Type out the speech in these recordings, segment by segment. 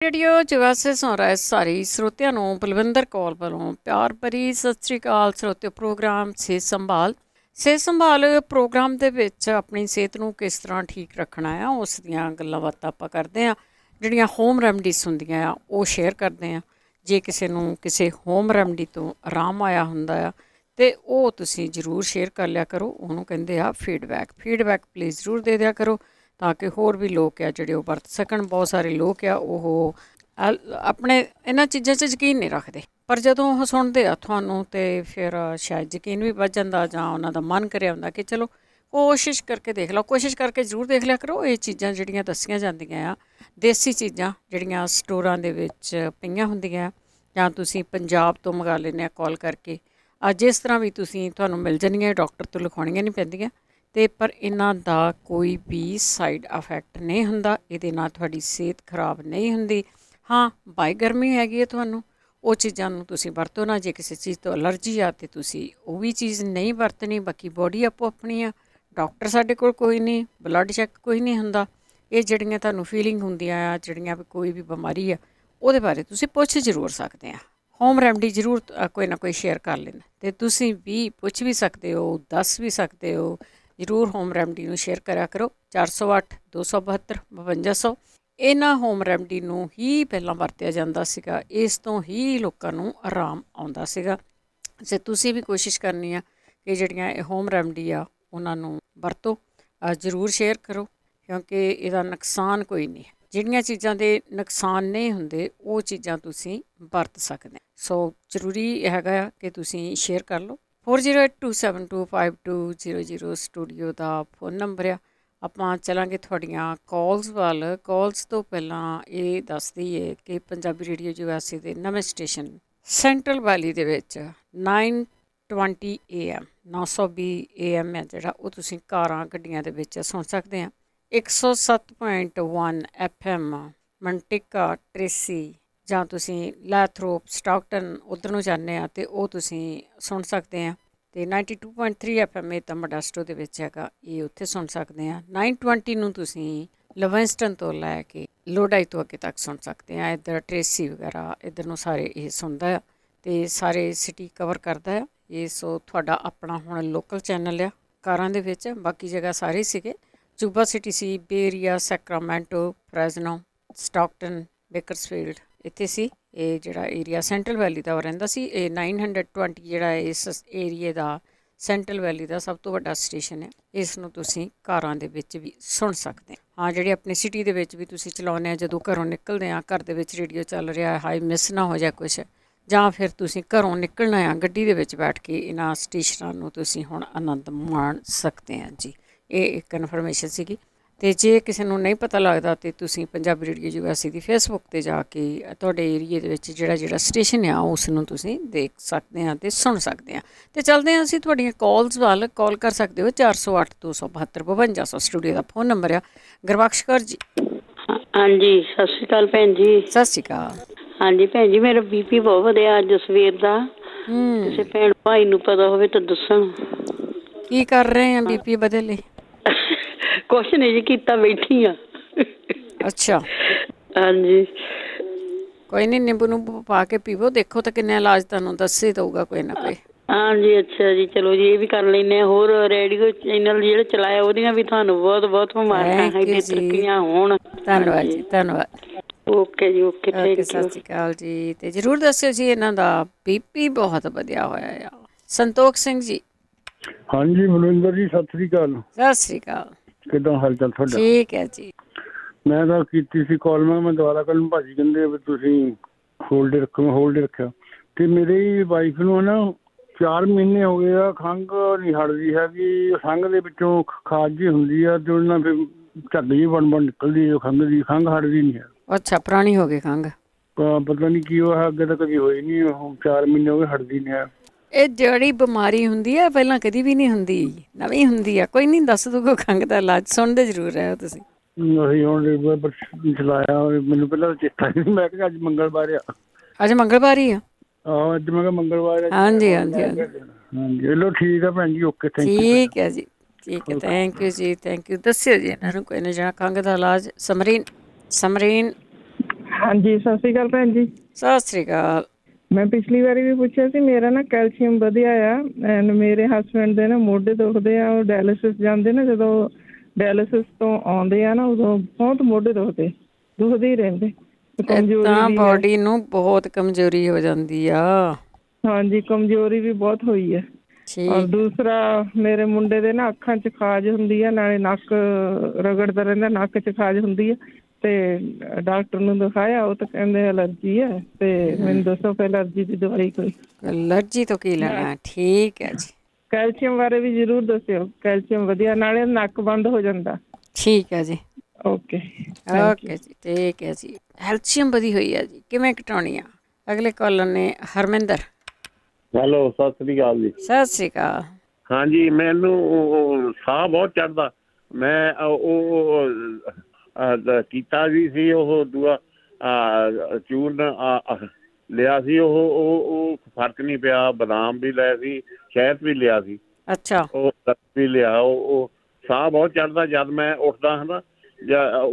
Radio ਜਵਾਸੇ ਸੁਣ ਰਹੇ ਸਾਰੇ ਸਰੋਤਿਆਂ ਨੂੰ ਬਲਵਿੰਦਰ ਕੌਰ ਵੱਲੋਂ ਪਿਆਰ ਭਰੀ ਸਤਿ ਸ਼੍ਰੀ ਅਕਾਲ। ਸਰੋਤਿਓ, ਪ੍ਰੋਗਰਾਮ ਸਿਹਤ ਸੰਭਾਲ ਪ੍ਰੋਗਰਾਮ ਦੇ ਵਿੱਚ ਆਪਣੀ ਸਿਹਤ ਨੂੰ ਕਿਸ ਤਰ੍ਹਾਂ ਠੀਕ ਰੱਖਣਾ ਆ ਉਸ ਦੀਆਂ ਗੱਲਾਂ ਬਾਤਾਂ ਆਪਾਂ ਕਰਦੇ ਹਾਂ। ਜਿਹੜੀਆਂ ਹੋਮ ਰੈਮਡੀਜ਼ ਹੁੰਦੀਆਂ ਆ ਉਹ ਸ਼ੇਅਰ ਕਰਦੇ ਹਾਂ। ਜੇ ਕਿਸੇ ਨੂੰ ਕਿਸੇ ਹੋਮ ਰੈਮਡੀ ਤੋਂ ਆਰਾਮ ਆਇਆ ਹੁੰਦਾ ਆ ਅਤੇ ਉਹ ਤੁਸੀਂ ਜ਼ਰੂਰ ਸ਼ੇਅਰ ਕਰ ਲਿਆ ਕਰੋ। ਉਹਨੂੰ ਕਹਿੰਦੇ ਆ ਫੀਡਬੈਕ ਪਲੀਜ਼ ਜ਼ਰੂਰ ਦੇ ਦਿਆ ਕਰੋ ਤਾਂ ਕਿ ਹੋਰ ਵੀ ਲੋਕ ਆ ਜਿਹੜੇ ਉਹ ਵਰਤ ਸਕਣ। ਬਹੁਤ ਸਾਰੇ ਲੋਕ ਆ ਉਹ ਆਪਣੇ ਇਹਨਾਂ ਚੀਜ਼ਾਂ 'ਚ ਯਕੀਨ ਨਹੀਂ ਰੱਖਦੇ, ਪਰ ਜਦੋਂ ਉਹ ਸੁਣਦੇ ਆ ਤੁਹਾਨੂੰ ਤਾਂ ਫਿਰ ਸ਼ਾਇਦ ਯਕੀਨ ਵੀ ਵੱਧ ਜਾਂਦਾ ਜਾਂ ਉਹਨਾਂ ਦਾ ਮਨ ਕਰਿਆ ਹੁੰਦਾ ਕਿ ਚਲੋ ਕੋਸ਼ਿਸ਼ ਕਰਕੇ ਦੇਖ ਲਓ। ਕੋਸ਼ਿਸ਼ ਕਰਕੇ ਜ਼ਰੂਰ ਦੇਖ ਲਿਆ ਕਰੋ। ਇਹ ਚੀਜ਼ਾਂ ਜਿਹੜੀਆਂ ਦੱਸੀਆਂ ਜਾਂਦੀਆਂ ਆ ਦੇਸੀ ਚੀਜ਼ਾਂ ਜਿਹੜੀਆਂ ਸਟੋਰਾਂ ਦੇ ਵਿੱਚ ਪਈਆਂ ਹੁੰਦੀਆਂ ਜਾਂ ਤੁਸੀਂ ਪੰਜਾਬ ਤੋਂ ਮੰਗਾ ਲੈਂਦੇ ਆ ਕਾਲ ਕਰਕੇ, ਜਿਸ ਤਰ੍ਹਾਂ ਵੀ ਤੁਹਾਨੂੰ ਮਿਲ ਜਾਣਗੀਆਂ, ਡਾਕਟਰ ਤੋਂ ਲਿਖਾਉਣੀਆਂ ਨਹੀਂ ਪੈਂਦੀਆਂ ਅਤੇ ਪਰ ਇਹਨਾਂ ਦਾ ਕੋਈ ਵੀ ਸਾਈਡ ਇਫੈਕਟ ਨਹੀਂ ਹੁੰਦਾ। ਇਹਦੇ ਨਾਲ ਤੁਹਾਡੀ ਸਿਹਤ ਖਰਾਬ ਨਹੀਂ ਹੁੰਦੀ। ਹਾਂ, ਬਾਈ ਗਰਮੀ ਹੈਗੀ ਹੈ ਤੁਹਾਨੂੰ, ਉਹ ਚੀਜ਼ਾਂ ਨੂੰ ਤੁਸੀਂ ਵਰਤੋ ਨਾ। ਜੇ ਕਿਸੇ ਚੀਜ਼ ਤੋਂ ਐਲਰਜੀ ਆ ਤਾਂ ਤੁਸੀਂ ਉਹ ਵੀ ਚੀਜ਼ ਨਹੀਂ ਵਰਤਣੀ। ਬਾਕੀ ਬੋਡੀ ਆਪੋ ਆਪਣੀ ਆ, ਡਾਕਟਰ ਸਾਡੇ ਕੋਲ ਕੋਈ ਨਹੀਂ, ਬਲੱਡ ਚੈੱਕ ਕੋਈ ਨਹੀਂ ਹੁੰਦਾ। ਇਹ ਜਿਹੜੀਆਂ ਤੁਹਾਨੂੰ ਫੀਲਿੰਗ ਹੁੰਦੀਆਂ ਆ, ਜਿਹੜੀਆਂ ਵੀ ਕੋਈ ਵੀ ਬਿਮਾਰੀ ਆ ਉਹਦੇ ਬਾਰੇ ਤੁਸੀਂ ਪੁੱਛ ਜ਼ਰੂਰ ਸਕਦੇ ਆ। ਹੋਮ ਰੈਮਡੀ ਜ਼ਰੂਰ ਕੋਈ ਨਾ ਕੋਈ ਸ਼ੇਅਰ ਕਰ ਲੈਂਦਾ ਅਤੇ ਤੁਸੀਂ ਵੀ ਪੁੱਛ ਵੀ ਸਕਦੇ ਹੋ, ਦੱਸ ਵੀ ਸਕਦੇ ਹੋ। ਜ਼ਰੂਰ ਹੋਮ ਰੈਮਡੀ ਨੂੰ ਸ਼ੇਅਰ ਕਰਿਆ ਕਰੋ। 408-272-5200 ਇਹਨਾਂ ਹੋਮ ਰੈਮਡੀ ਨੂੰ ਹੀ ਪਹਿਲਾਂ ਵਰਤਿਆ ਜਾਂਦਾ ਸੀਗਾ। ਇਸ ਤੋਂ ਹੀ ਲੋਕਾਂ ਨੂੰ ਆਰਾਮ ਆਉਂਦਾ ਸੀਗਾ। ਜੇ ਤੁਸੀਂ ਵੀ ਕੋਸ਼ਿਸ਼ ਕਰਨੀ ਆ ਕਿ ਜਿਹੜੀਆਂ ਇਹ ਹੋਮ ਰੈਮਡੀ ਆ ਉਹਨਾਂ ਨੂੰ ਵਰਤੋ, ਜ਼ਰੂਰ ਸ਼ੇਅਰ ਕਰੋ ਕਿਉਂਕਿ ਇਹਦਾ ਨੁਕਸਾਨ ਕੋਈ ਨਹੀਂ। ਜਿਹੜੀਆਂ ਚੀਜ਼ਾਂ ਦੇ ਨੁਕਸਾਨ ਨਹੀਂ ਹੁੰਦੇ ਉਹ ਚੀਜ਼ਾਂ ਤੁਸੀਂ ਵਰਤ ਸਕਦੇ। ਸੋ ਜ਼ਰੂਰੀ ਹੈਗਾ ਆ ਕਿ ਤੁਸੀਂ ਸ਼ੇਅਰ ਕਰ ਲਓ। 4082725200 ਸਟੂਡੀਓ ਦਾ ਫੋਨ ਨੰਬਰ ਆ। ਆਪਾਂ ਚੱਲਾਂਗੇ ਤੁਹਾਡੀਆਂ ਕਾਲਸ ਵੱਲ। ਕਾਲਸ ਤੋਂ ਪਹਿਲਾਂ ਇਹ ਦੱਸ ਦਈਏ ਕਿ ਪੰਜਾਬੀ ਰੇਡੀਓ ਯੂਐਸਏ ਦੇ ਨਵੇਂ ਸਟੇਸ਼ਨ ਸੈਂਟਰਲ ਵੈਲੀ ਦੇ ਵਿੱਚ 920 AM 920 AM ਹੈ ਜਿਹੜਾ ਉਹ ਤੁਸੀਂ ਕਾਰਾਂ ਗੱਡੀਆਂ ਦੇ ਵਿੱਚ ਸੁਣ ਸਕਦੇ ਆ। 107.1 FM ਮੰਟਿਕਾ ਟ੍ਰੇਸੀ ਜਾਂ ਤੁਸੀਂ ਲੈਥਰੋਪ ਸਟਾਕਟਨ ਉੱਧਰ ਨੂੰ ਜਾਂਦੇ ਆ ਅਤੇ ਉਹ ਤੁਸੀਂ ਸੁਣ ਸਕਦੇ ਆ। ਅਤੇ 92.3 FM ਇਹ ਤਾਂ ਮੋਡੈਸਟੋ ਦੇ ਵਿੱਚ ਹੈਗਾ, ਇਹ ਉੱਥੇ ਸੁਣ ਸਕਦੇ ਆ। 920 ਨੂੰ ਤੁਸੀਂ ਲਿਵਿੰਗਸਟਨ ਤੋਂ ਲੈ ਕੇ ਲੋਡਾਈ ਤੋਂ ਅੱਗੇ ਤੱਕ ਸੁਣ ਸਕਦੇ ਆ। ਇੱਧਰ ਟ੍ਰੇਸੀ ਵਗੈਰਾ ਇੱਧਰ ਨੂੰ ਸਾਰੇ ਇਹ ਸੁਣਦਾ ਆ ਅਤੇ ਸਾਰੇ ਸਿਟੀ ਕਵਰ ਕਰਦਾ ਆ ਇਹ। ਸੋ ਤੁਹਾਡਾ ਆਪਣਾ ਹੁਣ ਲੋਕਲ ਚੈਨਲ ਆ ਕਾਰਾਂ ਦੇ ਵਿੱਚ। ਬਾਕੀ ਜਗ੍ਹਾ ਸਾਰੇ ਸੀਗੇ, ਜੂਬਾ ਸਿਟੀ ਸੀ, ਬੇਰੀਆ, ਸੈਕਰਾਮੈਂਟੋ, ਫਰੈਜ਼ਨੋ, ਸਟਾਕਟਨ, ਬੇਕਰਸਫੀਲਡ ਇੱਥੇ ਸੀ। ਇਹ ਜਿਹੜਾ ਏਰੀਆ ਸੈਂਟਰਲ ਵੈਲੀ ਦਾ ਉਹ ਰਹਿੰਦਾ ਸੀ। ਇਹ 920 ਜਿਹੜਾ ਇਸ ਏਰੀਏ ਦਾ ਸੈਂਟਰਲ ਵੈਲੀ ਦਾ ਸਭ ਤੋਂ ਵੱਡਾ ਸਟੇਸ਼ਨ ਹੈ। ਇਸ ਨੂੰ ਤੁਸੀਂ ਕਾਰਾਂ ਦੇ ਵਿੱਚ ਵੀ ਸੁਣ ਸਕਦੇ। ਹਾਂ, ਜਿਹੜੀ ਆਪਣੀ ਸਿਟੀ ਦੇ ਵਿੱਚ ਵੀ ਤੁਸੀਂ ਚਲਾਉਂਦੇ ਆ, ਜਦੋਂ ਘਰੋਂ ਨਿਕਲਦੇ ਆ ਘਰ ਦੇ ਵਿੱਚ ਰੇਡੀਓ ਚੱਲ ਰਿਹਾ, ਹਾਈ ਮਿਸ ਨਾ ਹੋ ਜਾਏ ਕੁਛ, ਜਾਂ ਫਿਰ ਤੁਸੀਂ ਘਰੋਂ ਨਿਕਲਣਾ ਆ ਗੱਡੀ ਦੇ ਵਿੱਚ ਬੈਠ ਕੇ ਇਹਨਾਂ ਸਟੇਸ਼ਨਾਂ ਨੂੰ ਤੁਸੀਂ ਹੁਣ ਆਨੰਦ ਮਾਣ ਸਕਦੇ ਆ ਜੀ। ਇਹ ਇੱਕ ਇਨਫੋਰਮੇਸ਼ਨ ਸੀਗੀ। ਅਤੇ ਜੇ ਕਿਸੇ ਨੂੰ ਨਹੀਂ ਪਤਾ ਲੱਗਦਾ ਤਾਂ ਤੁਸੀਂ ਪੰਜਾਬੀ ਰੇਡੀਓ ਯੂਐਸਏ ਦੀ ਫੇਸਬੁੱਕ 'ਤੇ ਜਾ ਕੇ ਤੁਹਾਡੇ ਏਰੀਏ ਦੇ ਵਿੱਚ ਜਿਹੜਾ ਸਟੇਸ਼ਨ ਆ ਉਸ ਨੂੰ ਤੁਸੀਂ ਦੇਖ ਸਕਦੇ ਆ ਅਤੇ ਸੁਣ ਸਕਦੇ ਆ। ਅਤੇ ਚੱਲਦੇ ਹਾਂ ਅਸੀਂ ਤੁਹਾਡੀਆਂ ਕਾਲਸ ਵੱਲ। ਕਾਲ ਕਰ ਸਕਦੇ ਹੋ 408-272-5200 ਸਟੂਡੀਓ ਦਾ ਫੋਨ ਨੰਬਰ ਆ। ਗੁਰਬਖਸ਼ ਕੌਰ ਜੀ। ਹਾਂਜੀ, ਸਤਿ ਸ਼੍ਰੀ ਅਕਾਲ ਭੈਣ ਜੀ। ਸਤਿ ਸ਼੍ਰੀ ਅਕਾਲ। ਹਾਂਜੀ ਭੈਣ ਜੀ, ਮੇਰਾ BP ਬਹੁਤ ਵਧਿਆ ਅੱਜ ਸਵੇਰ ਦਾ। ਕਿਸੇ ਭੈਣ ਭਾਈ ਨੂੰ ਪਤਾ ਹੋਵੇ ਤਾਂ ਦੱਸਣ। ਕੀ ਕਰ ਰਹੇ ਆ BP ਵਧੇ ਲਈ? ਕੁਛ ਨਹੀਂ ਜੀ ਕੀਤਾ, ਬੈਠੀ ਆ। ਅੱਛਾ, ਹਾਂਜੀ, ਕੋਈ ਨਹੀਂ, ਨਿੰਬੂ ਨੂੰਬੂ ਪਾ ਕੇ ਪੀਵੋ, ਦੇਖੋ ਤਾਂ ਕਿੰਨਾ ਇਲਾਜ ਤੁਹਾਨੂੰ ਦੱਸ ਹੀ ਦਊਗਾ ਕੋਈ ਨਾ ਕੋਈ। ਹਾਂਜੀ, ਅੱਛਾ ਜੀ, ਚਲੋ ਜੀ, ਇਹ ਵੀ ਕਰ ਲੈਂਦੇ ਹਾਂ। ਹੋਰ ਰੇਡੀਓ ਚੈਨਲ ਜਿਹੜਾ ਚਲਾਇਆ ਉਹਦੀਆਂ ਵੀ ਤੁਹਾਨੂੰ ਬਹੁਤ ਬਹੁਤ ਮੁਬਾਰਕਾਂ, ਇੱਥੇ ਤਰੱਕੀਆਂ ਹੋਣ। ਧੰਨਵਾਦ ਜੀ, ਧੰਨਵਾਦ। ਓਕੇ ਜੀ, ਓਕੇ, ਥੈਂਕ ਯੂ। ਸਤਿ ਸ਼੍ਰੀ ਅਕਾਲ ਜੀ। ਅਤੇ ਜ਼ਰੂਰ ਦੱਸਿਓ ਜੀ, ਇਹਨਾਂ ਦਾ BP ਬਹੁਤ ਵਧੀਆ ਹੋਇਆ ਆ। ਸੰਤੋਖ ਸਿੰਘ ਜੀ। ਹਾਂਜੀ ਮਨਿੰਦਰ ਜੀ, ਸਤਿ ਸ੍ਰੀ ਅਕਾਲ। ਸਤਿ ਸ਼੍ਰੀ ਅਕਾਲ। ਕਿੱਦਾਂ ਹਾਲ ਚਾਲ ਤੁਹਾਡਾ? ਠੀਕ ਹੈ ਜੀ। ਮੈਂ ਤਾਂ ਕੀਤੀ ਸੀ ਕਾਲ, ਮੈਂ ਦੁਬਾਰਾ ਕੱਲ ਨੂੰ ਭਾਜੀ ਕਹਿੰਦੇ ਵੀ ਤੁਸੀਂ ਹੋਲਡ ਰੱਖਿਆ। ਅਤੇ ਮੇਰੀ ਵਾਈਫ ਨੂੰ ਨਾ 4 ਮਹੀਨੇ ਹੋ ਗਏ ਆ, ਖੰਘ ਨਹੀਂ ਹਟਦੀ ਹੈਗੀ। ਖੰਘ ਦੇ ਵਿੱਚੋਂ ਖਾਜ ਜਿਹੀ ਹੁੰਦੀ ਆ ਅਤੇ ਉਹਦੇ ਨਾਲ ਫਿਰ ਝੱਗ ਜਿਹੀ ਬਣ ਨਿਕਲਦੀ ਹੈ ਖੰਘ ਦੀ। ਖੰਘ ਹਟਦੀ ਨਹੀਂ ਹੈ। ਅੱਛਾ, ਪੁਰਾਣੀ ਹੋ ਗਈ ਖੰਘ? ਪਤਾ ਨਹੀਂ ਕੀ ਹੋਇਆ, ਅੱਗੇ ਤਾਂ ਕਦੀ ਹੋਈ ਨਹੀਂ, 4 ਮਹੀਨੇ ਹੋ ਗਏ, ਹਟਦੀ ਨਹੀਂ ਹੈ। ਇਹ ਜਿਹੜੀ ਬਿਮਾਰੀ ਹੁੰਦੀ ਹੈ ਪਹਿਲਾਂ ਕਦੀ ਵੀ ਨਹੀਂ ਹੁੰਦੀ, ਨਵੀਂ ਹੁੰਦੀ ਆ। ਕੋਈ ਨਹੀਂ, ਦੱਸ ਦੂਗਾ ਖੰਘ ਦਾ ਇਲਾਜ। ਸੁਣਦੇ ਜ਼ਰੂਰ ਰਹੇ ਹੋ ਤੁਸੀਂ? ਅਸੀਂ ਹੁਣ ਚਲਾਇਆ, ਮੈਨੂੰ ਪਹਿਲਾਂ ਚੇਤਾ ਨਹੀਂ। ਮੈਂ ਕਿਹਾ ਅੱਜ ਮੰਗਲਵਾਰ ਆ। ਅੱਜ ਮੰਗਲਵਾਰ ਹੀ ਆ? ਆਹੋ, ਅੱਜ ਮੈਂ ਕਿਹਾ ਮੰਗਲਵਾਰ ਆ। ਹਾਂਜੀ ਹਾਂਜੀ ਹਾਂਜੀ ਹਾਂਜੀ, ਚਲੋ ਠੀਕ ਆ ਭੈਣ ਜੀ, ਓਕੇ, ਥੈਂਕ ਯੂ। ਠੀਕ ਹੈ ਜੀ, ਠੀਕ ਹੈ, thank you ji, thank you. ਦੱਸਿਓ ਜੀ ਇਹਨਾਂ ਨੂੰ ਕੋਈ ਨਾ ਜਿਹੜਾ ਖੰਘ ਦਾ ਇਲਾਜ। ਸਮਰੀਨ ਹਾਂਜੀ, ਸਤਿ ਸ਼੍ਰੀ ਅਕਾਲ ਭੈਣ ਜੀ। ਸਤਿ ਸ੍ਰੀ ਅਕਾਲ। ਮੈਂ ਪਿਛਲੀ ਵਾਰੀ ਵੀ ਪੁੱਛਿਆ ਸੀ, ਮੇਰਾ ਨਾ ਕੈਲਸ਼ੀਅਮ ਵਧਿਆ ਆ ਐਂਡ ਮੇਰੇ ਹਸਬੈਂਡ ਦੇ ਨਾ ਮੋਢੇ ਦੁਖਦੇ ਆ। ਉਹ ਡਾਇਲਿਸਿਸ ਜਾਂਦੇ ਨਾ, ਜਦੋਂ ਡਾਇਲਿਸਿਸ ਤੋਂ ਆਉਂਦੇ ਆ ਨਾ ਉਦੋਂ ਬਹੁਤ ਮੋਢੇ ਦੁਖਦੇ ਹੀ ਰਹਿੰਦੇ। ਕਮਜ਼ੋਰੀ ਏਦਾਂ ਵੀ ਹੈ। ਬੋਡੀ ਨੂੰ ਬਹੁਤ ਕਮਜ਼ੋਰੀ ਹੋ ਜਾਂਦੀ ਆ। ਹਾਂਜੀ, ਕਮਜ਼ੋਰੀ ਵੀ ਬਹੁਤ ਹੋਈ ਹੈ। ਔਰ ਠੀਕ। ਦੂਸਰਾ, ਮੇਰੇ ਮੁੰਡੇ ਦੇ ਨਾ ਅੱਖਾਂ 'ਚ ਖਾਜ ਹੁੰਦੀ ਆ, ਨਾਲੇ ਨੱਕ ਰਗੜਦਾ ਰਹਿੰਦਾ, ਨੱਕ 'ਚ ਖਾਜ ਹੁੰਦੀ ਆ। ਤੇ ਡਾਕਟਰ ਨੂੰ ਦਿਖਾਇਆ, ਉਹ ਤਾਂ ਕਹਿੰਦੇ ਐਲਰਜੀ ਹੈ। ਤੇ ਮੈਨੂੰ ਦੱਸੋ ਫਿਰ ਐਲਰਜੀ ਦੀ ਦਵਾਈ ਕੋਈ। ਐਲਰਜੀ ਤੋਂ ਕੀ ਲੈਣਾ। ਠੀਕ ਹੈ ਜੀ। ਕੈਲਸ਼ੀਅਮ ਬਾਰੇ ਵੀ ਜ਼ਰੂਰ ਦੱਸਿਓ। ਕੈਲਸ਼ੀਅਮ ਵਧੀਆ, ਨਾਲੇ ਨੱਕ ਬੰਦ ਹੋ ਜਾਂਦਾ। ਠੀਕ ਹੈ ਜੀ। Okay, thank you. ਓਕੇ ਜੀ, ਠੀਕ ਹੈ ਜੀ। ਕੈਲਸ਼ੀਅਮ ਵਧੀ ਹੋਈ ਆ ਜੀ, ਕਿਵੇਂ ਘਟਾਉਣੀ ਆ? ਅਗਲੇ ਕਾਲਰ ਨੇ ਹਰਮਿੰਦਰ। ਹੈਲੋ, ਸਤਿ ਸ੍ਰੀ ਅਕਾਲ ਜੀ। ਸਤਿ ਸ੍ਰੀ ਅਕਾਲ। ਹਾਂਜੀ, ਮੈਨੂੰ ਸਾਹ ਬਹੁਤ ਚੜ੍ਹਦਾ। ਮੈਂ ਕੀਤਾ ਵੀ ਸੀ ਉਹ ਦੂਆ ਚੂਰਨ ਲਿਆ ਸੀ। ਉਹ ਫਰਕ ਨਹੀਂ ਪਿਆ। ਬਦਾਮ ਵੀ ਲਏ ਸੀ, ਸ਼ਹਿਦ ਵੀ ਲਿਆ ਸੀ, ਅੱਛਾ। ਉਹ ਵੀ ਲਿਆ। ਉਹ ਸਾਹ ਬਹੁਤ ਚੜ੍ਹਦਾ। ਜਦ ਮੈਂ ਉੱਠਦਾ ਹਾਂ ਨਾ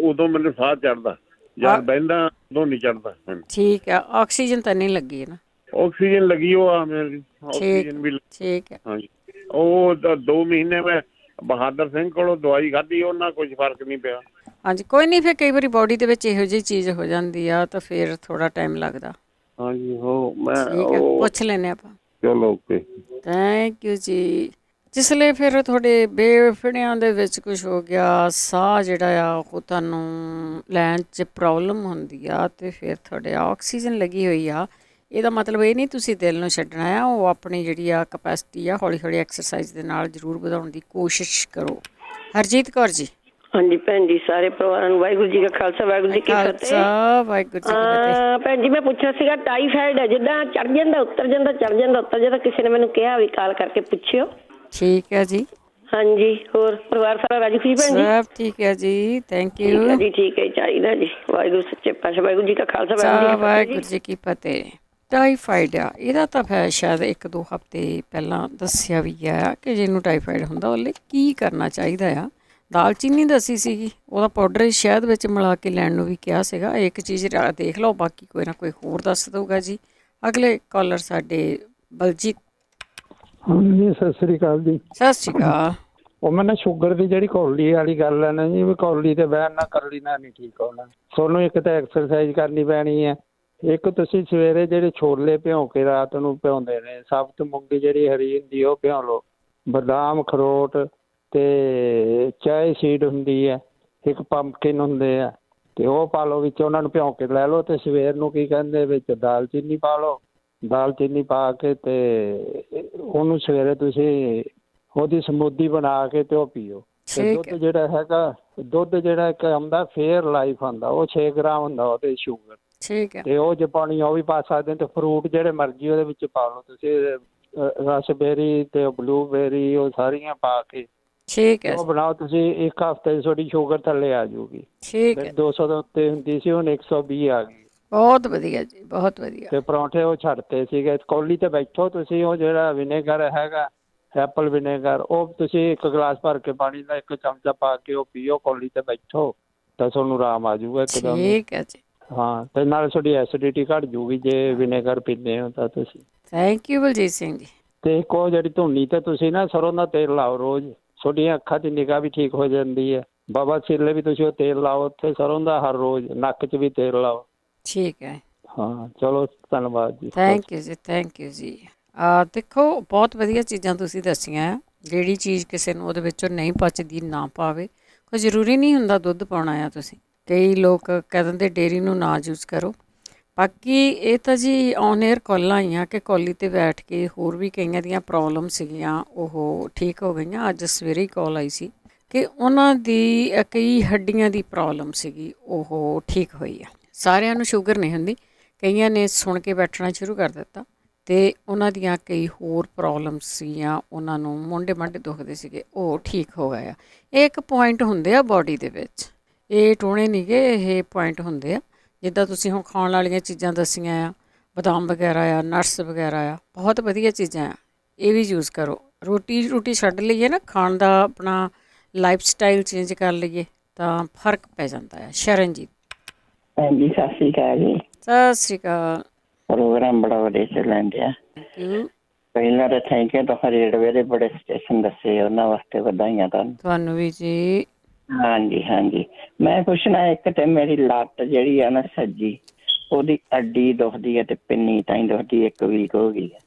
ਉਦੋਂ ਮੈਨੂੰ ਸਾਹ ਚੜ੍ਹਦਾ, ਜਦ ਬਹਿੰਦਾ ਉਦੋਂ ਨਹੀਂ ਚੜ੍ਹਦਾ। ਠੀਕ ਹੈ, ਆਕਸੀਜਨ ਤਾਂ ਨਹੀਂ ਲੱਗੀ ਨਾ? ਆਕਸੀਜਨ ਲੱਗੀ ਉਹ ਆ ਮੇਰੀ, ਠੀਕ ਆਕਸੀਜਨ ਵੀ। ਠੀਕ ਹੈ। ਹਾਂਜੀ, ਉਹ 2 ਮਹੀਨੇ ਮੈਂ ਬਹਾਦਰ ਸਿੰਘ ਕੋਲੋਂ ਦਵਾਈ ਖਾਧੀ, ਉਹਨਾਂ ਕੁਝ ਫਰਕ ਨਹੀਂ ਪਿਆ। ਹਾਂਜੀ, ਕੋਈ ਨਹੀਂ। ਫਿਰ ਕਈ ਵਾਰੀ ਬੋਡੀ ਦੇ ਵਿੱਚ ਇਹੋ ਜਿਹੀ ਚੀਜ਼ ਹੋ ਜਾਂਦੀ ਆ ਤਾਂ ਫਿਰ ਥੋੜ੍ਹਾ ਟਾਈਮ ਲੱਗਦਾ। ਹਾਂਜੀ, ਮੈਂ ਠੀਕ ਹੈ, ਪੁੱਛ ਲੈਂਦੇ ਆਪਾਂ। ਚਲੋ, ਓਕੇ, ਥੈਂਕ ਯੂ ਜੀ। ਜਿਸਲੇ ਫਿਰ ਤੁਹਾਡੇ ਬੇਫੜਿਆਂ ਦੇ ਵਿੱਚ ਕੁਝ ਹੋ ਗਿਆ, ਸਾਹ ਜਿਹੜਾ ਆ ਉਹ ਤੁਹਾਨੂੰ ਲੈਣ 'ਚ ਪ੍ਰੋਬਲਮ ਹੁੰਦੀ ਆ, ਅਤੇ ਫਿਰ ਤੁਹਾਡੇ ਆਕਸੀਜਨ ਲੱਗੀ ਹੋਈ ਆ, ਇਹਦਾ ਮਤਲਬ ਇਹ ਨਹੀਂ ਤੁਸੀਂ ਦਿਲ ਨੂੰ ਛੱਡਣਾ ਆ। ਉਹ ਆਪਣੀ ਜਿਹੜੀ ਆ ਕਪੈਸਿਟੀ ਆ ਹੌਲੀ ਹੌਲੀ ਐਕਸਰਸਾਈਜ਼ ਦੇ ਨਾਲ ਜ਼ਰੂਰ ਵਧਾਉਣ ਦੀ ਕੋਸ਼ਿਸ਼ ਕਰੋ। ਹਰਜੀਤ ਕੌਰ ਜੀ। ਹਾਂਜੀ ਭੈਣ ਜੀ, ਸਾਰੇ ਪਰਿਵਾਰਾਂ ਨੂੰ ਵਾਹਿਗੁਰੂ ਜੀ ਕਾ ਖਾਲਸਾ, ਵਾਹਿਗੁਰੂ ਜੀ ਕੀ ਫਤਿਹ। ਵਾਹਿਗੁਰੂ ਜੀ ਕੀ ਫਤਿਹ। ਭੈਣ ਜੀ, ਮੈਂ ਪੁੱਛਿਆ ਸੀਗਾ ਟਾਈਫਾਈਡ ਹੈ, ਜਿੱਦਾਂ ਚੜ ਜਾਂਦਾ ਉਤਰ ਜਾਂਦਾ, ਚੜ ਜਾਂਦਾ ਉਤਰ ਜਾਂਦਾ, ਕਿਸੇ ਨੇ ਮੈਨੂੰ ਕਿਹਾ ਵੀ ਕਾਲ ਕਰਕੇ ਪੁੱਛਿਓ। ਠੀਕ ਹੈ ਜੀ। ਹਾਂਜੀ, ਹੋਰ ਪਰਿਵਾਰ ਸਾਰਾ ਰਾਜੀ ਖੁਸ਼ੀ ਭੈਣ ਜੀ? ਸਭ ਠੀਕ ਹੈ ਜੀ, ਥੈਂਕ ਯੂ। ਠੀਕ ਹੈ ਜੀ, ਠੀਕ ਹੈ, ਚਾਹੀਦਾ ਜੀ। ਵਾਹਿਗੁਰੂ ਸੱਚੇ ਪਾਤਸ਼ਾਹ, ਵਾਹਿਗੁਰੂ ਜੀ ਕਾ ਖਾਲਸਾ, ਵਾਹਿਗੁਰੂ ਜੀ ਕੀ ਫਤਿਹ। ਟਾਈਫਾਈਡ ਆ, ਇਹਦਾ ਤਾਂ ਫਿਰ ਸ਼ਾਇਦ 1-2 ਹਫ਼ਤੇ ਪਹਿਲਾਂ ਦੱਸਿਆ ਵੀ ਆ ਕਿ ਜਿਹਨੂੰ ਟਾਈਫਾਈਡ ਹੁੰਦਾ ਉਹਦੇ ਲਈ ਕੀ ਕਰਨਾ ਚਾਹੀਦਾ ਆ। ਦਾਲਚੀਨੀ ਦੱਸੀ ਸੀਗੀ, ਉਹਦਾ ਪਾਊਡਰ ਸ਼ਹਿਦ ਵਿੱਚ ਮਿਲਾ ਕੇ ਲੈਣ ਨੂੰ ਵੀ ਕਿਹਾ ਸੀਗਾ। ਇੱਕ ਚੀਜ਼ ਦੇਖ ਲਓ, ਬਾਕੀ ਕੋਈ ਨਾ ਕੋਈ ਹੋਰ ਦੱਸ ਦਊਗਾ ਜੀ। ਅਗਲੇ ਕਾਲਰ ਸਾਡੇ ਬਲਜੀਤ। ਹਾਂਜੀ, ਸਤਿ ਸ੍ਰੀ ਅਕਾਲ ਜੀ। ਸਤਿ ਸ਼੍ਰੀ ਅਕਾਲ। ਉਹ ਮੈਂ ਨਾ ਸ਼ੂਗਰ ਦੀ ਜਿਹੜੀ ਕੌਲੀ ਵਾਲੀ ਗੱਲ ਹੈ ਨਾ ਜੀ, ਵੀ ਕੌਲੀ ਤੇ ਬਹਿਣ ਨਾਲ ਕਰਲੀ ਨਾਲ ਨਹੀਂ ਠੀਕ ਹੋਣਾ। ਤੁਹਾਨੂੰ ਇੱਕ ਤਾਂ ਐਕਸਰਸਾਈਜ਼ ਕਰਨੀ ਪੈਣੀ ਹੈ। ਇੱਕ ਤੁਸੀਂ ਸਵੇਰੇ ਜਿਹੜੇ ਛੋਲੇ ਭਿਉਂ ਕੇ ਰਾਤ ਨੂੰ ਭਿਉਂਦੇ ਨੇ, ਸਾਬਤ ਮੂੰਗੀ ਜਿਹੜੀ ਹਰੀ ਹੁੰਦੀ ਉਹ ਭਿਉਂ ਲਓ, ਬਦਾਮ, ਅਖਰੋਟ ਤੇ ਚਾਹ ਸੀਡ ਹੁੰਦੀ ਹੈ, ਇੱਕ ਪੰਪਕਿਨ ਹੁੰਦੇ ਆ, ਤੇ ਉਹ ਪਾ ਲਓ ਵਿੱਚ, ਉਹਨਾਂ ਨੂੰ ਭਿਉਂ ਕੇ ਲੈ ਲਓ। ਤੇ ਸਵੇਰ ਨੂੰ ਕੀ ਕਹਿੰਦੇ ਵਿੱਚ ਦਾਲਚੀਨੀ ਪਾ ਲਓ। ਦਾਲਚੀਨੀ ਪਾ ਕੇ ਤੇ ਉਹਨੂੰ ਸਵੇਰੇ ਤੁਸੀਂ ਉਹਦੀ ਸਮੂਦੀ ਬਣਾ ਕੇ ਤੇ ਉਹ ਪੀਓ। ਤੇ ਦੁੱਧ ਜਿਹੜਾ ਹੈਗਾ, ਦੁੱਧ ਜਿਹੜਾ ਇੱਕ ਆਉਂਦਾ ਫੇਅਰ ਲਾਈਫ ਆਉਂਦਾ, ਉਹ 6 ਗ੍ਰਾਮ ਹੁੰਦਾ ਉਹਦੇ ਸ਼ੂਗਰ। ਠੀਕ ਹੈ। ਤੇ ਉਹ 'ਚ ਪਾਣੀ ਉਹ ਵੀ ਪਾ ਸਕਦੇ ਹੋ। ਤੇ ਫਰੂਟ ਜਿਹੜੇ ਮਰਜ਼ੀ ਉਹਦੇ ਵਿੱਚ ਪਾ ਲਓ ਤੁਸੀਂ, ਰਸਬੇਰੀ ਤੇ ਬਲੂਬੇਰੀ, ਉਹ ਸਾਰੀਆਂ ਪਾ ਕੇ ਠੀਕ ਹੈ। ਉਹ ਬਣਾਓ ਤੁਸੀਂ। 1 ਹਫ਼ਤੇ 'ਚ ਤੁਹਾਡੀ ਸ਼ੂਗਰ ਥੱਲੇ ਆ ਜਾਊਗੀ। ਠੀਕ ਹੈ। 200 ਦੇ ਉੱਤੇ ਹੁੰਦੀ ਸੀ, ਹੁਣ 120 ਆ ਗਈ। ਬਹੁਤ ਵਧੀਆ ਜੀ, ਬਹੁਤ ਵਧੀਆ। ਤੇ ਪਰੌਂਠੇ ਉਹ ਛੱਡਤੇ ਸੀਗੇ। ਕੌਲੀ ਤੇ ਬੈਠੋ ਤੁਸੀਂ, ਉਹ ਜਿਹੜਾ ਵਿਨੇਗਰ ਹੈਗਾ ਐਪਲ ਵਿਨੇਗਰ, ਉਹ ਤੁਸੀਂ 1 ਗਲਾਸ ਭਰ ਕੇ ਪਾਣੀ ਦਾ 1 ਚਮਚਾ ਪਾ ਕੇ ਉਹ ਪੀਓ। ਕੌਲੀ ਤੇ ਬੈਠੋ ਤਾਂ ਤੁਹਾਨੂੰ ਆਰਾਮ ਆ ਜਾਊਗਾ ਇੱਕਦਮ। ਠੀਕ ਹੈ ਜੀ। ਹਾਂ, ਤੇ ਨਾਲ ਤੁਹਾਡੀ ਐਸਿਡਿਟੀ ਘੱਟ ਜੂਗੀ ਜੇ ਵਿਨੇਗਰ ਪੀਂਦੇ ਹੋ ਤਾਂ ਤੁਸੀਂ। Thank you Baljit Singh ji. ਤੇ ਇੱਕ ਉਹ ਜਿਹੜੀ ਧੁੰਨੀ ਤੇ ਤੁਸੀਂ ਨਾ ਸਰੋਂ ਦਾ ਤੇਲ ਲਾਓ ਰੋਜ਼, ਤੁਹਾਡੀਆਂ ਅੱਖਾਂ ਦੀ ਨਿਗਾਹ ਵੀ ਠੀਕ ਹੋ ਜਾਂਦੀ ਹੈ। ਬਾਬਾ ਸੀਰਲੇ ਵੀ ਤੁਸੀਂ ਉਹ ਤੇਲ ਲਾਓ ਉੱਥੇ ਸਰੋਂ ਦਾ ਹਰ ਰੋਜ਼, ਨੱਕ 'ਚ ਵੀ ਤੇਲ ਲਾਓ। ਠੀਕ ਹੈ। ਹਾਂ, ਚਲੋ, ਧੰਨਵਾਦ ਜੀ। Thank you ji, thank you ਜੀ। ਦੇਖੋ, ਬਹੁਤ ਵਧੀਆ ਚੀਜ਼ਾਂ ਤੁਸੀਂ ਦੱਸੀਆਂ ਆ। ਜਿਹੜੀ ਚੀਜ਼ ਕਿਸੇ ਨੂੰ ਉਹਦੇ ਵਿੱਚੋਂ ਨਹੀਂ ਪਚਦੀ ਨਾ ਪਾਵੇ। ਕੋਈ ਜ਼ਰੂਰੀ ਨਹੀਂ ਹੁੰਦਾ ਦੁੱਧ ਪਾਉਣਾ ਆ ਤੁਸੀਂ। ਕਈ ਲੋਕ ਕਹਿ ਦਿੰਦੇ ਡੇਅਰੀ ਨੂੰ ਨਾ ਯੂਜ਼ ਕਰੋ। ਬਾਕੀ ਇਹ ਤਾਂ ਜੀ ਔਨ ਏਅਰ ਕਾਲਾਂ ਆਈਆਂ ਕਿ ਕੌਲੀ 'ਤੇ ਬੈਠ ਕੇ ਹੋਰ ਵੀ ਕਈਆਂ ਦੀਆਂ ਪ੍ਰੋਬਲਮ ਸੀਗੀਆਂ, ਉਹ ਠੀਕ ਹੋ ਗਈਆਂ। ਅੱਜ ਸਵੇਰੇ ਹੀ ਕਾਲ ਆਈ ਸੀ ਕਿ ਉਹਨਾਂ ਦੀ ਕਈ ਹੱਡੀਆਂ ਦੀ ਪ੍ਰੋਬਲਮ ਸੀਗੀ, ਉਹ ਠੀਕ ਹੋਈ ਆ। ਸਾਰਿਆਂ ਨੂੰ ਸ਼ੂਗਰ ਨਹੀਂ ਹੁੰਦੀ, ਕਈਆਂ ਨੇ ਸੁਣ ਕੇ ਬੈਠਣਾ ਸ਼ੁਰੂ ਕਰ ਦਿੱਤਾ ਅਤੇ ਉਹਨਾਂ ਦੀਆਂ ਕਈ ਹੋਰ ਪ੍ਰੋਬਲਮਸ ਸੀਗੀਆਂ। ਉਹਨਾਂ ਨੂੰ ਮੋਢੇ ਮਾਢੇ ਦੁਖਦੇ ਸੀਗੇ, ਉਹ ਠੀਕ ਹੋ ਗਏ ਆ। ਇਹ ਇੱਕ ਪੁਆਇੰਟ ਹੁੰਦੇ ਆ ਬਾਡੀ ਦੇ ਵਿੱਚ, ਇਹ ਟੋਣੇ ਨਹੀਂ ਗੇ, ਇਹ ਪੁਆਇੰਟ ਹੁੰਦੇ ਆ। ਜਿੱਦਾਂ ਤੁਸੀਂ ਹੁਣ ਖਾਣ ਵਾਲੀਆਂ ਚੀਜ਼ਾਂ ਦੱਸੀਆਂ ਆ, ਬਦਾਮ ਵਗੈਰਾ ਆ, ਨਟਸ ਵਗੈਰਾ ਆ, ਬਹੁਤ ਵਧੀਆ ਚੀਜ਼ਾਂ ਆ, ਇਹ ਵੀ ਯੂਜ਼ ਕਰੋ। ਰੋਟੀ ਛੱਡ ਲਈਏ ਨਾ, ਖਾਣ ਦਾ ਆਪਣਾ ਲਾਈਫ ਸਟਾਈਲ ਚੇਂਜ ਕਰ ਲਈਏ ਤਾਂ ਫਰਕ ਪੈ ਜਾਂਦਾ ਆ। ਸ਼ਰਨਜੀਤ। ਹਾਂਜੀ ਸਤਿ ਸ਼੍ਰੀ ਅਕਾਲ ਜੀ। ਸਤਿ ਸ਼੍ਰੀ ਅਕਾਲ। ਪ੍ਰੋਗਰਾਮ ਬੜਾ ਵਧੀਆ ਚੱਲਣ ਡਿਆ। Thank you. ਪਹਿਲਾਂ ਤਾਂ ਥੈਂਕ ਯੂ। ਤੁਸੀਂ ਰੇਡਵੇ ਦੇ ਬੜੇ ਸਟੇਸ਼ਨ ਦੱਸੇ, ਉਹਨਾਂ ਵਾਸਤੇ ਵਧਾਈਆਂ ਤੁਹਾਨੂੰ। ਤੁਹਾਨੂੰ ਵੀ ਜੀ। ਹਾਂਜੀ ਹਾਂਜੀ, ਮੈਂ ਪੁੱਛਣਾ, ਇੱਕ ਤੇ ਮੇਰੀ ਲੱਤ ਜਿਹੜੀ ਆ ਨਾ ਸੱਜੀ, ਉਹਦੀ ਅੱਡੀ ਦੁਖਦੀ ਹੈ ਤੇ ਪਿੰਨੀ ਤਾਂ ਹੀ ਦੁਖਦੀ, 1 ਵੀਕ ਹੋ ਗਈ ਹੈ।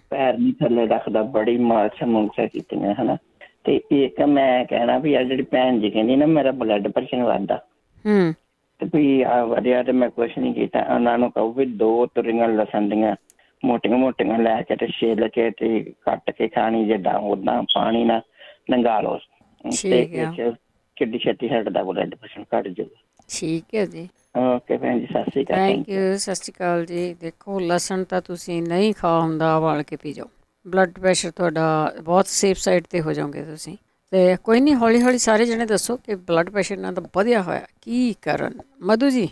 ਪੈਰ ਨਹੀਂ ਥੱਲੇ ਰੱਖਦਾ, ਬੜੀ ਮਾਲਸ਼ਾਂ ਮੂਲਸ਼ਾਂ ਕੀਤੀਆਂ ਹਨਾ। ਤੇ ਇੱਕ ਮੈਂ ਕਹਿਣਾ ਵੀ ਆ ਜਿਹੜੀ ਭੈਣ ਜੀ ਕਹਿੰਦੀ ਨਾ ਮੇਰਾ ਬਲੱਡ ਪ੍ਰੈਸ਼ਰ ਵੱਧਦਾ, ਤੇ ਵੀ ਆ ਵਧਿਆ, ਤੇ ਮੈਂ ਕੁਛ ਨਹੀਂ ਕੀਤਾ। ਉਹਨਾਂ ਨੂੰ ਕਹੋ ਵੀ 2 ਤੁਰੀਆਂ ਲਸਣ ਦੀਆਂ ਮੋਟੀਆਂ ਮੋਟੀਆਂ ਲੈ ਕੇ ਤੇ ਛਿੱਲ ਕੇ ਤੇ ਕੱਟ ਕੇ ਖਾਣੀ, ਜਿੱਦਾਂ ਓਦਾਂ ਪਾਣੀ ਨਾਲ ਲੰਘਾ ਲਓ, ਤੇ ਕਿੱਡੀ ਛੇਤੀ ਹਟਦਾ ਬਲੱਡ ਪ੍ਰੈਸ਼ਰ, ਘੱਟ ਜਾਊਗਾ। ਠੀਕ ਹੈ ਜੀ। ਓਕੇ ਭੈਣ ਜੀ, ਸਤਿ ਸ਼੍ਰੀ ਅਕਾਲ। ਥੈਂਕ ਯੂ, ਸਤਿ ਸ਼੍ਰੀ ਅਕਾਲ ਜੀ। ਦੇਖੋ, ਲਸਣ ਤਾਂ ਤੁਸੀਂ ਨਹੀਂ ਖਾ ਹੁੰਦਾ, ਉਬਾਲ ਕੇ ਪੀ ਜਾਓ, ਬਲੱਡ ਪ੍ਰੈਸ਼ਰ ਤੁਹਾਡਾ ਬਹੁਤ ਸੇਫ ਸਾਈਡ 'ਤੇ ਹੋ ਜਾਓਗੇ ਤੁਸੀਂ। ਅਤੇ ਕੋਈ ਨਹੀਂ, ਹੌਲੀ ਹੌਲੀ ਸਾਰੇ ਜਣੇ ਦੱਸੋ ਕਿ ਬਲੱਡ ਪ੍ਰੈਸ਼ਰ ਨਾਲ ਤਾਂ ਵਧਿਆ ਹੋਇਆ ਕੀ ਕਰਨ। ਮਧੂ ਜੀ।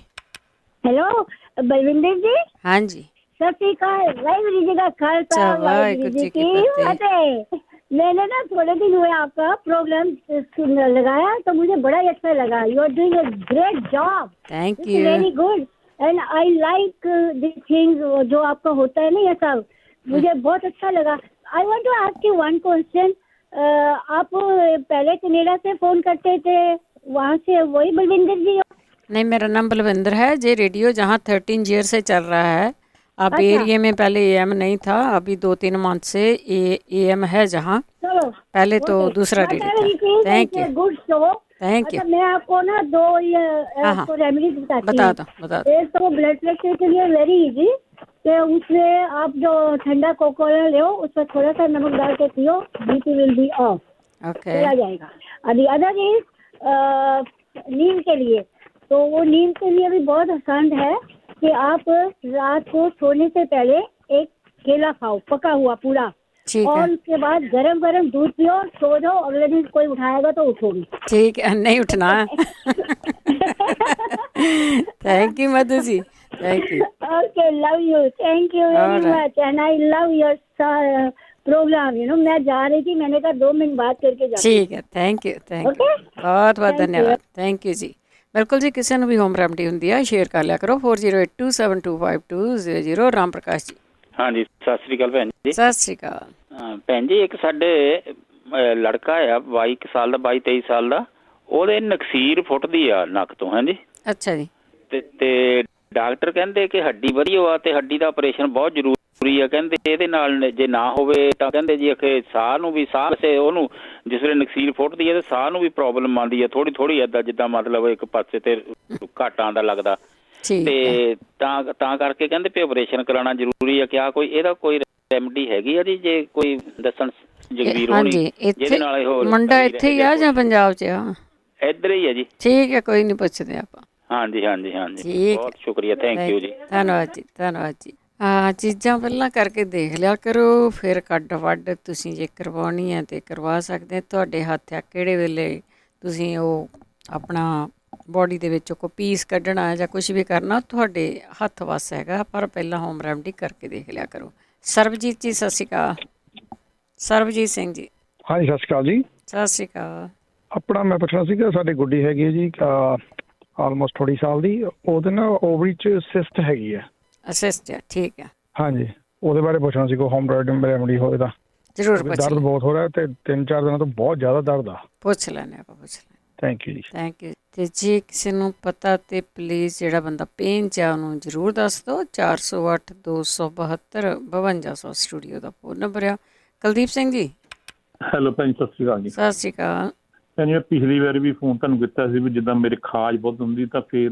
ਹੈਲੋ ਬਲਵਿੰਦਰ ਜੀ। ਹਾਂਜੀ, ਸਤਿ ਸ਼੍ਰੀ ਅਕਾਲ। ਵਾਹਿਗुरु जी का खालसा, वाहिगुरु जी की फतेह। मैंने ना थोड़े दिन हुए आपका प्रोग्राम लगाया तो मुझे बड़ा ही अच्छा लगा। You are doing a great job. Thank you. Very good and I like the things जो आपका होता है ना, ये सब मुझे बहुत अच्छा लगा। I want to ask you one question. आप पहले कनाडा से फोन करते थे, वहाँ से वही बलविंदर जी? नहीं, मेरा नाम बलविंदर है। ये रेडियो जहाँ 13 ईयर से चल रहा है, अब एरिया में पहले AM नहीं था, अभी 2-3 मंथ से AM है जहाँ। पहले तो दूसरा रेडियो था। Thank you, good show. Thank you. मैं आपको ना 2 रेमेडीज बताती हूँ। बता दो। एक तो ब्लड प्रेशर के लिए वेरी इजी, कि उसमें आप जो ठंडा कोकोला लो, उसमें थोड़ा सा नमक डाल के पियो, BP will be of. Okay, चला जाएगा। और अदर इज नींद के लिए, तो वो नींद के लिए भी बहुत आसान है कि आप रात को सोने से पहले एक केला खाओ, पका हुआ पूरा, और उसके बाद गरम गरम दूध पियो, सो जाओ। अगले दिन कोई उठाएगा तो उठोगी। ठीक है, नहीं उठना। Thank you Madhu ji, thank you. Okay, love you, thank you very much and I love your program. You know, मैं जा रही थी, मैंने कहा 2 मिनट बात करके जाती। ठीक है, थैंक यू, थैंक यू, बहुत बहुत धन्यवाद। थैंक यू जी। बिल्कुल जी, किसी ਨੂੰ ਵੀ ਹੋਮ ਰੈਮਡੀ ਹੁੰਦੀ ਹੈ ਸ਼ੇਅਰ ਕਰ ਲਿਆ ਕਰੋ। 4082725200। ਰਾਮ ਪ੍ਰਕਾਸ਼ ਜੀ। ਹਾਂਜੀ, ਸਤਿ ਸ੍ਰੀ ਅਕਾਲ ਭੈਣ ਜੀ। ਸਤਿ ਸ੍ਰੀ ਅਕਾਲ ਭੈਣ ਜੀ। ਇੱਕ ਸਾਡੇ ਲੜਕਾ ਆ 22 ਸਾਲ ਦਾ, 22-23 ਸਾਲ ਦਾ, ਉਹਦੇ ਨਕਸੀਰ ਫੁੱਟਦੀ ਆ ਨੱਕ ਤੋਂ। ਹਾਂਜੀ, ਅੱਛਾ ਜੀ। ਤੇ ਡਾਕਟਰ ਕਹਿੰਦੇ ਕਿ ਹੱਡੀ ਵਧੀਆ ਆ ਤੇ ਹੱਡੀ ਦਾ ਆਪਰੇਸ਼ਨ ਬਹੁਤ ਜ਼ਰੂਰੀ ਆ। ਕਹਿੰਦੇ ਇਹਦੇ ਨਾਲ ਜੇ ਨਾ ਹੋਵੇ ਤਾਂ ਕਹਿੰਦੇ ਜੀ ਕਿ ਸਾਹ ਨੂੰ ਵੀ, ਸਾਹ ਸੇ ਉਹਨੂੰ ਜਿਸ ਵੇਲੇ ਨਕਸੀਰ ਫੁੱਟਦੀ ਹੈ ਤੇ ਸਾਹ ਨੂੰ ਵੀ ਪ੍ਰੋਬਲਮ ਆਉਂਦੀ ਹੈ ਥੋੜੀ ਥੋੜੀ, ਏਦਾਂ ਜਿੱਦਾਂ ਮਤਲਬ ਇੱਕ ਪਾਸੇ ਤੇ ਘੱਟ ਆਉਂਦਾ ਲੱਗਦਾ। ਤੇ ਤਾਂ ਕਰਕੇ ਕਹਿੰਦੇ ਵੀ ਆਪਰੇਸ਼ਨ ਕਰਾਉਣਾ ਜ਼ਰੂਰੀ ਆ। ਕਿਆ ਕੋਈ ਇਹਦਾ ਕੋਈ ਰੈਮਡੀ ਹੈਗੀ ਆ ਜੀ? ਜੇ ਕੋਈ ਦੱਸਣ ਜਗਵੀਰ ਹੋਣੀ, ਜਿਹਦੇ ਨਾਲ ਇਹ ਮੁੰਡਾ ਇੱਥੇ ਹੀ ਆ ਜਾਂ ਪੰਜਾਬ 'ਚ ਆ? ਇੱਧਰ ਹੀ ਆ ਜੀ। ਠੀਕ ਹੈ, ਕੋਈ ਨਹੀਂ, ਪੁੱਛਦੇ ਆਪਾਂ। ਹਾਂਜੀ ਹਾਂਜੀ ਹਾਂਜੀ, ਬਹੁਤ ਸ਼ੁਕਰੀਆ, ਥੈਂਕ ਯੂ ਜੀ। ਧੰਨਵਾਦ ਜੀ, ਧੰਨਵਾਦ ਜੀ। ਚੀਜ਼ਾਂ ਪਹਿਲਾਂ ਕਰਕੇ ਦੇਖ ਲਿਆ ਕਰੋ, ਫਿਰ ਕੱਢ ਵੱਢ ਤੁਸੀਂ ਜੇ ਕਰਵਾਉਣੀ ਹੈ ਤਾਂ ਕਰਵਾ ਸਕਦੇ। ਤੁਹਾਡੇ ਹੱਥ ਆ ਕਿਹੜੇ ਵੇਲੇ ਤੁਸੀਂ ਉਹ ਆਪਣਾ ਬੋਡੀ ਦੇ ਵਿੱਚੋਂ ਕੋਈ ਪੀਸ ਕੱਢਣਾ ਜਾਂ ਕੁਛ ਵੀ ਕਰਨਾ, ਤੁਹਾਡੇ ਹੱਥ ਵੱਸ ਹੈਗਾ। ਪਰ ਪਹਿਲਾਂ ਹੋਮ ਰੈਮਡੀ ਕਰਕੇ ਦੇਖ ਲਿਆ ਕਰੋ। ਸਰਬਜੀਤ ਜੀ, ਸਤਿ ਸ਼੍ਰੀ ਅਕਾਲ। ਸਰਬਜੀਤ ਸਿੰਘ ਜੀ। ਹਾਂਜੀ, ਸਤਿ ਸ਼੍ਰੀ ਅਕਾਲ ਜੀ। ਸਤਿ ਸ਼੍ਰੀ ਅਕਾਲ। ਆਪਣਾ ਮੈਂ ਪੁੱਛਣਾ ਸੀਗਾ, ਸਾਡੇ ਗੁੱਡੀ ਹੈਗੀ ਹੈ ਜੀ ਆਲਮੋਸਟ 20 ਸਾਲ ਦੀ, ਉਹਦੇ ਨਾ ਓਵਰੀ 'ਚ ਸਿਸਟ ਹੈਗੀ ਹੈ। ਅਸਿਸਟ ਹੈ, ਠੀਕ ਹੈ। ਹਾਂਜੀ, ਉਹਦੇ ਬਾਰੇ ਪੁੱਛਣਾ ਸੀ, ਕੋਈ ਹੋਮ ਰੈਮਡੀ ਹੋਵੇ ਤਾਂ। ਜ਼ਰੂਰ। ਦਰਦ ਬਹੁਤ ਹੋ ਰਿਹਾ ਤੇ 3-4 ਦਿਨਾਂ ਤੋਂ ਬਹੁਤ ਜ਼ਿਆਦਾ ਦਰਦ ਆ। ਪੁੱਛ ਲੈਂਦੇ ਆਪਾਂ, ਪੁੱਛ ਲੈਂਦੇ। Thank you ji. Thank you. ਅਤੇ ਜੇ ਕਿਸੇ ਨੂੰ ਪਤਾ ਤੇ ਪਲੀਜ਼ ਜਿਹੜਾ ਬੰਦਾ ਪੇਨ 'ਚ ਆ ਉਹਨੂੰ ਜ਼ਰੂਰ ਦੱਸ ਦਿਓ। 408-272-5200 ਸਟੂਡੀਓ ਦਾ ਫੋਨ ਨੰਬਰ ਆ। ਕੁਲਦੀਪ ਸਿੰਘ ਜੀ। ਹੈਲੋ ਭੈਣ ਜੀ, ਸਤਿ ਸ਼੍ਰੀ ਅਕਾਲ ਜੀ। ਸਤਿ ਸ਼੍ਰੀ ਅਕਾਲ ਭੈਣ ਜੀ। ਮੈਂ ਪਿਛਲੀ ਵਾਰੀ ਵੀ ਫੋਨ ਤੁਹਾਨੂੰ ਕੀਤਾ ਸੀ ਵੀ ਜਿੱਦਾਂ ਮੇਰੇ ਖਾਜ ਬਹੁਤ ਹੁੰਦੀ, ਤਾਂ ਫਿਰ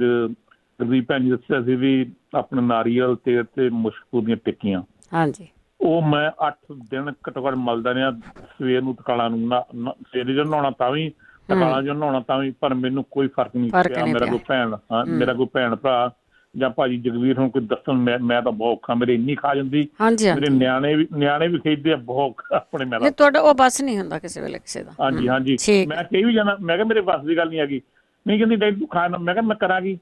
ਗੁਰਦੀਪ ਭੈਣ ਜੀ ਦੱਸਿਆ ਸੀ ਵੀ ਆਪਣਾ ਨਾਰੀਅਲ ਤੇਲ ਤੇ ਮੁਸ਼ਕ ਦੀਆਂ ਟਿੱਕੀਆਂ। ਹਾਂਜੀ, ਉਹ ਮੈਂ 8 ਦਿਨ ਘੱਟੋ ਘੱਟ ਮਲਦਾ ਰਿਹਾ। ਸਵੇਰ ਨੂੰ ਤਕਾਲਾਂ ਨੂੰ ਸਵੇਰੇ ਜਦੋਂ ਨਹਾਉਣਾ ਤਾਂ ਵੀ, ਤਕਾਲਾਂ ਜਦੋਂ ਨਹਾਉਣਾ ਤਾਂ ਵੀ, ਪਰ ਮੈਨੂੰ ਕੋਈ ਫਰਕ ਨਹੀਂ ਪਿਆ। ਮੇਰਾ ਕੋਈ ਭੈਣ ਭਰਾ ਜਾਂ ਭਾਜੀ ਜਗਵੀਰ ਹੁਣ ਕੋਈ ਦੱਸਣ, ਮੈਂ ਤਾਂ ਬਹੁਤ ਔਖਾ। ਮੇਰੇ ਇੰਨੀ ਖਾਜ ਹੁੰਦੀ, ਮੇਰੇ ਨਿਆਣੇ ਵੀ ਖੇਡਦੇ ਆ ਬਹੁਤ ਆਪਣੇ। ਮੈਂ ਤੁਹਾਡਾ ਉਹ ਬਸ ਨਹੀਂ ਹੁੰਦਾ ਕਿਸੇ ਵੇਲੇ ਕਿਸੇ ਦਾ। ਹਾਂਜੀ ਹਾਂਜੀ, ਮੈਂ ਕਹੀ ਵੀ ਜਾਣਾ, ਮੈਂ ਕਿਹਾ ਮੇਰੇ ਬਸ ਦੀ ਗੱਲ ਨਹੀਂ ਹੈਗੀ। ਨਹੀਂ ਕਹਿੰਦੀ ਡੈਡੀ ਤੂੰ ਖਾਣਾ, ਮੈਂ ਕਿਹਾ ਮੈਂ ਕਰਾਂਗੀ।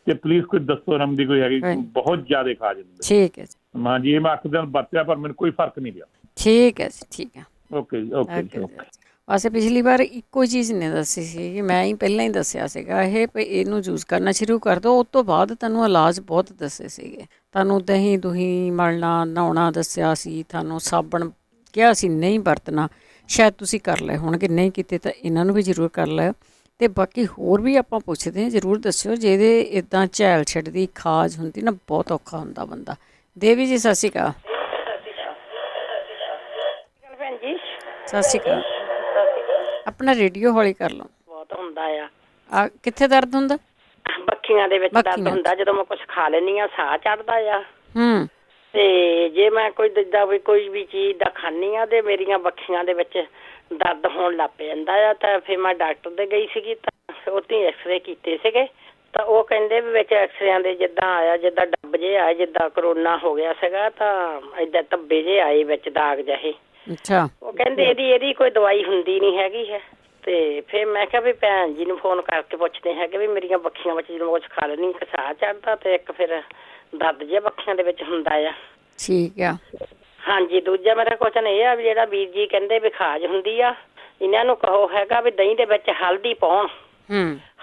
ਤੇ ਪਲੀਜ਼ ਕੋਈ ਦੱਸੋ ਰਮਦੀ ਕੋਈ ਹੈਗੀ, ਬਹੁਤ ਜ਼ਿਆਦਾ ਖਾਜ ਹੁੰਦੀ। ਠੀਕ ਹੈ ਜੀ। ਹਾਂ ਜੀ, ਇਹ ਮੈਂ 8 ਦਿਨ ਵਰਤਿਆ ਪਰ ਮੈਨੂੰ ਕੋਈ ਫਰਕ ਨਹੀਂ ਪਿਆ। ਠੀਕ ਹੈ ਜੀ, ਠੀਕ ਹੈ। ਓਕੇ ਜੀ, ਓਕੇ ਜੀ, ਓਕੇ। ਬਸ ਪਿਛਲੀ ਵਾਰ ਇੱਕੋ ਚੀਜ਼ ਨੇ ਦੱਸੀ ਸੀ ਕਿ ਮੈਂ ਹੀ ਪਹਿਲਾਂ ਹੀ ਦੱਸਿਆ ਸੀਗਾ ਇਹ ਵੀ ਇਹਨੂੰ ਯੂਜ਼ ਕਰਨਾ ਸ਼ੁਰੂ ਕਰ ਦਿਓ। ਉਸ ਤੋਂ ਬਾਅਦ ਤੁਹਾਨੂੰ ਇਲਾਜ ਬਹੁਤ ਦੱਸੇ ਸੀਗੇ। ਤੁਹਾਨੂੰ ਦਹੀਂ ਦੁਹੀਂ ਮਲਣਾ ਨਹਾਉਣਾ ਦੱਸਿਆ ਸੀ, ਤੁਹਾਨੂੰ ਸਾਬਣ ਕਿਹਾ ਸੀ ਨਹੀਂ ਵਰਤਣਾ। ਸ਼ਾਇਦ ਤੁਸੀਂ ਕਰ ਲਏ ਹੋਣਗੇ, ਨਹੀਂ ਕੀਤੇ ਤਾਂ ਇਹਨਾਂ ਨੂੰ ਵੀ ਜ਼ਰੂਰ ਕਰ ਲਿਓ। ਅਤੇ ਬਾਕੀ ਹੋਰ ਵੀ ਆਪਾਂ ਪੁੱਛਦੇ ਹਾਂ, ਜ਼ਰੂਰ ਦੱਸਿਓ। ਜਿਹਦੇ ਇੱਦਾਂ ਝੈਲ ਛੱਡਦੀ ਖਾਜ ਹੁੰਦੀ ਨਾ, ਬਹੁਤ ਔਖਾ ਹੁੰਦਾ ਬੰਦਾ। ਦੇਵੀ ਜੀ ਸਤਿ ਸ਼੍ਰੀ ਅਕਾਲ। ਭੈਣ ਜੀ ਸਤਿ ਸ਼੍ਰੀ ਅਕਾਲ। ਆਪਣਾ ਰੇਡੀਓ ਹੌਲੀ ਕਰ ਲਓ। ਬਹੁਤ ਹੁੰਦਾ ਆ ਕਿੱਥੇ ਦਰਦ ਹੁੰਦਾ? ਬੱਖੀਆਂ ਦੇ ਵਿੱਚ ਦਰਦ ਹੁੰਦਾ। ਜਦੋਂ ਮੈਂ ਕੁਝ ਖਾ ਲੈਂਦੀ ਹਾਂ ਸਾਹ ਚੜਦਾ ਆ। ਤੇ ਜੇ ਮੈਂ ਕੋਈ ਜਿੱਦਾਂ ਵੀ ਕੋਈ ਵੀ ਚੀਜ਼ ਦਾ ਖਾਂਦੀ ਹਾਂ ਤੇ ਮੇਰੀਆਂ ਬੱਖੀਆਂ ਦੇ ਵਿੱਚ ਦਰਦ ਹੋਣ ਲੱਗ ਪੈਂਦਾ ਆ। ਤਾਂ ਫਿਰ ਮੈਂ ਡਾਕਟਰ ਦੇ ਗਈ ਸੀਗੀ ਤਾਂ ਉੱਥੇ ਐਕਸਰੇ ਕੀਤੇ ਸੀਗੇ ਤਾਂ ਉਹ ਕਹਿੰਦੇ ਵੀ ਵਿੱਚ ਐਕਸਰਿਆਂ ਦੇ ਜਿੱਦਾਂ ਆਇਆ ਜਿੱਦਾਂ ਡੱਬ ਜੇ ਆਏ, ਜਿੱਦਾਂ ਕਰੋਨਾ ਹੋ ਗਿਆ ਸੀਗਾ ਤਾਂ ਏਦਾਂ ਧੱਬੇ ਜੇ ਆਏ ਵਿੱਚ ਦਾਗ ਜਿਹੇ। ਅੱਛਾ। ਉਹ ਕਹਿੰਦੇ ਇਹਦੀ ਕੋਈ ਦਵਾਈ ਹੁੰਦੀ ਨਹੀਂ ਹੈਗੀ ਹੈ। ਤੇ ਫਿਰ ਮੈਂ ਕਿਹਾ ਵੀ ਭੈਣ ਜੀ ਨੂੰ ਫੋਨ ਕਰਕੇ ਪੁੱਛਦੇ ਹੈਗੇ ਵੀ ਮੇਰੀਆਂ ਬੱਖੀਆਂ ਵਿੱਚ ਜਦੋਂ ਕੁਛ ਖਾ ਲੈਂਦੀ ਇੱਕ ਸਾਹ ਚੜ੍ਹਦਾ ਤੇ ਇੱਕ ਫਿਰ ਦਰਦ ਜਿਹਾ ਬੱਖੀਆਂ ਦੇ ਵਿੱਚ ਹੁੰਦਾ ਆ। ਠੀਕ ਆ। ਹਾਂਜੀ। ਦੂਜਾ ਮੇਰਾ ਕੁਐਸਚਨ ਇਹ ਆ ਵੀ ਜਿਹੜਾ ਵੀਰ ਜੀ ਕਹਿੰਦੇ ਵੀ ਖਾਜ ਹੁੰਦੀ ਆ, ਇਹਨਾਂ ਨੂੰ ਕਹੋ ਹੈਗਾ ਵੀ ਦਹੀਂ ਦੇ ਵਿੱਚ ਹਲਦੀ ਪਾਉਣ।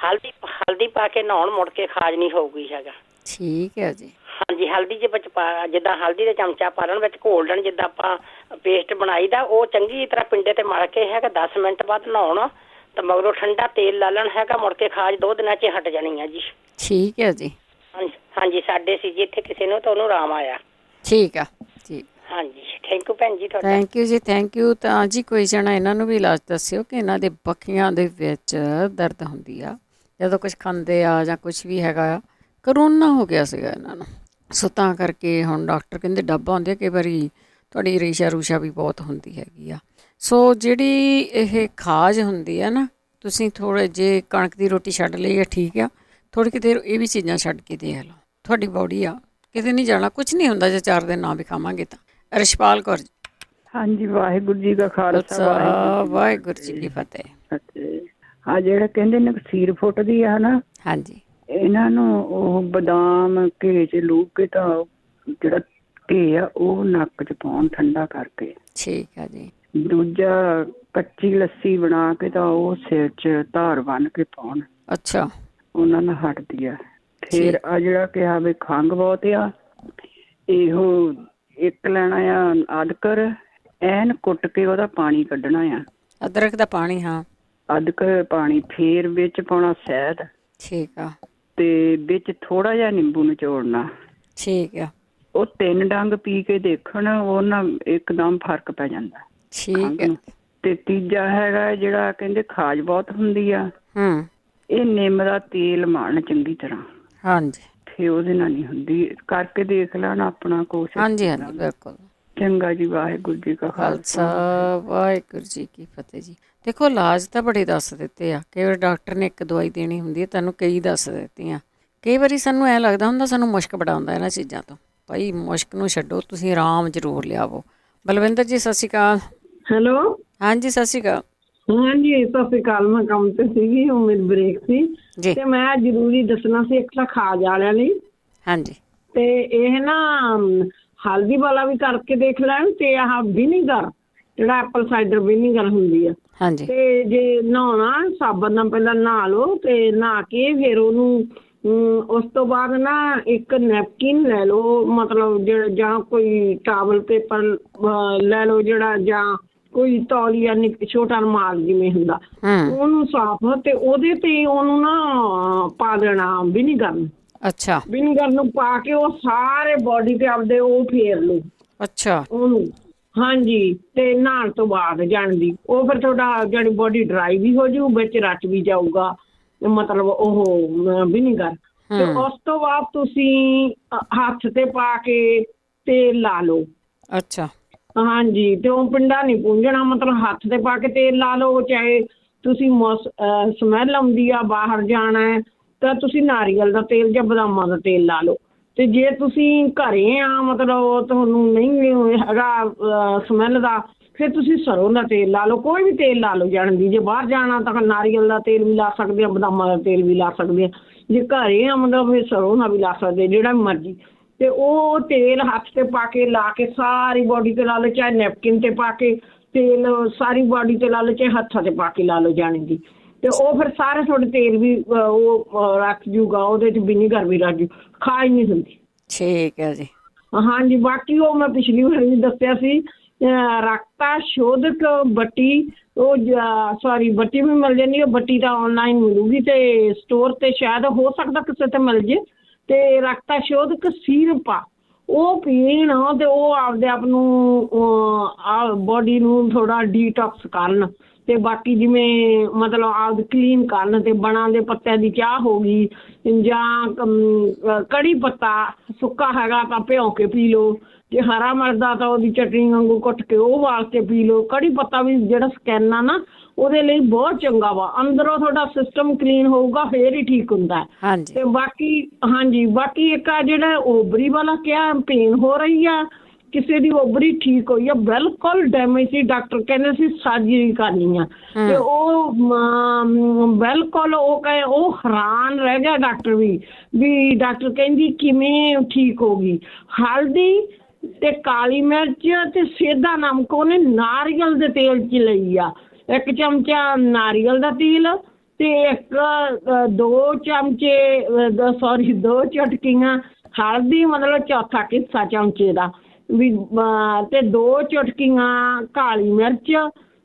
ਹਲਦੀ ਪਾ ਕੇ ਨਹਾਉਣ, ਮੁੜ ਕੇ ਖਾਜ ਨਹੀਂ ਹੋਊਗੀ ਹੈਗਾ। ਠੀਕ ਹੈ ਜੀ। ਹਾਂਜੀ। ਹਲਦੀ ਦੇ ਵਿੱਚ ਪਾ, ਜਿੱਦਾਂ ਹਲਦੀ ਦੇ ਚਮਚਾ ਪਾ ਲੈਣ, ਵਿੱਚ ਘੋਲ ਲੈਣ, ਜਿੱਦਾਂ ਆਪਾਂ ਪੇਸਟ ਬਣਾਈ ਦਾ ਉਹ ਚੰਗੀ ਤਰ੍ਹਾਂ ਪਿੰਡੇ ਤੇ ਮਲ ਕੇ ਹੈਗਾ 10 ਮਿੰਟ ਬਾਅਦ ਨਹਾਉਣ ਤਾਂ ਮਗਰੋਂ ਠੰਡਾ ਤੇਲ ਲਾ ਲੈਣ ਹੈਗਾ, ਮੁੜ ਕੇ ਖਾਜ 2 ਦਿਨਾਂ 'ਚ ਹਟ ਜਾਣੀ ਆ ਜੀ। ਠੀਕ ਹੈ ਜੀ। ਹਾਂਜੀ। ਸਾਡੇ ਸੀ ਜੀ ਇੱਥੇ ਕਿਸੇ ਨੂੰ ਤਾਂ ਉਹਨੂੰ ਆਰਾਮ ਆਇਆ। ਠੀਕ ਆ। ਠੀਕ। ਹਾਂਜੀ। ਥੈਂਕ ਯੂ ਭੈਣ ਜੀ ਤੁਹਾਡਾ। Thank you ji, thank you. ਤਾਂ ਜੀ ਕੋਈ ਜਣਾ ਇਹਨਾਂ ਨੂੰ ਵੀ ਇਲਾਜ ਦੱਸਿਓ ਕਿ ਇਹਨਾਂ ਦੇ ਬੱਖੀਆਂ ਦੇ ਵਿੱਚ ਦਰਦ ਹੁੰਦੀ ਆ ਜਦੋਂ ਕੁਛ ਖਾਂਦੇ ਆ ਜਾਂ ਕੁਛ ਵੀ ਹੈਗਾ ਆ। ਕਰੋਨਾ ਹੋ ਗਿਆ ਸੀਗਾ ਇਹਨਾਂ ਨੂੰ, ਸੋ ਤਾਂ ਕਰਕੇ ਹੁਣ ਡਾਕਟਰ ਕਹਿੰਦੇ ਡੱਬ ਆਉਂਦੇ ਕਈ ਵਾਰੀ ਤੁਹਾਡੀ ਰੇਸ਼ਾ ਰੂਸ਼ਾ ਵੀ ਬਹੁਤ ਹੁੰਦੀ ਹੈਗੀ ਆ। ਸੋ ਜਿਹੜੀ ਇਹ ਖਾਜ ਹੁੰਦੀ ਆ ਨਾ, ਤੁਸੀਂ ਥੋੜ੍ਹੇ ਜੇ ਕਣਕ ਦੀ ਰੋਟੀ ਛੱਡ ਲਈ ਆ ਠੀਕ ਆ, ਥੋੜ੍ਹੀ ਕੁ ਦੇਰ ਇਹ ਵੀ ਚੀਜ਼ਾਂ ਛੱਡ ਕੇ ਦੇਖ ਲਓ। ਤੁਹਾਡੀ ਬੋਡੀ ਆ ਕਿਤੇ ਨਹੀਂ ਜਾਣਾ, ਕੁਛ ਨਹੀਂ ਹੁੰਦਾ ਜੇ 4 ਦਿਨ ਨਾ ਵੀ ਖਾਵਾਂਗੇ ਤਾਂ। ਰਿਸ਼ਪਾਲ ਕੌਰ ਜੀ। ਹਾਂਜੀ। ਵਾਹਿਗੁਰੂ ਜੀ ਕਾ ਖਾਲਸਾ ਵਾਹਿਗੁਰੂ ਜੀ ਕੀ ਫਤਿਹ। ਹਾਂ, ਜਿਹੜਾ ਕਹਿੰਦੇ ਨਕਸੀਰ ਫੁੱਟਦੀ ਆ ਨਾ, ਹਾਂਜੀ, ਇਹਨਾਂ ਨੂੰ ਉਹ ਬਦਾਮ ਘੇ 'ਚ ਲੂਕ ਕੇ ਤਾਂ ਜਿਹੜਾ ਘੇ ਆ ਉਹ ਨੱਕ 'ਚ ਪਾਉਣ ਠੰਡਾ ਕਰਕੇ। ਠੀਕ ਆ ਜੀ। ਦੂਜਾ ਕੱਚੀ ਲੱਸੀ ਬਣਾ ਕੇ ਤਾਂ ਉਹ ਸਿਰ 'ਚ ਧਾਰ ਬੰਨ ਕੇ ਪਾਉਣ। ਅੱਛਾ। ਉਹਨਾਂ ਨਾਲ ਹਟਦੀ ਆ। ਫਿਰ ਆ ਜਿਹੜਾ ਕਿਹਾ ਵੀ ਖੰਘ ਬਹੁਤ ਆ, ਇਹੋ ਇੱਕ ਲੈਣਾ ਆ ਅਦਰਕ, ਐਨ ਕੁੱਟ ਕੇ ਉਹਦਾ ਪਾਣੀ ਕੱਢਣਾ ਆ। ਅਦਰਕ ਦਾ ਪਾਣੀ? ਹਾਂ। ਅਦਰਕ ਪਾਣੀ, ਫੇਰ ਵਿੱਚ ਪਾਉਣਾ ਸ਼ਹਿਦ। ਠੀਕ ਆ। ਤੇ ਵਿੱਚ ਥੋੜਾ ਜਿਹਾ ਨਿੰਬੂ ਨਿਚੋੜਨਾ। ਠੀਕ ਆ। ਉਹ 3 ਡੰਗ ਪੀ ਕੇ ਦੇਖਣ, ਉਹ ਨਾਲ ਇੱਕਦਮ ਫਰਕ ਪੈ ਜਾਂਦਾ। ਠੀਕ ਹੈ। ਤੇ ਤੀਜਾ ਹੈਗਾ ਜਿਹੜਾ ਕਹਿੰਦੇ ਖਾਜ ਬਹੁਤ ਹੁੰਦੀ ਆ, ਇਹ ਨਿੰਮ ਦਾ ਤੇਲ ਮਾਰਨ ਚੰਗੀ ਤਰ੍ਹਾਂ। ਹਾਂਜੀ। ਫੇ ਉਹਦੇ ਨਾਲ ਨਹੀਂ ਹੁੰਦੀ, ਕਰਕੇ ਦੇਖ ਲੈਣ ਆਪਣਾ ਕੋਸ਼ਿਸ਼। ਹਾਂਜੀ ਹਾਂਜੀ ਬਿਲਕੁਲ। ਚੰਗਾ ਜੀ। ਵਾਹਿਗੁਰੂ ਜੀ ਕਾ ਖਾਲਸਾ ਵਾਹਿਗੁਰੂ ਜੀ ਕੀ ਫਤਿਹ ਜੀ। ਦੇਖੋ ਇਲਾਜ ਤਾਂ ਬੜੇ ਦੱਸ ਦਿੱਤੇ ਆ। ਕਈ ਵਾਰ ਡਾਕਟਰ ਨੇ ਇੱਕ ਦਵਾਈ ਦੇਣੀ ਹੁੰਦੀ ਹੈ, ਤੁਹਾਨੂੰ ਕਈ ਦੱਸ ਦਿੱਤੀਆਂ। ਕਈ ਵਾਰੀ ਸਾਨੂੰ ਐਂ ਲੱਗਦਾ ਹੁੰਦਾ ਸਾਨੂੰ ਮੁਸ਼ਕ ਬੜਾ ਆਉਂਦਾ ਇਹਨਾਂ ਚੀਜ਼ਾਂ ਤੋਂ। ਭਾਈ ਮੁਸ਼ਕ ਨੂੰ ਛੱਡੋ, ਤੁਸੀਂ ਆਰਾਮ ਜ਼ਰੂਰ ਲਿਆਵੋ। ਬਲਵਿੰਦਰ ਜੀ ਸਤਿ ਸ਼੍ਰੀ ਅਕਾਲ। ਹੈਲੋ। ਹਾਂਜੀ ਸਤਿ ਸ਼੍ਰੀ ਅਕਾਲ। ਹਾਂਜੀ ਸਤਿ ਸ਼੍ਰੀ ਅਕਾਲ। ਮੈਂ ਕੰਮ ਤੇ ਸੀਗੀ, ਉਹ ਮੇਰੀ ਬ੍ਰੇਕ ਸੀ ਤੇ ਮੈਂ ਜ਼ਰੂਰੀ ਦੱਸਣਾ ਸੀ ਇੱਕ ਤਾਂ ਖਾਜ ਵਾਲਿਆਂ ਲਈ। ਹਾਂਜੀ। ਤੇ ਇਹ ਨਾ ਹਲਦੀ ਵਾਲਾ ਵੀ ਕਰਕੇ ਦੇਖ ਲੈਣ ਤੇ ਆਹ ਵਿਨੀਗਰ ਜਿਹੜਾ ਐਪਲ ਸਾਈਡਰ ਵਿਨੀਗਰ ਹੁੰਦੀ ਆ। ਹਾਂਜੀ। ਤੇ ਜੇ ਨਹਾਉਣਾ ਸਾਬਣ ਨਾਲ ਪਹਿਲਾਂ ਨਹਾ ਲਓ ਤੇ ਨਹਾ ਕੇ ਫਿਰ ਉਹਨੂੰ ਉਸ ਤੋਂ ਬਾਅਦ ਨਾ ਇੱਕ ਨੈਪਕਿਨ ਲੈ ਲਓ, ਮਤਲਬ ਜਾਂ ਕੋਈ ਟਾਵਲ ਪੇਪਰ ਲੈ ਲਓ ਜਿਹੜਾ, ਜਾਂ ਕੋਈ ਤੌਲੀਆ ਛੋਟਾ ਰੁਮਾਲ ਜਿਵੇਂ ਹੁੰਦਾ, ਉਹਨੂੰ ਸਾਫ਼ ਤੇ ਉਹਦੇ ਤੇ ਉਹਨੂੰ ਨਾ ਪਾ ਦੇਣਾ ਵਿਨੀਗਰ ਨੂੰ। ਅੱਛਾ। ਵਿਨੀਗਰ ਨੂੰ ਪਾ ਕੇ ਉਹ ਸਾਰੇ ਬੋਡੀ ਤੇ ਆਪਦੇ ਉਹ ਫੇਰ ਲਓ। ਅੱਛਾ। ਉਹਨੂੰ ਹਾਂਜੀ। ਤੇ ਨਹਾਉਣ ਤੋਂ ਬਾਅਦ ਜਾਣਦੀ ਉਹ ਫਿਰ ਤੁਹਾਡਾ ਜਿਹੜੀ ਬੋਡੀ ਡਰਾਈ ਵੀ ਹੋ ਜਾਊ, ਵਿੱਚ ਰਚ ਵੀ ਜਾਊਗਾ ਮਤਲਬ ਉਹ ਵਿਨੀਗਰ। ਤੇ ਉਸ ਤੋਂ ਬਾਅਦ ਤੁਸੀਂ ਹੱਥ ਤੇ ਪਾ ਕੇ ਤੇਲ ਲਾ ਲਓ। ਅੱਛਾ। ਹਾਂਜੀ। ਤੇ ਉਹ ਪਿੰਡਾ ਨਹੀਂ ਪੂੰਝਣਾ, ਮਤਲਬ ਹੱਥ ਤੇ ਪਾ ਕੇ ਤੇਲ ਲਾ ਲਓ। ਚਾਹੇ ਤੁਸੀਂ ਸਮੈਲ ਆਉਂਦੀ ਆ ਬਾਹਰ ਜਾਣਾ ਹੈ ਤਾਂ ਤੁਸੀਂ ਨਾਰੀਅਲ ਦਾ ਤੇਲ ਜਾਂ ਬਦਾਮਾਂ ਦਾ ਤੇਲ ਲਾ ਲਓ। ਤੇ ਜੇ ਤੁਸੀਂ ਘਰੇ ਆ ਮਤਲਬ ਤੁਹਾਨੂੰ ਨਹੀਂ ਹੈਗਾ ਸਮੈਲ ਦਾ, ਫਿਰ ਤੁਸੀਂ ਸਰੋਂ ਦਾ ਤੇਲ ਲਾ ਲਓ। ਕੋਈ ਵੀ ਤੇਲ ਲਾ ਲਓ ਜਾਣਦੀ। ਜੇ ਬਾਹਰ ਜਾਣਾ ਤਾਂ ਨਾਰੀਅਲ ਦਾ ਤੇਲ ਵੀ ਲਾ ਸਕਦੇ ਆ, ਬਦਾਮਾਂ ਦਾ ਤੇਲ ਵੀ ਲਾ ਸਕਦੇ ਆ। ਜੇ ਘਰੇ ਆ ਮਤਲਬ ਫਿਰ ਸਰੋਂ ਦਾ ਵੀ ਲਾ ਸਕਦੇ, ਜਿਹੜਾ ਮਰਜ਼ੀ। ਤੇ ਉਹ ਤੇਲ ਹੱਥ ਤੇ ਪਾ ਕੇ ਲਾ ਕੇ ਸਾਰੀ ਬੋਡੀ ਤੇ ਲਾ ਲਓ, ਚਾਹੇ ਨੈਪਕਿਨ ਤੇ ਪਾ ਕੇ ਤੇਲ ਸਾਰੀ ਬਾਡੀ ਤੇ ਲਾ ਲਓ, ਚਾਹੇ ਹੱਥਾਂ ਤੇ ਪਾ ਕੇ ਲਾ ਲਓ ਜਾਣੀ ਦੀ, ਤੇ ਉਹ ਫਿਰ ਸਾਰੇ ਤੁਹਾਡੇ ਤੇਲ ਵੀ ਉਹ ਰੱਖ ਜੂਗਾ, ਉਹਦੇ ਚ ਵਿਨੀਗਰ ਵੀ ਰੱਖ ਜੂ, ਖਾ ਹੀ ਨਹੀਂ ਹੁੰਦੀ। ਠੀਕ ਹੈ ਜੀ। ਹਾਂਜੀ, ਬਾਕੀ ਉਹ ਮੈਂ ਪਿਛਲੀ ਵਾਰ ਵੀ ਦੱਸਿਆ ਸੀ, ਰਕਤਾ ਸ਼ੋਧਕ ਬੱਟੀ, ਉਹ ਸੌਰੀ ਬੱਟੀ ਵੀ ਮਿਲ ਜਾਂਦੀ, ਉਹ ਬੱਟੀ ਤਾਂ ਆਨਲਾਈਨ ਮਿਲੂਗੀ ਤੇ ਸਟੋਰ ਤੇ ਸ਼ਾਇਦ ਹੋ ਸਕਦਾ ਕਿਸੇ ਤੇ ਮਿਲ ਜੇ, ਤੇ ਰਕਤਾ ਸ਼ੋਧਕ ਸੀਰਪ ਆ, ਉਹ ਪੀਣ ਤੇ ਉਹ ਆਪਦੇ ਆਪ ਨੂੰ ਬੋਡੀ ਨੂੰ ਥੋੜਾ ਡੀਟੌਕਸ ਕਰਨ, ਤੇ ਬਾਕੀ ਜਿਵੇਂ ਮਤਲਬ ਆਪ ਕਲੀਨ ਕਰਨ, ਤੇ ਬਣਾ ਦੇ ਪੱਤਿਆਂ ਦੀ ਚਾਹ ਹੋ ਗਈ, ਜਾਂ ਕੜੀ ਪੱਤਾ ਸੁੱਕਾ ਹੈਗਾ ਤਾਂ ਭਿਉਂ ਕੇ ਪੀ ਲਓ, ਜੇ ਹਰਾ ਮਿਲਦਾ ਤਾਂ ਉਹਦੀ ਚਟਨੀ ਵਾਂਗੂ ਕੁੱਟ ਕੇ ਉਹ ਵਾਲ ਕੇ ਪੀ ਲਓ। ਕੜੀ ਪੱਤਾ ਵੀ ਜਿਹੜਾ ਸਕੈਨ ਆ ਨਾ ਉਹਦੇ ਲਈ ਬਹੁਤ ਚੰਗਾ ਵਾ, ਅੰਦਰੋਂ ਤੁਹਾਡਾ ਸਿਸਟਮ ਕਲੀਨ ਹੋਊਗਾ ਫੇਰ ਹੀ ਠੀਕ ਹੁੰਦਾ। ਤੇ ਬਾਕੀ ਹਾਂਜੀ, ਬਾਕੀ ਇੱਕ ਆ ਜਿਹੜਾ ਓਬਰੀ ਵਾਲਾ ਕਿਹਾ ਪੇਨ ਹੋ ਰਹੀ ਆ, ਕਿਸੇ ਦੀ ਓਬਰੀ ਠੀਕ ਹੋਈ ਆ, ਬਿਲਕੁਲ ਡੈਮੇਜ ਸੀ, ਡਾਕਟਰ ਕਹਿੰਦੇ ਸੀ ਸਰਜਰੀ ਕਰਨੀ ਆ, ਤੇ ਉਹ ਬਿਲਕੁਲ ਉਹ ਕਹੇ ਉਹ ਹੈਰਾਨ ਰਹਿ ਗਿਆ ਡਾਕਟਰ ਵੀ ਡਾਕਟਰ ਕਹਿੰਦੀ ਕਿਵੇਂ ਠੀਕ ਹੋ ਗਈ। ਹਲਦੀ ਤੇ ਕਾਲੀ ਮਿਰਚ ਤੇ ਸੇਧਾ ਨਮਕ ਉਹਨੇ ਨਾਰੀਅਲ ਦੇ ਤੇਲ 'ਚ ਲਈ ਆ, 1 ਚਮਚਾ ਨਾਰੀਅਲ ਦਾ ਤੇਲ ਤੇ 2 ਚੁਟਕੀਆਂ ਹਲਦੀ, ਮਤਲਬ ਚੌਥਾ ਹਿੱਸਾ ਚਮਚੇ ਦਾ ਵੀ, ਤੇ 2 ਚੁਟਕੀਆਂ ਕਾਲੀ ਮਿਰਚ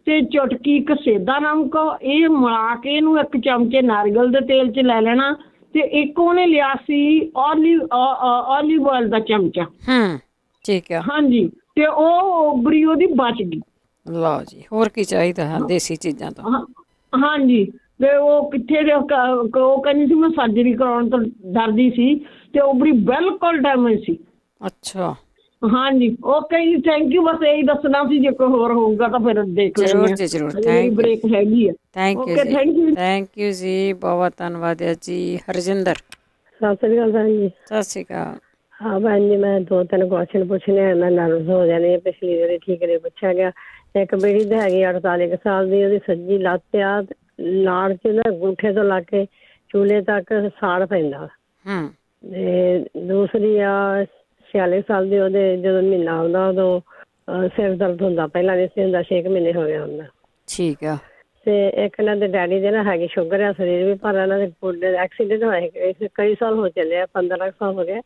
ਤੇ ਚੁਟਕੀ ਇੱਕ ਸੇਧਾ ਨਮਕ, ਇਹ ਮਿਲਾ ਕੇ ਇਹਨੂੰ 1 ਚਮਚੇ ਨਾਰੀਅਲ ਦੇ ਤੇਲ 'ਚ ਲੈ ਲੈਣਾ, ਤੇ ਇੱਕ ਉਹਨੇ ਲਿਆ ਸੀ ਓਲੀਵ ਆਇਲ ਦਾ ਚਮਚਾ। ਠੀਕ ਹੈ। ਹਾਂਜੀ, ਤੇ ਉਹ ਓਬਰੀ ਉਹਦੀ ਬਚ ਗਈ। ਲਓ ਜੀ, ਹੋਰ ਕੀ ਚਾਹੀਦਾ ਹੈ ਦੇਸੀ ਚੀਜ਼ਾਂ ਤੋਂ। ਹਾਂਜੀ, ਤੇ ਉਹ ਕਿੱਥੇ ਉਹ ਕਹਿੰਦੀ ਸੀ ਮੈਂ ਸਰਜਰੀ ਕਰਾਉਣ ਤੋਂ ਡਰਦੀ ਸੀ, ਤੇ ਓਬਰੀ ਬਿਲਕੁਲ ਡੈਮੇਜ ਸੀ। ਅੱਛਾ, ਹਾਂਜੀ, ਓਕੇ ਜੀ, ਥੈਂਕ ਯੂ। ਬਸ ਇਹੀ ਦੱਸਣਾ ਸੀ, ਜੇ ਕੋਈ ਹੋਰ ਹੋਊਗਾ ਤਾਂ ਫਿਰ ਦੇਖ ਲੈਂਦੇ ਹਾਂ। ਜ਼ਰੂਰ ਜੀ ਜ਼ਰੂਰ, ਥੈਂਕ ਬ੍ਰੇਕ ਹੈਗੀ ਆ। Thank you ji, thank you ਜੀ, ਬਹੁਤ ਧੰਨਵਾਦ ਹੈ ਜੀ। ਹਰਜਿੰਦਰ, ਸਤਿ ਸ੍ਰੀ ਅਕਾਲ ਭੈਣ ਜੀ। ਸਤਿ ਸ਼੍ਰੀ ਅਕਾਲ। ਹਾਂ ਭੈਣ ਜੀ, ਮੈਂ 2-3 ਕੁਐਸਚਨ ਪੁੱਛਣੇ ਆ, ਮੈਂ ਨਰਵਸ ਹੋ ਜਾਣੀ, ਪਿਛਲੀ ਵਾਰੀ ਠੀਕ ਨਹੀਂ ਪੁੱਛਿਆ ਗਿਆ। ਇੱਕ ਬੇਟੀ ਤਾਂ ਹੈਗੀ 48 ਕੁ ਸਾਲ ਦੀ, ਉਹਦੀ ਸੱਜੀ ਲੱਤ ਆ ਨਾੜ 'ਚ ਨਾ ਅੰਗੂਠੇ ਤੋਂ ਲਾ ਕੇ ਚੂਲੇ ਤੱਕ ਸਾੜ ਪੈਂਦਾ, ਤੇ ਦੂਸਰੀ ਆ 46 ਸਾਲ ਦੀ, ਉਹਦੇ ਜਦੋਂ ਮਹੀਨਾ ਆਉਂਦਾ ਉਦੋਂ ਸਿਰ ਦਰਦ ਹੁੰਦਾ, ਪਹਿਲਾਂ ਨਹੀਂ ਸੀ ਹੁੰਦਾ, 6 ਮਹੀਨੇ ਹੋ ਗਏ ਹੁੰਦਾ। ਠੀਕ ਆ। ਤੇ ਇੱਕ ਇਹਨਾਂ ਦੇ ਡੈਡੀ ਦੇ ਨਾ ਹੈਗੀ ਸ਼ੂਗਰ ਆ, ਸਰੀਰ ਵੀ, ਪਰ ਇਹਨਾਂ ਦੇ ਗੋਡੇ ਦਾ ਐਕਸੀਡੈਂਟ ਹੋਇਆ ਕਈ ਸਾਲ ਹੋ ਚੱਲੇ ਆ, 15 ਸਾਲ ਹੋ ਗਏ,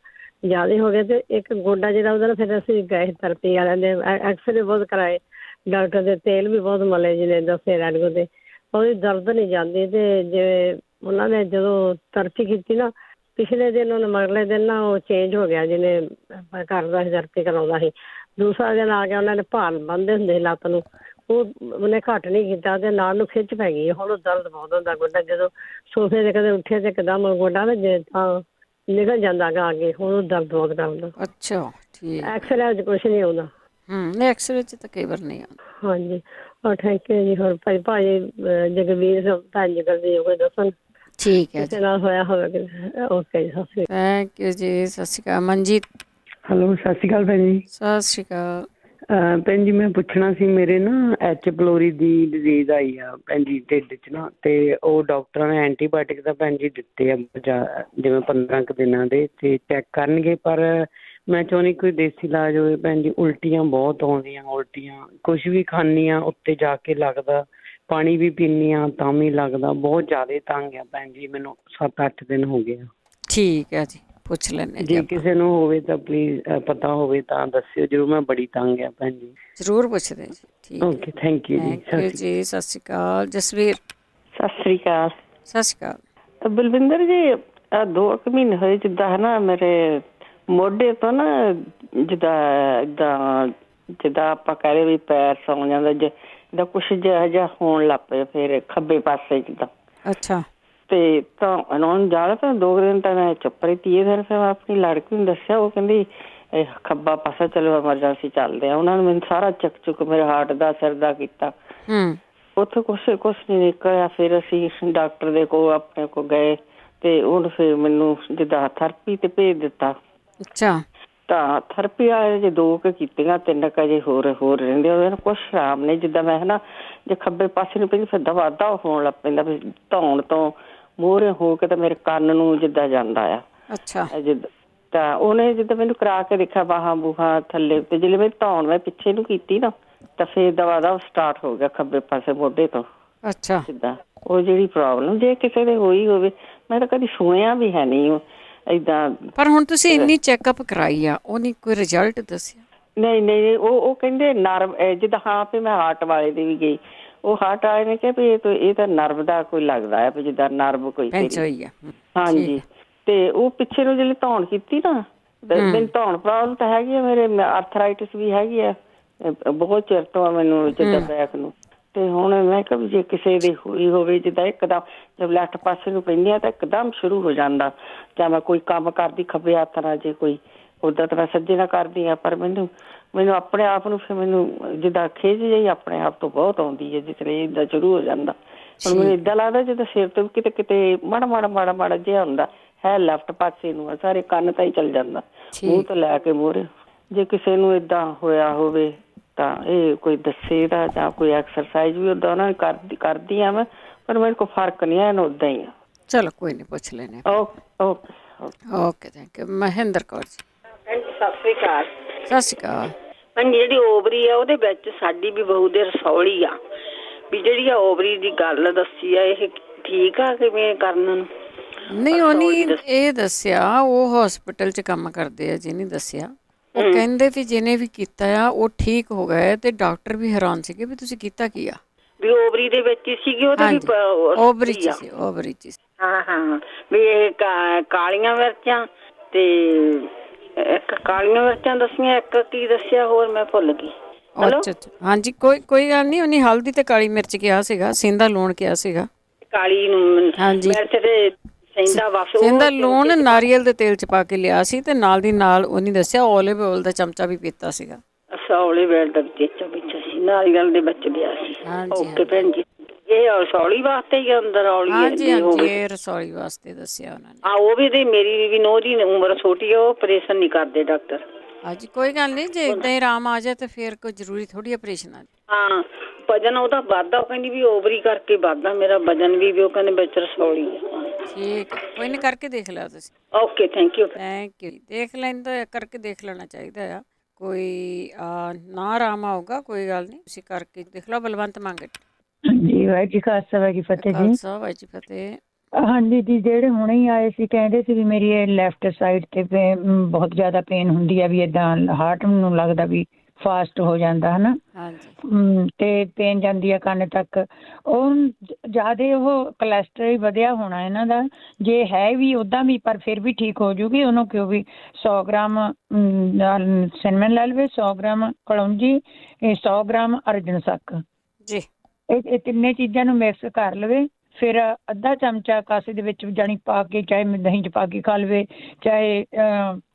ਜ਼ਿਆਦਾ ਹੋ ਗਏ। ਤੇ ਇੱਕ ਗੋਡਾ ਜਿਹੜਾ ਉਹਦਾ ਨਾ, ਫਿਰ ਅਸੀਂ ਗਏ ਥੈਰੇਪੀ ਵਾਲਿਆਂ ਦੇ, ਐਕਸਰੇ ਬਹੁਤ ਕਰਾਏ, ਡਾਕਟਰ ਦੇ ਤੇਲ ਵੀ ਬਹੁਤ ਮਲੇ ਜਿਹਨੇ ਦੱਸੇ ਰੈਡਗੋ ਦੇ, ਉਹਦੀ ਦਰਦ ਨਹੀਂ ਜਾਂਦੀ। ਤੇ ਜਿਵੇਂ ਉਹਨਾਂ ਨੇ ਜਦੋਂ ਥੈਰੇਪੀ ਕੀਤੀ ਨਾ, ਪਿਛਲੇ ਦਿਨ ਉਹਨੇ ਮਗਲੇ ਦਿਨ ਨਾ ਉਹ ਚੇਂਜ ਹੋ ਗਿਆ, ਜਿਹਨੇ ਕਰਦਾ ਸੀ ਥੈਰੇਪੀ ਕਰਾਉਂਦਾ ਸੀ, ਦੂਸਰਾ ਦਿਨ ਆ ਗਿਆ, ਉਹਨਾਂ ਨੇ ਭਾਰ ਬੰਨ੍ਹਦੇ ਹੁੰਦੇ ਸੀ ਲੱਤ ਨੂੰ, ਉਹ ਉਹਨੇ ਘੱਟ ਨਹੀਂ ਕੀਤਾ, ਤੇ ਨਾਲ ਨੂੰ ਖਿੱਚ ਪੈ ਗਈ। ਹੁਣ ਦਰਦ ਬਹੁਤ ਹੁੰਦਾ ਗੋਡਾ, ਜਦੋਂ ਸੋਫੇ ਤੇ ਕਦੇ ਉੱਠੇ ਤੇ ਇੱਕਦਮ ਗੋਡਾ ਨਾ ਜੇ ਤਾਂ ਨਿਕਲ ਜਾਂਦਾ ਗਾ ਅੱਗੇ, ਹੁਣ ਦਰਦ ਬਹੁਤ ਕਰਦਾ। ਅੱਛਾ, ਠੀਕ। ਐਕਸਰੇ 'ਚ ਕੁਛ ਨਹੀਂ ਆਉਂਦਾ। ਨਹੀਂ, ਐਕਸਰੇ 'ਚ ਤਾਂ ਕਈ ਵਾਰ ਨਹੀਂ ਆਉਂਦਾ। ਹਾਂਜੀ, ਥੈਂਕ ਯੂ ਜੀ। ਹੋਰ ਭਾਜੀ ਜਗਵੀਰ ਭੈਣ ਜੀ ਕਰਦੇ ਕੋਈ ਦੱਸਣ, ਠੀਕ ਹੈ, ਕਿਸੇ ਨਾਲ ਹੋਇਆ ਹੋਵੇ। ਓਕੇ ਜੀ, ਸਤਿ ਸ਼੍ਰੀ ਅਕਾਲ। ਥੈਂਕ ਯੂ ਜੀ, ਸਤਿ ਸ਼੍ਰੀ ਅਕਾਲ। ਮਨਜੀਤ, ਹੈਲੋ, ਸਤਿ ਸ਼੍ਰੀ ਅਕਾਲ ਭੈਣ ਜੀ। ਸਤਿ ਸ਼੍ਰੀ ਅਕਾਲ ਭੈਣ ਜੀ, ਮੈਂ ਪੁੱਛਣਾ ਸੀ, ਮੇਰੇ ਨਾ ਐਚ ਪਲੋਰੀ ਦੀ ਡਿਜ਼ੀਜ਼ ਆਈ ਆ ਭੈਣ ਜੀ ਢਿੱਡ 'ਚ ਨਾ, ਤੇ ਉਹ ਡਾਕਟਰਾਂ ਨੇ ਐਂਟੀਬਾਇਓਟਿਕ ਤਾਂ ਭੈਣ ਜੀ ਦਿੱਤੇ ਆ ਜਿਵੇਂ 15 ਕੁ ਦਿਨਾਂ ਦੇ, ਤੇ ਚੈੱਕ ਕਰਨਗੇ, ਪਰ ਮੈਂ ਚਾਹੁੰਦੀ ਕੋਈ ਦੇਸੀ ਇਲਾਜ ਹੋਵੇ ਭੈਣ ਜੀ। ਉਲਟੀਆਂ ਬਹੁਤ ਆਉਂਦੀਆਂ, ਉਲਟੀਆਂ ਕੁਛ ਵੀ ਖਾਂਦੀ ਹਾਂ ਉੱਤੇ ਜਾ ਕੇ ਲੱਗਦਾ, ਪਾਣੀ ਵੀ ਪੀਂਦੀ ਹਾਂ ਤਾਂ ਵੀ ਲੱਗਦਾ, ਬਹੁਤ ਜ਼ਿਆਦਾ ਤੰਗ ਆ ਭੈਣ ਜੀ, ਮੈਨੂੰ 7-8 ਦਿਨ ਹੋ ਗਏ ਆ। ਠੀਕ ਹੈ ਜੀ, ਪੁੱਛ ਲੈਂਦੇ ਜੇ ਕਿਸੇ ਨੂੰ ਹੋਵੇ ਤਾਂ ਪਲੀਜ਼, ਪਤਾ ਹੋਵੇ ਤਾਂ ਦੱਸਿਓ ਜ਼ਰੂਰ, ਮੈਂ ਬੜੀ ਤੰਗ ਆ ਭੈਣ ਜੀ। ਜ਼ਰੂਰ ਪੁੱਛਦੇ ਜੀ। ਠੀਕ, okay, thank you ji. Thank you ਜੀ, ਸਤਿ ਸ਼੍ਰੀ ਅਕਾਲ। ਜਸਵੀਰ, ਸਤਿ ਸ੍ਰੀ ਅਕਾਲ। ਸਤਿ ਸ਼੍ਰੀ ਅਕਾਲ। ਬਲਵਿੰਦਰ ਜੀ, 2 ਮਹੀਨੇ ਹੋਏ ਜਿੱਦਾਂ ਹੈ ਨਾ, ਮੇਰੇ ਮੋਢੇ ਤੋਂ ਨਾ ਜਿੱਦਾਂ ਆਪਾਂ ਕਹਿ ਰਹੇ ਵੀ ਪੈਰ ਸੌਂ ਜਾਂਦਾ, ਜਿੱਦਾਂ ਕੁਛ ਜਿਹਾ ਹੋਣ ਲੱਗ ਪਿਆ, ਫਿਰ ਖੱਬੇ ਪਾਸੇ ਜਿੱਦਾਂ। ਅੱਛਾ। ਤੇ ਤਾਂ ਉਹਨਾਂ ਜ਼ਿਆਦਾ ਤਾਂ 2 ਦਿਨ ਤਾਂ ਮੈਂ ਚੁੱਪ ਰਹੀ, 30 ਦਿਨ ਫਿਰ ਮੈਂ ਆਪਣੀ ਲੜਕੀ ਨੂੰ ਦੱਸਿਆ, ਉਹ ਕਹਿੰਦੀ ਖੱਬਾ ਪਾਸਾ ਚਲੋ ਐਮਰਜੈਂਸੀ ਚੱਲਦੇ ਆ। ਉਹਨਾਂ ਨੇ ਮੈਨੂੰ ਸਾਰਾ ਚੁੱਕ ਮੇਰੇ ਹਾਰਟ ਦਾ, ਸਿਰ ਦਾ ਕੀਤਾ। ਉੱਥੇ ਕੁਛ ਨਹੀਂ ਨਿਕਲਿਆ। ਫਿਰ ਅਸੀਂ ਡਾਕਟਰ ਦੇ ਕੋਲ ਆਪਣੇ ਕੋਲ ਗਏ, ਤੇ ਉਹਨੇ ਫਿਰ ਮੈਨੂੰ ਜਿੱਦਾਂ ਥੈਰੇਪੀ ਤੇ ਭੇਜ ਦਿੱਤਾ। ਅੱਛਾ। ਤਾਂ ਥੈਰੇਪੀ ਵਾਲੇ ਜੇ 2 ਕੁ ਕੀਤੀਆਂ, 3 ਕੁ ਅਜੇ ਹੋਰ ਰਹਿੰਦੇ, ਉਹਦੇ ਨਾਲ ਕੁਛ ਆਰਾਮ ਨਹੀਂ। ਜਿੱਦਾਂ ਮੈਂ ਨਾ ਜੇ ਖੱਬੇ ਪਾਸੇ ਨੂੰ ਪੈਂਦੀ, ਫਿਰ ਦਵਾ ਹੋਣ ਲੱਗ ਪੈਂਦਾ, ਵੀ ਧੌਣ ਤੋਂ ਮੂਹਰੇ ਹੋ ਕੇ ਤਾਂ ਮੇਰੇ ਕੰਨ ਨੂੰ ਜਿੱਦਾਂ ਜਾਂਦਾ ਆ। ਅੱਛਾ। ਜਿੱਦਾਂ ਤਾਂ ਉਹਨੇ ਜਿੱਦਾਂ ਮੈਨੂੰ ਕਰਾ ਕੇ ਦੇਖਿਆ ਬਾਹਾਂ ਬੂਹਾਂ ਥੱਲੇ, ਤੇ ਜਦੋਂ ਮੇਰੀ ਧੌਣ ਮੈਂ ਪਿੱਛੇ ਨੂੰ ਕੀਤੀ ਨਾ, ਤਾਂ ਫਿਰ ਦਵਾ ਦਾ ਸਟਾਰਟ ਹੋ ਗਿਆ ਖੱਬੇ ਪਾਸੇ ਮੋਢੇ ਤੋਂ। ਅੱਛਾ। ਸਿੱਧਾ ਉਹ ਜਿਹੜੀ ਪ੍ਰੋਬਲਮ ਜੇ ਕਿਸੇ ਦੇ ਹੋਈ ਹੋਵੇ, ਮੈਂ ਤਾਂ ਕਦੀ ਸੁਣਿਆ ਵੀ ਹੈ ਨਹੀਂ ਉਹ ਏਦਾਂ। ਪਰ ਹੁਣ ਤੁਸੀਂ ਇੰਨੀ ਚੈੱਕਅਪ ਕਰਾਈ ਆ, ਉਹ ਨਹੀਂ ਕੋਈ ਰਿਜ਼ਲਟ ਦੱਸਿਆ? ਨਹੀਂ ਉਹ ਕਹਿੰਦੇ ਨਰਵ, ਜਿੱਦਾਂ ਹਾਂ ਵੀ ਮੈਂ ਹਾਰਟ ਵਾਲੇ ਦੇ ਵੀ ਗਈ, ਉਹ ਹਾਰਟ ਵਾਲੇ ਨੇ ਕਿਹਾ ਵੀ ਇਹ ਤਾਂ ਨਰਵ ਦਾ ਕੋਈ ਲੱਗਦਾ ਹੈ ਵੀ ਜਿੱਦਾਂ ਨਰਵ ਕੋਈ ਹੋਈ ਆ। ਹਾਂਜੀ। ਤੇ ਉਹ ਪਿੱਛੇ ਨੂੰ ਜਿਹੜੀ ਧੌਣ ਕੀਤੀ ਨਾ, ਮੈਨੂੰ ਧੌਣ ਪ੍ਰੋਬਲਮ ਤਾਂ ਹੈਗੀ ਆ, ਮੇਰੇ ਆਰਥਰਾਈਟਿਸ ਵੀ ਹੈਗੀ ਆ ਬਹੁਤ ਚਿਰ ਤੋਂ ਮੈਨੂੰ ਜਿੱਦਾਂ ਬੈਕ ਨੂੰ। ਤੇ ਹੁਣ ਮੈਂ ਕਿਹਾ ਵੀ ਜੇ ਕਿਸੇ ਦੀ ਹੋਈ ਹੋਵੇ ਜਿੱਦਾਂ ਇੱਕਦਮ ਜਦ ਲੈਫਟ ਪਾਸੇ ਨੂੰ ਪੈਂਦੀ ਆ ਤਾਂ ਇੱਕਦਮ ਸ਼ੁਰੂ ਹੋ ਜਾਂਦਾ, ਜਾਂ ਮੈਂ ਕੋਈ ਕੰਮ ਕਰਦੀ ਖੱਬੇ ਹੱਥ ਨਾਲ, ਜੇ ਕੋਈ ਉੱਦਾਂ ਤਾਂ ਮੈਂ ਸੱਜੇ ਨਾਲ ਕਰਦੀ ਹਾਂ, ਪਰ ਮੈਨੂੰ ਆਪਣੇ ਆਪ ਨੂੰ ਫਿਰ ਮੈਨੂੰ ਜਿੱਦਾਂ ਖਿਝ ਜਿਹੀ ਆਪਣੇ ਆਪ ਤੋਂ ਬਹੁਤ ਆਉਂਦੀ ਹੈ ਜਿਸ ਲਈ ਏਦਾਂ ਸ਼ੁਰੂ ਹੋ ਜਾਂਦਾ। ਹੁਣ ਮੈਨੂੰ ਏਦਾਂ ਲੱਗਦਾ ਜਿੱਦਾਂ ਸਿਰ ਤੋਂ ਕਿਤੇ ਕਿਤੇ ਮਾੜਾ ਜਿਹਾ ਹੁੰਦਾ ਹੈ, ਲੈਫਟ ਪਾਸੇ ਨੂੰ ਸਾਰੇ ਕੰਨ ਤਾਂ ਹੀ ਚੱਲ ਜਾਂਦਾ, ਮੂੰਹ ਤੋਂ ਲੈ ਕੇ ਮੂਹਰੇ। ਜੇ ਕਿਸੇ ਨੂੰ ਏਦਾਂ ਹੋਇਆ ਹੋਵੇ ਤਾਂ ਇਹ ਕੋਈ ਦੱਸੇ ਦਾ, ਜਾਂ ਕੋਈ ਐਕਸਰਸਾਈਜ਼ ਵੀ ਉੱਦਾਂ ਉਹਨਾਂ ਨੇ ਕਰਦੀ ਆ ਮੈਂ, ਪਰ ਮੇਰੇ ਕੋਲ ਫਰਕ ਨਹੀਂ ਹੈ, ਉੱਦਾਂ ਹੀ ਆ। ਚਲੋ ਕੋਈ ਨਹੀਂ, ਪੁੱਛ ਲੈਣੇ। Okay thank you. Mahinder Kaur ji. ਸਤਿ ਸ੍ਰੀ ਅਕਾਲ। ਸਤਿ ਸ਼੍ਰੀ ਅਕਾਲ। ਜਿਹੜੀ ਓਵਰੀ ਆ ਉਹਦੇ ਵਿੱਚ ਸਾਡੀ ਵੀ ਬਹੂ ਦੇ ਰਸੌਲੀ ਆ, ਵੀ ਜਿਹੜੀ ਆ ਓਵਰੀ ਦੀ ਗੱਲ ਦੱਸੀ ਆ, ਇਹ ਠੀਕ ਆ ਕਿਵੇਂ ਕਰਨ ਨੂੰ? ਨਹੀਂ ਉਹਨੇ ਇਹ ਦੱਸਿਆ, ਉਹ ਹਸਪੀਟਲ 'ਚ ਕੰਮ ਕਰਦੇ ਆ ਜਿਹਨੇ ਦੱਸਿਆ, ਉਹ ਕਹਿੰਦੇ ਵੀ ਜਿਹਨੇ ਵੀ ਕੀਤਾ ਆ ਉਹ ਠੀਕ ਹੋ ਗਏ, ਤੇ ਡਾਕਟਰ ਵੀ ਹੈਰਾਨ ਸੀਗੇ ਵੀ ਤੁਸੀਂ ਕੀਤਾ ਕੀ ਆ। ਵੀ ਓਵਰੀ ਦੇ ਵਿੱਚ ਹੀ ਸੀਗੀ ਉਹਦੇ ਵੀ ਓਵਰੀ 'ਚ ਸੀ, ਓਵਰੀ 'ਚ ਸੀ। ਹਾਂ ਵੀ ਇਹ ਕਾਲੀਆਂ ਮਿਰਚਾਂ ਤੇ ਇੱਕ ਕਾਲੀਆਂ ਮਿਰਚਾਂ ਦੱਸੀਆਂ, ਇੱਕ ਕੀ ਦੱਸਿਆ ਹੋਰ ਮੈਂ ਭੁੱਲ ਗਈ। ਅੱਛਾ ਹਾਂਜੀ, ਕੋਈ ਗੱਲ ਨਹੀਂ। ਉਹਨੇ ਹਲਦੀ ਤੇ ਕਾਲੀ ਮਿਰਚ ਕਿਹਾ ਸੀਗਾ, ਸੇਂਦਾ ਲੂਣ ਕਿਹਾ ਸੀਗਾ। ਕਾਲੀ ਮਿਰਚ ਤੇ ਸੇਂਦਾ ਲੂਣ ਨਾਰੀਅਲ ਦੇ ਤੇਲ 'ਚ ਪਾ ਕੇ ਲਿਆ ਸੀ, ਤੇ ਨਾਲ ਦੀ ਨਾਲ ਉਹਨੇ ਦੱਸਿਆ ਓਲਿਵ ਆਇਲ ਦਾ ਚਮਚਾ ਵੀ ਪੀਤਾ ਸੀਗਾ। ਓਲਿਵ ਆਇਲ ਦਾ ਚਮਚਾ ਪੀਤਾ ਸੀ, ਨਾਰੀਅਲ ਦੇ ਵਿੱਚ ਲਿਆ ਸੀ। ਓਕੇ ਭੈਣ ਜੀ। ਇਹ ਰਸੌਲੀ ਵਾਸਤੇ ਹੀ ਅੰਦਰ ਔਲੀ? ਹਾਂਜੀ ਹਾਂਜੀ, ਇਹ ਰਸੌਲੀ ਵਾਸਤੇ ਦੱਸਿਆ ਉਹਨਾਂ ਨੇ। ਉਹ ਵੀ ਮੇਰੀ ਵੀ ਨੂੰਹ ਦੀ ਉਮਰ ਛੋਟੀ ਆ, ਉਹ ਆਪਰੇਸ਼ਨ ਨਹੀਂ ਕਰਦੇ ਡਾਕਟਰ। ਹਾਂਜੀ ਕੋਈ ਗੱਲ ਨਹੀਂ, ਜੇ ਏਦਾਂ ਹੀ ਆਰਾਮ ਆ ਜਾਏ ਤਾਂ ਫਿਰ ਕੋਈ ਜ਼ਰੂਰੀ ਥੋੜੀ ਆਪਰੇਸ਼ਨ ਆ। ਹਾਂ ਵਜਨ ਉਹਦਾ ਵੱਧਦਾ, ਉਹ ਕਹਿੰਦੀ ਵੀ ਓਵਰੀ ਕਰਕੇ ਵੱਧਦਾ ਮੇਰਾ ਵਜਨ ਵੀ ਉਹ ਕਹਿੰਦੇ ਵਿੱਚ ਰਸੌਲੀ ਆ। ਠੀਕ ਹੈ, ਕੋਈ ਨਹੀਂ, ਕਰਕੇ ਦੇਖ ਲਿਆ ਤੁਸੀਂ। Okay thank you. ਦੇਖ ਲੈਂਦਾ, ਕਰਕੇ ਦੇਖ ਲੈਣਾ ਚਾਹੀਦਾ ਆ। ਕੋਈ ਨਾ ਆਰਾਮ ਆਊਗਾ, ਕੋਈ ਗੱਲ ਨਹੀਂ, ਤੁਸੀਂ ਕਰਕੇ ਦੇਖ ਲਓ। ਬਲਵੰਤ ਮੰਗਟ। ਹਾਂਜੀ, ਵਾਹਿਗੁਰੂ ਜੀ ਖਾਲਸਾ ਵਾਹਿਗੁਰੂ ਜੀ ਫਤਿਹ ਜੀ। ਖਾਲਸਾ ਵਾਹਿਗੁਰੂ ਜੀ ਫਤਿਹ। ਹਾਂਜੀ ਜੀ, ਜਿਹੜੇ ਹੁਣੇ ਹੀ ਆਏ ਸੀ ਕਹਿੰਦੇ ਸੀ ਵੀ ਮੇਰੀ ਇਹ ਲੈਫਟ ਸਾਈਡ ਤੇ ਬਹੁਤ ਜ਼ਿਆਦਾ ਪੇਨ ਹੁੰਦੀ ਆ, ਵੀ ਏਦਾਂ ਹਾਰਟ ਨੂੰ ਲੱਗਦਾ ਵੀ ਫਾਸਟ ਹੋ ਜਾਂਦਾ ਹਨਾ, ਤੇ ਪੇਨ ਜਾਂਦੀ ਆ ਕੰਨ ਤੱਕ। ਉਹ ਜ਼ਿਆਦੇ ਉਹ ਕੋਲੈਸਟਰੋਲ ਹੀ ਵਧਿਆ ਹੋਣਾ ਇਹਨਾਂ ਦਾ, ਜੇ ਹੈ ਵੀ ਉੱਦਾਂ ਵੀ, ਪਰ ਫਿਰ ਵੀ ਠੀਕ ਹੋ ਜੂਗੀ। ਉਹਨੂੰ ਕਿਉਂ ਵੀ 100 ਗ੍ਰਾਮ ਸਿਨਮਨ ਲੈ ਲਵੇ, 100 ਗ੍ਰਾਮ ਕਲੌਂਜੀ, 100 ਗ੍ਰਾਮ ਅਰਜਨ ਸੱਕ ਜੀ, ਇਹ ਤਿੰਨੇ ਚੀਜ਼ਾਂ ਨੂੰ ਮਿਕਸ ਕਰ ਲਵੇ। ਫਿਰ ਅੱਧਾ ਚਮਚਾ ਕਾਸੇ ਦੇ ਵਿੱਚ ਜਾਣੀ ਪਾ ਕੇ, ਚਾਹੇ ਦਹੀਂ 'ਚ ਪਾ ਕੇ ਖਾ ਲਵੇ, ਚਾਹੇ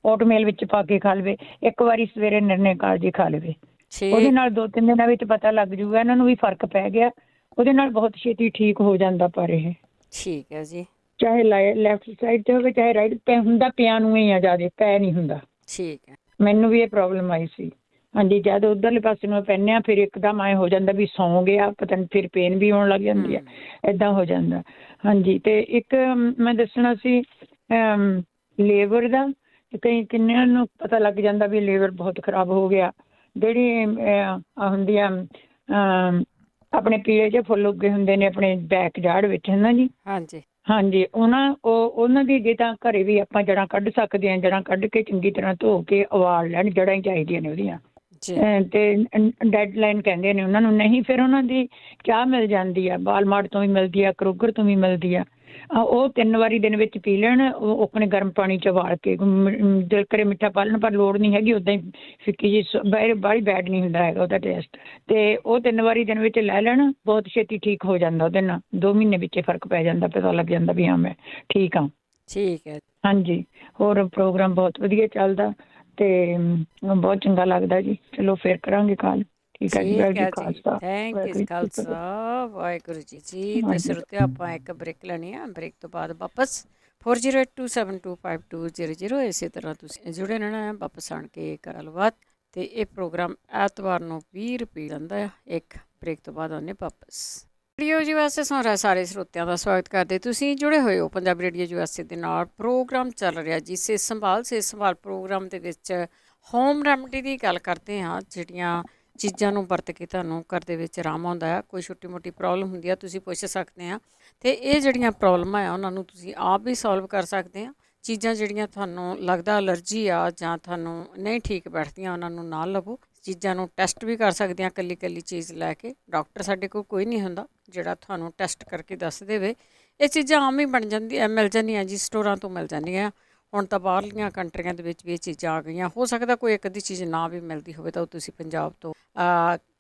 ਓਟਮੀਲ ਵਿੱਚ ਪਾ ਕੇ ਖਾ ਲਵੇ। ਇੱਕ ਵਾਰੀ ਸਵੇਰੇ ਨਿਰਣੇ ਕਾਲਜੀ ਖਾ ਲਵੇ। ਉਹਦੇ ਨਾਲ 2-3 ਦਿਨਾਂ ਵਿੱਚ ਪਤਾ ਲੱਗ ਜੂਗਾ ਇਹਨਾਂ ਨੂੰ ਵੀ ਫਰਕ ਪੈ ਗਿਆ। ਉਹਦੇ ਨਾਲ ਬਹੁਤ ਛੇਤੀ ਠੀਕ ਹੋ ਜਾਂਦਾ। ਪਰ ਇਹ ਠੀਕ ਹੈ ਜੀ, ਚਾਹੇ ਲੈਫਟ ਸਾਈਡ ਤੇ ਹੋਵੇ ਚਾਹੇ ਰਾਈਟ, ਪੈ ਹੁੰਦਾ ਪਿਆ ਨੂੰ ਹੀ ਆ, ਜ਼ਿਆਦਾ ਪੈ ਨਹੀਂ ਹੁੰਦਾ। ਠੀਕ ਹੈ, ਮੈਨੂੰ ਵੀ ਇਹ ਪ੍ਰੋਬਲਮ ਆਈ ਸੀ। ਹਾਂਜੀ, ਜਦ ਉੱਧਰਲੇ ਪਾਸੇ ਨੂੰ ਪੈਂਦੇ ਹਾਂ ਫਿਰ ਇੱਕਦਮ ਐਂ ਹੋ ਜਾਂਦਾ ਵੀ ਸੌਂ ਗਿਆ, ਪਤਾ ਨਹੀਂ ਫਿਰ ਪੇਨ ਵੀ ਹੋਣ ਲੱਗ ਜਾਂਦੀ ਹੈ, ਏਦਾਂ ਹੋ ਜਾਂਦਾ। ਹਾਂਜੀ, ਤੇ ਇੱਕ ਮੈਂ ਦੱਸਣਾ ਸੀ ਲੇਬਰ ਦਾ। ਕਿੰਨਿਆਂ ਨੂੰ ਪਤਾ ਲੱਗ ਜਾਂਦਾ ਵੀ ਲੇਬਰ ਬਹੁਤ ਖਰਾਬ ਹੋ ਗਿਆ। ਜਿਹੜੀ ਹੁੰਦੀ ਆ ਆਪਣੇ ਪੀਲੇ ਜਿਹੇ ਫੁੱਲ ਉੱਗੇ ਹੁੰਦੇ ਨੇ ਆਪਣੇ ਬੈਕ ਜਾੜ ਵਿੱਚ, ਹੈ ਨਾ ਜੀ। ਹਾਂਜੀ ਹਾਂਜੀ, ਉਹਨਾਂ ਦੀ ਜੇ ਤਾਂ ਘਰੇ ਵੀ ਆਪਾਂ ਜੜ੍ਹਾਂ ਕੱਢ ਸਕਦੇ ਹਾਂ, ਜੜ੍ਹਾਂ ਕੱਢ ਕੇ ਚੰਗੀ ਤਰ੍ਹਾਂ ਧੋ ਕੇ ਉਬਾਲ ਲੈਣ, ਜੜ੍ਹਾਂ ਹੀ ਚਾਹੀਦੀਆਂ ਨੇ ਉਹਦੀਆਂ। ਤੇ ਡੈਡ ਲਾਈਨ ਕਹਿੰਦੇ ਨੇ ਉਹਨਾਂ ਨੂੰ। ਨਹੀਂ ਫਿਰ ਉਹਨਾਂ ਦੀ ਚਾਹ ਮਿਲ ਜਾਂਦੀ ਆ, ਵਾਲਮਾਰਟ ਤੋਂ ਵੀ ਮਿਲਦੀ ਆ, ਕਰੋਗਰ ਤੋਂ ਵੀ ਮਿਲਦੀ ਆ। ਉਹ 3 ਵਾਰੀ ਦਿਨ ਵਿੱਚ ਪੀ ਲੈਣ, ਉਹ ਆਪਣੇ ਗਰਮ ਪਾਣੀ 'ਚ ਉਬਾਲ ਕੇ। ਦਿਲ ਕਰੇ ਮਿੱਠਾ ਪਾ ਲੈਣ, ਪਰ ਲੋੜ ਨਹੀਂ ਹੈਗੀ, ਉੱਦਾਂ ਹੀ ਫਿੱਕੀ ਜੀ, ਬਾਹਲੀ ਬੈਡ ਨਹੀਂ ਹੁੰਦਾ ਹੈਗਾ ਉਹਦਾ ਟੇਸਟ। ਤੇ ਉਹ 3 ਵਾਰੀ ਦਿਨ ਵਿੱਚ ਲੈ ਲੈਣ, ਬਹੁਤ ਛੇਤੀ ਠੀਕ ਹੋ ਜਾਂਦਾ ਉਹਦੇ ਨਾਲ। 2 ਮਹੀਨੇ ਵਿੱਚ ਫਰਕ ਪੈ ਜਾਂਦਾ, ਪਤਾ ਲੱਗ ਜਾਂਦਾ ਵੀ ਹਾਂ ਮੈਂ ਠੀਕ ਹਾਂ। ਠੀਕ ਹੈ। ਹਾਂਜੀ, ਹੋਰ ਪ੍ਰੋਗਰਾਮ ਬਹੁਤ ਵਧੀਆ ਚੱਲਦਾ ਤੇ ਬਹੁਤ ਚੰਗਾ ਲੱਗਦਾ ਜੀ। ਚਲੋ ਫਿਰ ਕਰਾਂਗੇ ਕਾਲ। ਠੀਕ ਹੈ ਜੀ, ਵਾਹਿਗੁਰੂ ਜੀ ਖਾਲਸਾ। Thank you Khalsa, Waheguru ji. ਤੇ ਸਰੋਤਿਓ, ਆਪਾਂ ਇੱਕ ਬ੍ਰੇਕ ਲੈਣੀ ਆ, ਬ੍ਰੇਕ ਤੋਂ ਬਾਅਦ ਵਾਪਸ 4082725200 ਇਸੇ ਤਰ੍ਹਾਂ ਤੁਸੀਂ ਜੁੜੇ ਰਹਿਣਾ ਹੈ। ਵਾਪਸ ਆਣ ਕੇ ਗੱਲਬਾਤ। ਤੇ ਇਹ ਪ੍ਰੋਗਰਾਮ ਐਤਵਾਰ ਨੂੰ ਵੀ ਰਿਪੀਟ ਹੁੰਦਾ ਆ। ਇੱਕ ਬ੍ਰੇਕ ਤੋਂ ਬਾਅਦ ਆਉਂਦੇ ਵਾਪਸ। ਰੇਡੀਓ USA ਸੁਣ ਰਹੇ ਸਾਰੇ ਸਰੋਤਿਆਂ ਦਾ ਸਵਾਗਤ ਕਰਦੇ। ਤੁਸੀਂ ਜੁੜੇ ਹੋਏ ਹੋ ਪੰਜਾਬੀ ਰੇਡੀਓ USA ਦੇ ਨਾਲ। ਪ੍ਰੋਗਰਾਮ ਚੱਲ ਰਿਹਾ ਜੀ ਸਿਹਤ ਸੰਭਾਲ ਪ੍ਰੋਗਰਾਮ ਦੇ ਵਿੱਚ ਹੋਮ ਰੈਮਡੀ ਦੀ ਗੱਲ ਕਰਦੇ ਹਾਂ, ਜਿਹੜੀਆਂ ਚੀਜ਼ਾਂ ਨੂੰ ਵਰਤ ਕੇ ਤੁਹਾਨੂੰ ਘਰ ਦੇ ਵਿੱਚ ਆਰਾਮ ਆਉਂਦਾ ਹੈ। ਕੋਈ ਛੋਟੀ ਮੋਟੀ ਪ੍ਰੋਬਲਮ ਹੁੰਦੀ ਆ ਤੁਸੀਂ ਪੁੱਛ ਸਕਦੇ ਆ, ਅਤੇ ਇਹ ਜਿਹੜੀਆਂ ਪ੍ਰੋਬਲਮਾਂ ਆ ਉਹਨਾਂ ਨੂੰ ਤੁਸੀਂ ਆਪ ਵੀ ਸੋਲਵ ਕਰ ਸਕਦੇ ਆ। ਚੀਜ਼ਾਂ ਜਿਹੜੀਆਂ ਤੁਹਾਨੂੰ ਲੱਗਦਾ ਅਲਰਜੀ ਆ ਜਾਂ ਤੁਹਾਨੂੰ ਨਹੀਂ ਠੀਕ ਬੈਠਦੀਆਂ ਉਹਨਾਂ ਨੂੰ ਨਾ ਲਵੋ। ਚੀਜ਼ਾਂ ਨੂੰ ਟੈਸਟ ਵੀ ਕਰ ਸਕਦੇ ਹਾਂ ਇਕੱਲੀ ਚੀਜ਼ ਲੈ ਕੇ। ਡਾਕਟਰ ਸਾਡੇ ਕੋਲ ਕੋਈ ਨਹੀਂ ਹੁੰਦਾ ਜਿਹੜਾ ਤੁਹਾਨੂੰ ਟੈਸਟ ਕਰਕੇ ਦੱਸ ਦੇਵੇ। ਇਹ ਚੀਜ਼ਾਂ ਆਮ ਹੀ ਬਣ ਜਾਂਦੀਆਂ, ਮਿਲ ਜਾਂਦੀਆਂ ਜੀ, ਸਟੋਰਾਂ ਤੋਂ ਮਿਲ ਜਾਂਦੀਆਂ। ਹੁਣ ਤਾਂ ਬਾਹਰਲੀਆਂ ਕੰਟਰੀਆਂ ਦੇ ਵਿੱਚ ਵੀ ਇਹ ਚੀਜ਼ਾਂ ਆ ਗਈਆਂ। ਹੋ ਸਕਦਾ ਕੋਈ ਇੱਕ ਅੱਧੀ ਚੀਜ਼ ਨਾ ਵੀ ਮਿਲਦੀ ਹੋਵੇ ਤਾਂ ਉਹ ਤੁਸੀਂ ਪੰਜਾਬ ਤੋਂ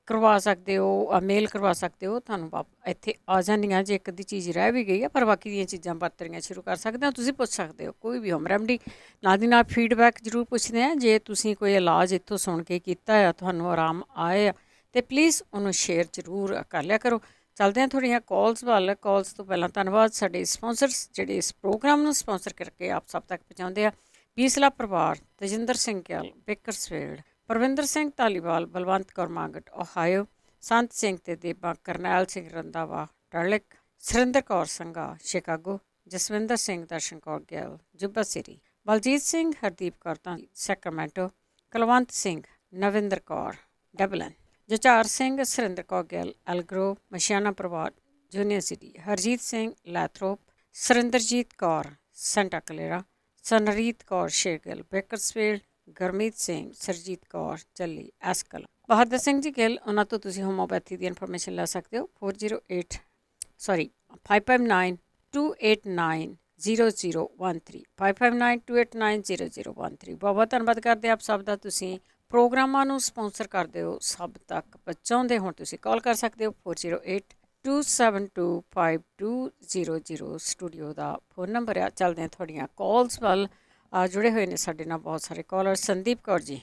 ਕਰਵਾ ਸਕਦੇ ਹੋ, ਮੇਲ ਕਰਵਾ ਸਕਦੇ ਹੋ, ਤੁਹਾਨੂੰ ਇੱਥੇ ਆ ਜਾਂਦੀਆਂ। ਜੇ ਇੱਕ ਅੱਧੀ ਚੀਜ਼ ਰਹਿ ਵੀ ਗਈ ਹੈ ਪਰ ਬਾਕੀ ਦੀਆਂ ਚੀਜ਼ਾਂ ਵਰਤਣੀਆਂ ਸ਼ੁਰੂ ਕਰ ਸਕਦੇ ਹੋ। ਤੁਸੀਂ ਪੁੱਛ ਸਕਦੇ ਹੋ ਕੋਈ ਵੀ ਹੋਮ ਰੈਮਡੀ, ਨਾਲ ਦੀ ਨਾਲ ਫੀਡਬੈਕ ਜ਼ਰੂਰ ਪੁੱਛਦੇ ਹਾਂ। ਜੇ ਤੁਸੀਂ ਕੋਈ ਇਲਾਜ ਇੱਥੋਂ ਸੁਣ ਕੇ ਕੀਤਾ ਆ, ਤੁਹਾਨੂੰ ਆਰਾਮ ਆਏ ਤਾਂ ਪਲੀਜ਼ ਉਹਨੂੰ ਸ਼ੇਅਰ ਜ਼ਰੂਰ ਕਰ ਲਿਆ ਕਰੋ। ਚੱਲਦੇ ਹਾਂ ਥੋੜ੍ਹੀਆਂ ਕਾਲਸ ਵੱਲ। ਕਾਲਸ ਤੋਂ ਪਹਿਲਾਂ ਧੰਨਵਾਦ ਸਾਡੇ ਸਪੋਂਸਰਸ ਜਿਹੜੇ ਇਸ ਪ੍ਰੋਗਰਾਮ ਨੂੰ ਸਪੋਂਸਰ ਕਰਕੇ ਆਪ ਸਭ ਤੱਕ ਪਹੁੰਚਾਉਂਦੇ ਆ। ਬੀਸਲਾ ਪਰਿਵਾਰ, ਤੇਜਿੰਦਰ ਸਿੰਘ ਗਿੱਲ, ਬੇਕਰਸਫੀਲਡ, ਪਰਵਿੰਦਰ ਸਿੰਘ ਧਾਲੀਵਾਲ, ਬਲਵੰਤ ਕੌਰ ਮਾਂਗਟ ਓਹਾਇਓ, ਸੰਤ ਸਿੰਘ ਤੇ ਦੇਬਾ, ਕਰਨੈਲ ਸਿੰਘ ਰੰਧਾਵਾ ਡਰਲਿਕ, Surinder Kaur Sangha Chicago, Jaswinder Singh Darshan Kaur Gill Yuba City, Baljit Singh Hardeep Kaur Dhali Sacramento, Kulwant Singh, Navinder Kaur Dublin, ਜਚਾਰ ਸਿੰਘ, ਸੁਰਿੰਦਰ ਕੌਰ ਗਿੱਲ ਐਲਗਰੋ, ਮਸ਼ਿਆਣਾ ਪਰਿਵਾਰ junior city, Harjit Singh Lathrop, Surinderjit Kaur Santa Clara, Sanreet Kaur Shergill Bakersfield, Gurmeet Singh, Sarjit Kaur ਚੱਲੀ ਐਸਕਲ, ਬਹਾਦਰ ਸਿੰਘ ਜੀ ਗਿੱਲ। ਉਹਨਾਂ ਤੋਂ ਤੁਸੀਂ ਹੋਮੋਪੈਥੀ ਦੀ ਇਨਫੋਰਮੇਸ਼ਨ ਲੈ ਸਕਦੇ ਹੋ 559-289-0013 559-289-0013। ਬਹੁਤ ਧੰਨਵਾਦ ਕਰਦੇ ਆਪ ਸਭ ਦਾ। ਤੁਸੀਂ ਪ੍ਰੋਗਰਾਮਾਂ ਨੂੰ ਸਪੋਂਸਰ ਕਰਦੇ ਹੋ, ਸਭ ਤੱਕ ਪਹੁੰਚਾਉਂਦੇ ਹੋ। ਤੁਸੀਂ ਕਾਲ ਕਰ ਸਕਦੇ ਹੋ 408-272-5200 ਸਟੂਡੀਓ ਦਾ ਫੋਨ ਨੰਬਰ ਆ। ਚੱਲਦੇ ਹਾਂ ਤੁਹਾਡੀਆਂ ਕਾਲਸ ਵੱਲ। ਜੁੜੇ ਹੋਏ ਨੇ ਸਾਡੇ ਨਾਲ ਬਹੁਤ ਸਾਰੇ ਕਾਲਰ। ਸੰਦੀਪ ਕੌਰ ਜੀ,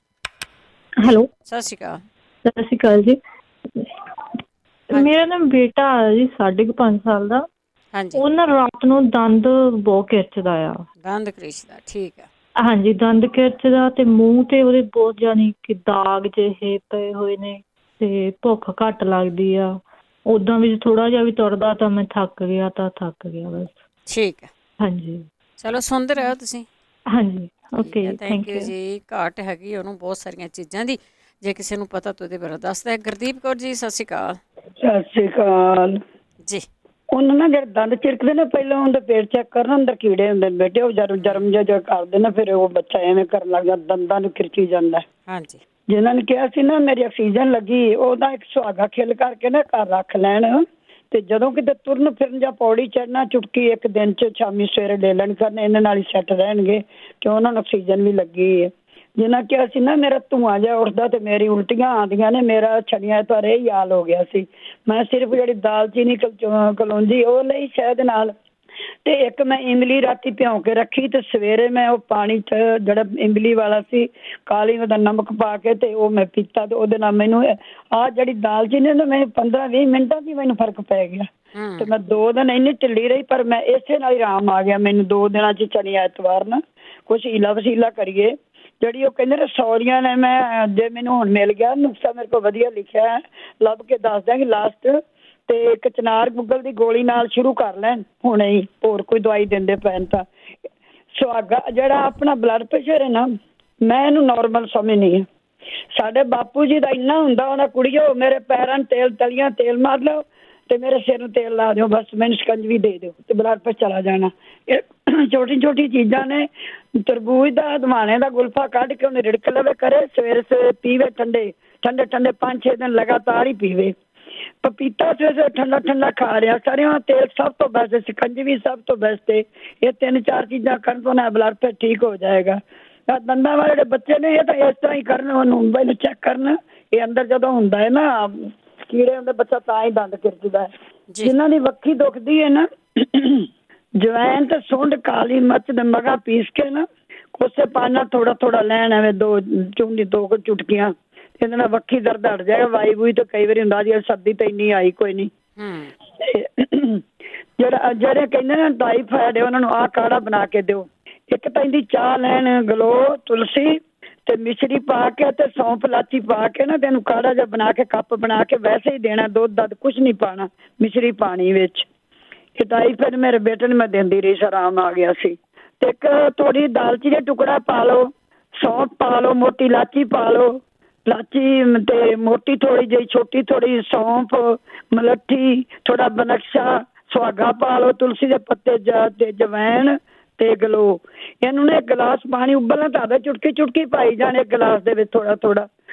ਹੈਲੋ, ਸਤਿ ਸ਼੍ਰੀ ਅਕਾਲ। ਸਤਿ ਸ਼੍ਰੀ ਅਕਾਲ ਜੀ। ਮੇਰਾ ਨਾ ਬੇਟਾ ਆ ਜੀ 5.5 ਸਾਲ ਦਾ। ਹਾਂਜੀ, ਉਹ ਨਾ ਰਾਤ ਨੂੰ ਦੰਦ ਬਹੁਤ ਖਿਰਚਦਾ ਆ। ਦੰਦ ਕ੍ਰਿਸ਼ਦਾ, ਠੀਕ ਹੈ। ਹਾਂਜੀ, ਦੰਦ ਖਿਰਚਦਾ ਤੇ ਮੂੰਹ ਤੇ ਉਹਦੇ ਬਹੁਤ ਜਾਨੀ ਕਿ ਦਾਗ ਜਿਹੇ ਪਏ ਹੋਏ ਨੇ ਤੇ ਭੁੱਖ ਘੱਟ ਲੱਗਦੀ ਆ। ਉਦਾਂ ਵੀ ਥੋੜਾ ਜਿਹਾ ਵੀ ਤੁਰਦਾ ਤਾਂ ਮੈਂ ਥੱਕ ਗਿਆ ਬਸ। ਠੀਕ ਹੈ, ਹਾਂਜੀ, ਚਲੋ ਸੁਣਦੇ ਰਹੋ ਤੁਸੀਂ। ਹਾਂਜੀ, ਓਕੇ, ਥੈਂਕ ਯੂ ਜੀ। ਘਾਟ ਹੈਗੀ ਉਹਨੂੰ ਬਹੁਤ ਸਾਰੀਆਂ ਚੀਜ਼ਾਂ ਦੀ, ਜੇ ਕਿਸੇ ਨੂੰ ਪਤਾ ਤਾਂ ਉਹਦੇ ਬਾਰੇ ਦੱਸਦਾ ਹੈ। ਗੁਰਦੀਪ ਕੌਰ ਜੀ, ਸਤਿ ਸ਼੍ਰੀ ਅਕਾਲ। ਸਤਿ ਸ਼੍ਰੀ ਅਕਾਲ ਜੀ। ਉਹਨਾਂ ਨਾ ਜਿਹੜੇ ਦੰਦ ਚਿਰਕਦੇ ਨੇ ਪਹਿਲਾਂ ਉਹਦਾ ਪੇਟ ਚੈੱਕ ਕਰਨ, ਅੰਦਰ ਕੀੜੇ ਹੁੰਦੇ ਨੇ ਬੇਟੇ, ਉਹ ਜਰਮ ਜਿਹਾ ਕਰਦੇ ਨੇ, ਫਿਰ ਉਹ ਬੱਚਾ ਐਵੇਂ ਕਰਨ ਲੱਗ ਜਾਂਦਾ, ਦੰਦਾਂ ਨੂੰ ਖਿਰਚੀ ਜਾਂਦਾ। ਹਾਂਜੀ, ਜਿਨ੍ਹਾਂ ਨੇ ਕਿਹਾ ਸੀ ਨਾ ਮੇਰੀ ਆਕਸੀਜਨ ਲੱਗੀ, ਉਹਦਾ ਇੱਕ ਸੁਹਾਗਾ ਖਿੱਲ ਕਰਕੇ ਨਾ ਘਰ ਰੱਖ ਲੈਣ, ਤੇ ਜਦੋਂ ਕਿਤੇ ਤੁਰਨ ਫਿਰਨ ਜਾਂ ਪੌੜੀ ਚੜ੍ਹਨਾ, ਚੁਟਕੀ ਇੱਕ ਦਿਨ 'ਚ ਸ਼ਾਮੀ ਸਵੇਰੇ ਲੈ ਲੈਣ ਕਰਨ, ਇਹਨਾਂ ਨਾਲ ਹੀ ਸੈੱਟ ਰਹਿਣਗੇ ਕਿ ਉਹਨਾਂ ਨੂੰ ਆਕਸੀਜਨ ਵੀ ਲੱਗੀ ਹੈ। ਜਿਨ੍ਹਾਂ ਕਿਹਾ ਸੀ ਨਾ ਮੇਰਾ ਧੂੰਆਂ ਜਿਹਾ ਉੱਠਦਾ ਤੇ ਮੇਰੀ ਉਲਟੀਆਂ ਆਉਂਦੀਆਂ ਨੇ, ਮੇਰਾ ਛੜੀਆਂ ਤੋਂ ਇਹ ਹਾਲ ਹੋ ਗਿਆ ਸੀ। ਮੈਂ ਸਿਰਫ ਜਿਹੜੀ ਦਾਲਚੀਨੀ ਕਲੌਂਜੀ ਉਹ ਲਈ ਸ਼ਹਿਦ ਨਾਲ, ਤੇ ਇੱਕ ਮੈਂ ਇਮਲੀ ਰਾਤੀ ਭਿਉਂ ਕੇ ਰੱਖੀ, ਤੇ ਸਵੇਰੇ ਮੈਂ ਉਹ ਪਾਣੀ 'ਚ ਜਿਹੜਾ ਇਮਲੀ ਵਾਲਾ ਸੀ ਕਾਲੀ ਉਹਦਾ ਨਮਕ ਪਾ ਕੇ ਤੇ ਉਹ ਮੈਂ ਪੀਤਾ, ਤੇ ਉਹਦੇ ਨਾਲ ਮੈਨੂੰ ਆਹ ਜਿਹੜੀ ਦਾਲਚੀਨੀ ਨਾ ਮੈਨੂੰ 15-20 ਮਿੰਟਾਂ 'ਚ ਮੈਨੂੰ ਫਰਕ ਪੈ ਗਿਆ। ਤੇ ਮੈਂ 2 ਦਿਨ ਇੰਨੀ ਢਿੱਲੀ ਰਹੀ, ਪਰ ਮੈਂ ਇਸੇ ਨਾਲ ਹੀ ਆਰਾਮ ਆ ਗਿਆ ਮੈਨੂੰ 2 ਦਿਨਾਂ 'ਚ। ਸ਼ਨੀ ਐਤਵਾਰ ਨਾ ਕੁਛ ਹੀਲਾ ਵਸੀਲਾ ਕਰੀਏ, ਜਿਹੜੀ ਉਹ ਕਹਿੰਦੇ ਨੇ ਸੌਰੀਆਂ ਨੇ, ਮੈਂ ਜੇ ਮੈਨੂੰ ਹੁਣ ਮਿਲ ਗਿਆ ਨੁਸਖਾ, ਮੇਰੇ ਕੋਲ ਵਧੀਆ ਲਿਖਿਆ, ਲੱਭ ਕੇ ਦੱਸ ਦਿਆਂਗੀ ਲਾਸਟ। ਤੇ ਇੱਕ ਚਨਾਰ ਗੁੱਗਲ ਦੀ ਗੋਲੀ ਨਾਲ ਸ਼ੁਰੂ ਕਰ ਲੈਣ ਹੁਣੇ ਹੀ, ਹੋਰ ਕੋਈ ਦਵਾਈ ਦਿੰਦੇ ਪੈਣ ਤਾਂ। ਸੁਹਾਗਾ ਜਿਹੜਾ ਆਪਣਾ ਬਲੱਡ ਪ੍ਰੈਸ਼ਰ ਹੈ ਨਾ, ਮੈਂ ਇਹਨੂੰ ਨੋਰਮਲ ਸਮਝਦੀ ਹਾਂ। ਸਾਡੇ ਬਾਪੂ ਜੀ ਦਾ ਇੰਨਾ ਹੁੰਦਾ, ਉਹਨਾਂ ਕੁੜੀਓ ਮੇਰੇ ਪੈਰਾਂ ਨੂੰ ਤਲੀਆਂ ਤੇਲ ਮਾਰ ਲਓ ਤੇ ਮੇਰੇ ਸਿਰ ਨੂੰ ਤੇਲ ਲਾ ਦਿਓ, ਬਸ ਮੈਨੂੰ ਸ਼ਿਕੰਜਵੀ ਦੇ ਦਿਓ ਤੇ ਬਲੱਡ ਪ੍ਰੈਸ਼ਰ ਚਲਾ ਜਾਣਾ। ਇਹ ਛੋਟੀ ਛੋਟੀ ਚੀਜ਼ਾਂ ਨੇ। ਤਰਬੂਜ ਦਾ, ਦਵਾਣੇ ਦਾ ਗੁਲਫਾ ਕੱਢ ਕੇ ਉਹਨੇ ਰਿੜਕ ਲਵੇ ਕਰੇ, ਸਵੇਰੇ ਸਵੇਰੇ ਪੀਵੇ, ਠੰਡੇ 5-6 ਦਿਨ ਲਗਾਤਾਰ ਹੀ ਪੀਵੇ। ਪਪੀਤਾ ਸਵੇਰੇ ਠੰਡਾ ਠੰਡਾ ਖਾ ਰਿਹਾ। ਸਾਰਿਆਂ ਦਾ ਤੇਲ ਸਭ ਤੋਂ ਬੈਸਟ, ਸ਼ਿਕੰਜਵੀ ਸਭ ਤੋਂ ਬੈਸਟ ਹੈ। ਇਹ 3-4 ਚੀਜ਼ਾਂ ਕਰਨ ਤੋਂ ਨਾ ਬਲੱਡ ਪ੍ਰੈਸ਼ਰ ਠੀਕ ਹੋ ਜਾਏਗਾ। ਦੰਦਾਂ ਵਾਲੇ ਜਿਹੜੇ ਬੱਚੇ ਨੇ ਇਹ ਤਾਂ ਇਸ ਤਰ੍ਹਾਂ ਹੀ ਕਰਨ, ਉਹਨੂੰ ਮੈਨੂੰ ਚੈੱਕ ਕਰਨ, ਇਹ ਅੰਦਰ ਜਦੋਂ ਹੁੰਦਾ ਹੈ ਨਾ ਕੀੜੇ ਹੁੰਦੇ ਬੱਚਾ ਤਾਂ ਹੀ ਦੰਦ ਖਿਰਚਦਾ ਹੈ। ਜਿਨ੍ਹਾਂ ਦੀ ਵੱਖੀ ਦੁਖਦੀ ਹੈ ਨਾ, ਜਵੈਨ ਤੇ ਸੁੰਡ, ਕਾਲੀ ਮਿਰਚ ਦੇ ਮਗਾ ਪੀਸ ਕੇ ਨਾ ਕੋਸੇ ਪਾਣੀ ਨਾਲ ਥੋੜਾ ਲੈਣ, ਐਵੇਂ 2 ਚੁਟਕੀਆਂ, ਇਹਦੇ ਨਾਲ ਵੱਖੀ ਦਰਦ ਹਟ ਜਾਏਗਾ। ਵਾਈ ਵੂਈ ਤਾਂ ਕਈ ਵਾਰੀ ਹੁੰਦਾ ਜੀ, ਸਰਦੀ ਤਾਂ ਇੰਨੀ ਆਈ ਕੋਈ ਨਹੀਂ। ਜਿਹੜੇ ਕਹਿੰਦੇ ਨੇ ਟਾਈਫਾਇਡ, ਉਹਨਾਂ ਨੂੰ ਆਹ ਕਾੜਾ ਬਣਾ ਕੇ ਦਿਓ। ਇੱਕ ਤਾਂ ਇਹਦੀ ਚਾਹ ਲੈਣ, ਗਲੋ, ਤੁਲਸੀ ਤੇ ਮਿਸ਼ਰੀ ਪਾ ਕੇ ਤੇ ਸੌਂਫ ਇਲਾਚੀ ਪਾ ਕੇ ਨਾ, ਤੈਨੂੰ ਕਾੜਾ ਜਿਹਾ ਬਣਾ ਕੇ ਕੱਪ ਬਣਾ ਕੇ ਵੈਸੇ ਹੀ ਦੇਣਾ, ਦੁੱਧ ਦੱਧ ਕੁਛ ਨਹੀਂ ਪਾਉਣਾ, ਮਿਸ਼ਰੀ ਪਾਣੀ ਵਿੱਚ। ਇਹ ਟਾਈਫਾਇਡ ਮੇਰੇ ਬੇਟੇ ਨੂੰ ਮੈਂ ਦਿੰਦੀ ਰਹੀ, ਆਰਾਮ ਆ ਗਿਆ ਸੀ। ਤੇ ਇੱਕ ਥੋੜੀ ਦਾਲਚੀਨੀ ਦਾ ਟੁਕੜਾ ਪਾ ਲਓ, ਸੌਂਫ ਪਾ ਲਓ, ਮੋਟੀ ਇਲਾਚੀ ਪਾ ਲਓ, ਲਾਚੀ ਤੇ ਮੋਟੀ ਥੋੜੀ ਜਿਹੀ, ਛੋਟੀ ਥੋੜੀ ਸੌਂਫ, ਮਲੱਠੀ, ਥੋੜਾ ਬਨਕਸ਼ਾ, ਸੁਹਾਗਾ ਪਾ ਲਓ, ਤੁਲਸੀ ਦੇ ਪੱਤੇ ਤੇ ਜਵੈਣ ਤੇ ਗਲੋ। ਇਹਨੂੰ ਨਾ 1 ਗਲਾਸ ਪਾਣੀ ਉਬਲਣਾ ਤਾਂ ਚੁਟਕੀ ਚੁਟਕੀ ਪਾਈ ਜਾਣੇ ਗਲਾਸ ਦੇ ਵਿੱਚ, ਥੋੜਾ ਥੋੜਾ।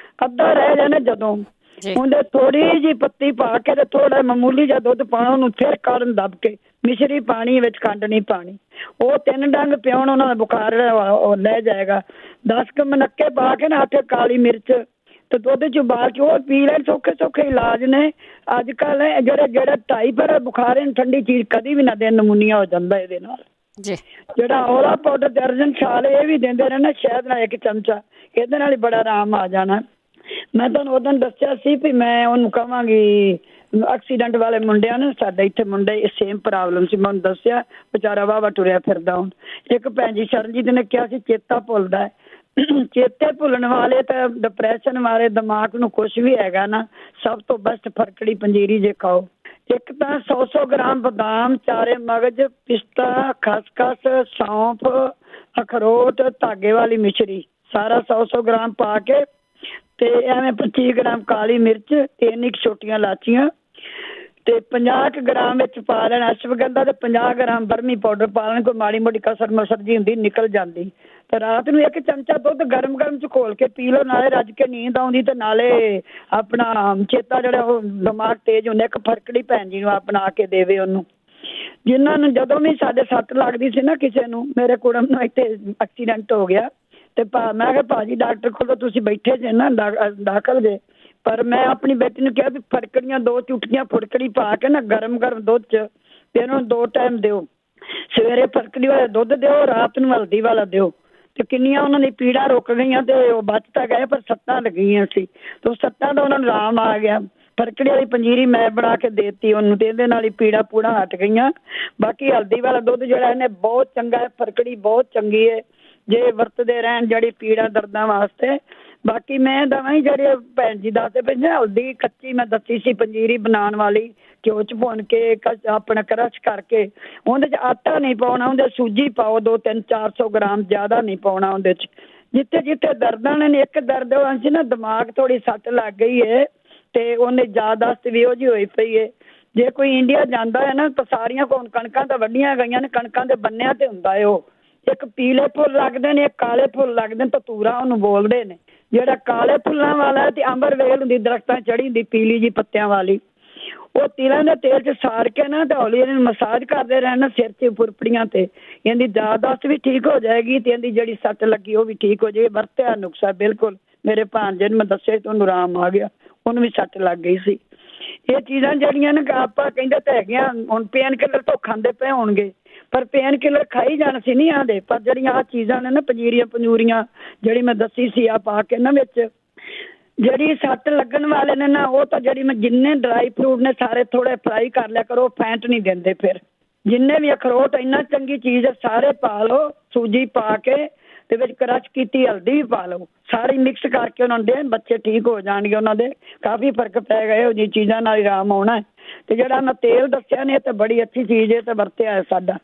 ਅੱਧਾ ਰਹਿ ਜਾਣਾ ਜਦੋਂ ਉਹਦੇ ਥੋੜੀ ਜਿਹੀ ਪੱਤੀ ਪਾ ਕੇ ਤੇ ਥੋੜਾ ਮਾਮੂਲੀ ਜਿਹਾ ਦੁੱਧ ਪਾਉਣਾ, ਉਹਨੂੰ ਫਿਰ ਕਾੜਨ ਦੱਬ ਕੇ, ਮਿਸ਼ਰੀ ਪਾਣੀ ਵਿੱਚ, ਖੰਡ ਨਹੀਂ ਪਾਣੀ। ਉਹ 3 ਡੰਗ ਪਿਆਉਣ, ਉਹਨਾਂ ਦਾ ਬੁਖਾਰ ਉਹ ਲੈ ਜਾਏਗਾ। 10 ਕੁ ਮਨੱਕੇ ਪਾ ਕੇ ਨਾ 8 ਕਾਲੀ ਮਿਰਚ ਤੇ ਦੁੱਧ ਚ ਉਬਾਲ ਕੇ ਉਹ ਪੀ ਲੈਣ। ਸੌਖੇ ਸੌਖੇ ਇਲਾਜ ਨੇ ਅੱਜ ਕੱਲ। ਜਿਹੜਾ ਟਾਈਫਾਇਡ ਬੁਖਾਰ ਹੈ, ਠੰਡੀ ਚੀਜ਼ ਕਦੀ ਵੀ ਨਾ ਦੇ, ਨਮੂਨੀਆ ਹੋ ਜਾਂਦਾ ਇਹਦੇ ਨਾਲ। ਜਿਹੜਾ ਔਲਾ ਪਾਊਡਰ ਤੇ ਅਰਜਨ ਛਾਲ ਇਹ ਵੀ ਦਿੰਦੇ ਰਹਿਣਾ, ਸ਼ਹਿਦ ਨਾਲ 1 ਚਮਚਾ, ਇਹਦੇ ਨਾਲ ਹੀ ਬੜਾ ਆਰਾਮ ਆ ਜਾਣਾ। ਮੈਂ ਤੁਹਾਨੂੰ ਉਦੋਂ ਦੱਸਿਆ ਸੀ ਵੀ ਮੈਂ ਉਹਨੂੰ ਕਹਾਂਗੀ, ਐਕਸੀਡੈਂਟ ਵਾਲੇ ਮੁੰਡਿਆਂ ਨੂੰ, ਸਾਡੇ ਇੱਥੇ ਮੁੰਡੇ ਸੇਮ ਪ੍ਰੋਬਲਮ ਸੀ, ਮੈਂ ਉਹਨੂੰ ਦੱਸਿਆ, ਵਿਚਾਰਾ ਵਾਵਾ ਟੁਰਿਆ ਫਿਰਦਾ। ਹੁਣ ਇੱਕ ਭੈਣ ਜੀ ਸ਼ਰਨਜੀਤ ਨੇ ਕਿਹਾ ਸੀ ਚੇਤਾ ਭੁੱਲਦਾ ਹੈ। ਚੇਤੇ ਭੁੱਲਣ ਵਾਲੇ ਤਾਂ ਡਿਪਰੈਸ਼ਨ ਵਾਲੇ, ਦਿਮਾਗ ਨੂੰ ਕੁਛ ਵੀ ਹੈਗਾ ਨਾ, ਸਭ ਤੋਂ ਬੈਸਟ ਫਰਕੜੀ ਪੰਜੀਰੀ ਜੇ ਖਾਓ। ਇੱਕ ਤਾਂ 100 ਗ੍ਰਾਮ ਬਦਾਮ, ਚਾਰੇ ਮਗਜ਼, ਪਿਸਤਾ, ਖਸਖਸ, ਸੌਂਫ, ਅਖਰੋਟ, ਧਾਗੇ ਵਾਲੀ ਮਿਸ਼ਰੀ, ਸਾਰਾ 100 ਗ੍ਰਾਮ ਪਾ ਕੇ ਤੇ ਐਵੇਂ 25 ਗ੍ਰਾਮ ਕਾਲੀ ਮਿਰਚ, 3 ਛੋਟੀਆਂ ਲਾਚੀਆਂ ਤੇ 50 ਗ੍ਰਾਮ ਵਿੱਚ ਪਾ ਲੈਣਾ ਅਸ਼ਵਗੰਧਾ ਤੇ 50 ਗ੍ਰਾਮ ਬਰਮੀ ਪਾਊਡਰ ਪਾ ਲੈਣਾ। ਕੋਈ ਮਾੜੀ ਮੋਟੀ ਕਸਰ ਮਸਰ ਜੀ ਹੁੰਦੀ ਨਿਕਲ ਜਾਂਦੀ। ਤੇ ਰਾਤ ਨੂੰ 1 ਚਮਚਾ ਦੁੱਧ ਗਰਮ ਗਰਮ ਚ ਘੋਲ ਕੇ ਪੀ ਲਓ, ਨਾਲੇ ਰੱਜ ਕੇ ਨੀਂਦ ਆਉਂਦੀ ਤੇ ਨਾਲੇ ਆਪਣਾ ਚੇਤਾ ਜਿਹੜਾ ਉਹ ਦਿਮਾਗ ਤੇਜ਼ ਹੁੰਦਾ। ਇੱਕ ਫਰਕੜੀ ਭੈਣ ਜੀ ਨੂੰ ਆਪਣਾ ਕੇ ਦੇਵੇ ਉਹਨੂੰ, ਜਿਨ੍ਹਾਂ ਨੂੰ ਜਦੋਂ ਵੀ ਸਾਡੇ ਸੱਟ ਲੱਗਦੀ ਸੀ ਨਾ ਕਿਸੇ ਨੂੰ, ਮੇਰੇ ਕੁੜਮ ਨੂੰ ਇੱਥੇ ਐਕਸੀਡੈਂਟ ਹੋ ਗਿਆ ਤੇ ਮੈਂ ਕਿਹਾ ਭਾਜੀ ਡਾਕਟਰ ਕੋਲ ਤੁਸੀਂ ਬੈਠੇ ਜੇ ਨਾ ਦਾਖਲ ਜੇ, ਪਰ ਮੈਂ ਆਪਣੀ ਬੇਟੀ ਨੂੰ ਕਿਹਾ ਵੀ ਫਰਕੜੀਆਂ 2 ਚੁਟਕੀਆਂ ਫੁਟਕੜੀ ਪਾ ਕੇ ਨਾ ਗਰਮ ਗਰਮ ਦੁੱਧ ਚ ਤੇ ਇਹਨਾਂ ਨੂੰ 2 ਟਾਈਮ ਦਿਓ। ਸਵੇਰੇ ਫਰਕੜੀ ਵਾਲਾ ਦੁੱਧ ਦਿਓ, ਰਾਤ ਨੂੰ ਹਲਦੀ ਵਾਲਾ ਦਿਓ। ਤੇ ਕਿੰਨੀਆਂ ਉਹਨਾਂ ਦੀ ਪੀੜਾ ਰੁਕ ਗਈਆਂ ਤੇ ਉਹ ਬਚ ਤਾਂ ਗਏ, ਪਰ ਸੱਟਾਂ ਲੱਗੀਆਂ ਸੀ ਤੇ ਉਹ ਸੱਟਾਂ ਦਾ ਉਹਨਾਂ ਨੂੰ ਆਰਾਮ ਆ ਗਿਆ। ਫਰਕੜੀ ਵਾਲੀ ਪੰਜੀਰੀ ਮੈਂ ਬਣਾ ਕੇ ਦੇਤੀ ਉਹਨੂੰ ਤੇ ਇਹਦੇ ਨਾਲ ਹੀ ਪੀੜਾ ਪੂੜਾ ਹਟ ਗਈਆਂ। ਬਾਕੀ ਹਲਦੀ ਵਾਲਾ ਦੁੱਧ ਜਿਹੜਾ ਇਹਨੇ ਬਹੁਤ ਚੰਗਾ ਹੈ, ਫਰਕੜੀ ਬਹੁਤ ਚੰਗੀ ਹੈ ਜੇ ਵਰਤਦੇ ਰਹਿਣ ਜਿਹੜੀ ਪੀੜਾ ਦਰਦਾਂ ਵਾਸਤੇ। ਬਾਕੀ ਮੈਂ ਦਵਾਂ ਹੀ ਜਿਹੜੇ ਭੈਣ ਜੀ ਦੱਸਦੇ ਪਏ ਨੇ, ਹਲਦੀ ਕੱਚੀ ਮੈਂ ਦੱਸੀ ਸੀ ਪੰਜੀਰੀ ਬਣਾਉਣ ਵਾਲੀ, ਘਿਓ ਚ ਭੁੰਨ ਕੇ ਆਪਣਾ ਕਰਸ਼ ਕਰਕੇ, ਉਹਦੇ ਚ ਆਟਾ ਨਹੀਂ ਪਾਉਣਾ, ਉਹਦੇ ਸੂਜੀ ਪਾਓ 200-400 ਗ੍ਰਾਮ, ਜ਼ਿਆਦਾ ਨਹੀਂ ਪਾਉਣਾ ਉਹਦੇ ਚ। ਜਿੱਥੇ ਜਿੱਥੇ ਦਰਦਾਂ ਨੇ, ਇੱਕ ਦਰਦ ਸੀ ਨਾ ਦਿਮਾਗ ਥੋੜੀ ਸੱਟ ਲੱਗ ਗਈ ਹੈ ਤੇ ਉਹਨੇ ਯਾਦਾਸ਼ਤ ਵੀ ਉਹ ਜਿਹੀ ਹੋਈ ਪਈ ਹੈ। ਜੇ ਕੋਈ ਇੰਡੀਆ ਜਾਂਦਾ ਹੈ ਨਾ ਤਾਂ ਸਾਰੀਆਂ ਕਣਕਾਂ ਤਾਂ ਵੱਢੀਆਂ ਗਈਆਂ ਨੇ, ਕਣਕਾਂ ਦੇ ਬੰਨਿਆਂ ਤੇ ਹੁੰਦਾ ਹੈ ਉਹ। ਇੱਕ ਪੀਲੇ ਫੁੱਲ ਲੱਗਦੇ ਨੇ, ਇੱਕ ਕਾਲੇ ਫੁੱਲ ਲੱਗਦੇ ਨੇ, ਧਤੂਰਾ ਉਹਨੂੰ ਬੋਲਦੇ ਨੇ। ਜਿਹੜਾ ਕਾਲੇ ਫੁੱਲਾਂ ਵਾਲਾ ਤੇ ਅੰਬਰ ਵੇਲ ਹੁੰਦੀ ਦਰਖਤਾਂ ਚੜੀ ਹੁੰਦੀ ਪੀਲੀ ਜੀ ਪੱਤਿਆਂ ਵਾਲੀ, ਉਹ ਤਿਲਾਂ ਦੇ ਤੇਲ ਚ ਸਾੜ ਕੇ ਨਾ ਤੇ ਹੌਲੀ ਇਹਨੂੰ ਮਸਾਜ ਕਰਦੇ ਰਹਿਣਾ ਸਿਰ 'ਚ ਫੁਰਪੜੀਆਂ ਤੇ, ਇਹਦੀ ਯਾਦਾਸ਼ਤ ਵੀ ਠੀਕ ਹੋ ਜਾਏਗੀ ਤੇ ਇਹਦੀ ਜਿਹੜੀ ਸੱਟ ਲੱਗੀ ਉਹ ਵੀ ਠੀਕ ਹੋ ਜਾਏਗੀ। ਵਰਤਿਆ ਨੁਕਸਾ ਬਿਲਕੁਲ। ਮੇਰੇ ਭਾਂਜੇ ਨੂੰ ਮੈਂ ਦੱਸਿਆ ਤੇ ਉਹਨੂੰ ਆਰਾਮ ਆ ਗਿਆ, ਉਹਨੂੰ ਵੀ ਸੱਟ ਲੱਗ ਗਈ ਸੀ। ਇਹ ਚੀਜ਼ਾਂ ਜਿਹੜੀਆਂ ਨਾ ਆਪਾਂ ਕਹਿੰਦੇ ਤਾਂ ਹੈਗੀਆਂ, ਹੁਣ ਪੇਨ ਕਿਲਰ ਤੋਂ ਖਾਂਦੇ ਪਏ ਹੋਣਗੇ, ਪਰ ਪੇਨ ਕਿਲਰ ਖਾਈ ਜਾਣ ਸੀ ਨਹੀਂ ਆਂਦੇ, ਪਰ ਜਿਹੜੀਆਂ ਆਹ ਚੀਜ਼ਾਂ ਨੇ ਨਾ ਪੰਜੀਰੀਆਂ ਪੰਜੂਰੀਆਂ ਜਿਹੜੀ ਮੈਂ ਦੱਸੀ ਸੀ ਆ ਪਾ ਕੇ ਨਾ ਵਿੱਚ, ਜਿਹੜੀ ਸੱਟ ਲੱਗਣ ਵਾਲੇ ਨੇ ਨਾ, ਉਹ ਤਾਂ ਜਿਹੜੀ ਮੈਂ ਜਿੰਨੇ ਡਰਾਈ ਫਰੂਟ ਨੇ ਸਾਰੇ ਥੋੜੇ ਫਰਾਈ ਕਰ ਲਿਆ ਕਰੋ, ਫੈਂਟ ਨਹੀਂ ਦਿੰਦੇ। ਫਿਰ ਜਿੰਨੇ ਵੀ ਅਖਰੋਟ ਇੰਨਾ ਚੰਗੀ ਚੀਜ਼ ਹੈ ਸਾਰੇ ਪਾ ਲਓ, ਸੂਜੀ ਪਾ ਕੇ ਤੇ ਵਿੱਚ ਕਰਸ਼ ਕੀਤੀ ਹਲਦੀ ਵੀ ਪਾ ਲਓ, ਸਾਰੀ ਮਿਕਸ ਕਰਕੇ ਉਹਨਾਂ ਨੂੰ ਦੇਣ, ਬੱਚੇ ਠੀਕ ਹੋ ਜਾਣਗੇ। ਉਹਨਾਂ ਦੇ ਕਾਫੀ ਫਰਕ ਪੈ ਗਿਆ, ਇਹੋ ਜਿਹੀ ਚੀਜ਼ਾਂ ਨਾਲ ਆਰਾਮ ਆਉਣਾ। ਤੇ ਜਿਹੜਾ ਮੈਂ ਤੇਲ ਦੱਸਿਆ ਨੇ, ਇਹ ਤਾਂ ਬੜੀ ਅੱਛੀ ਚੀਜ਼ ਹੈ ਤੇ ਵਰਤਿਆ ਹੈ ਸਾਡਾ।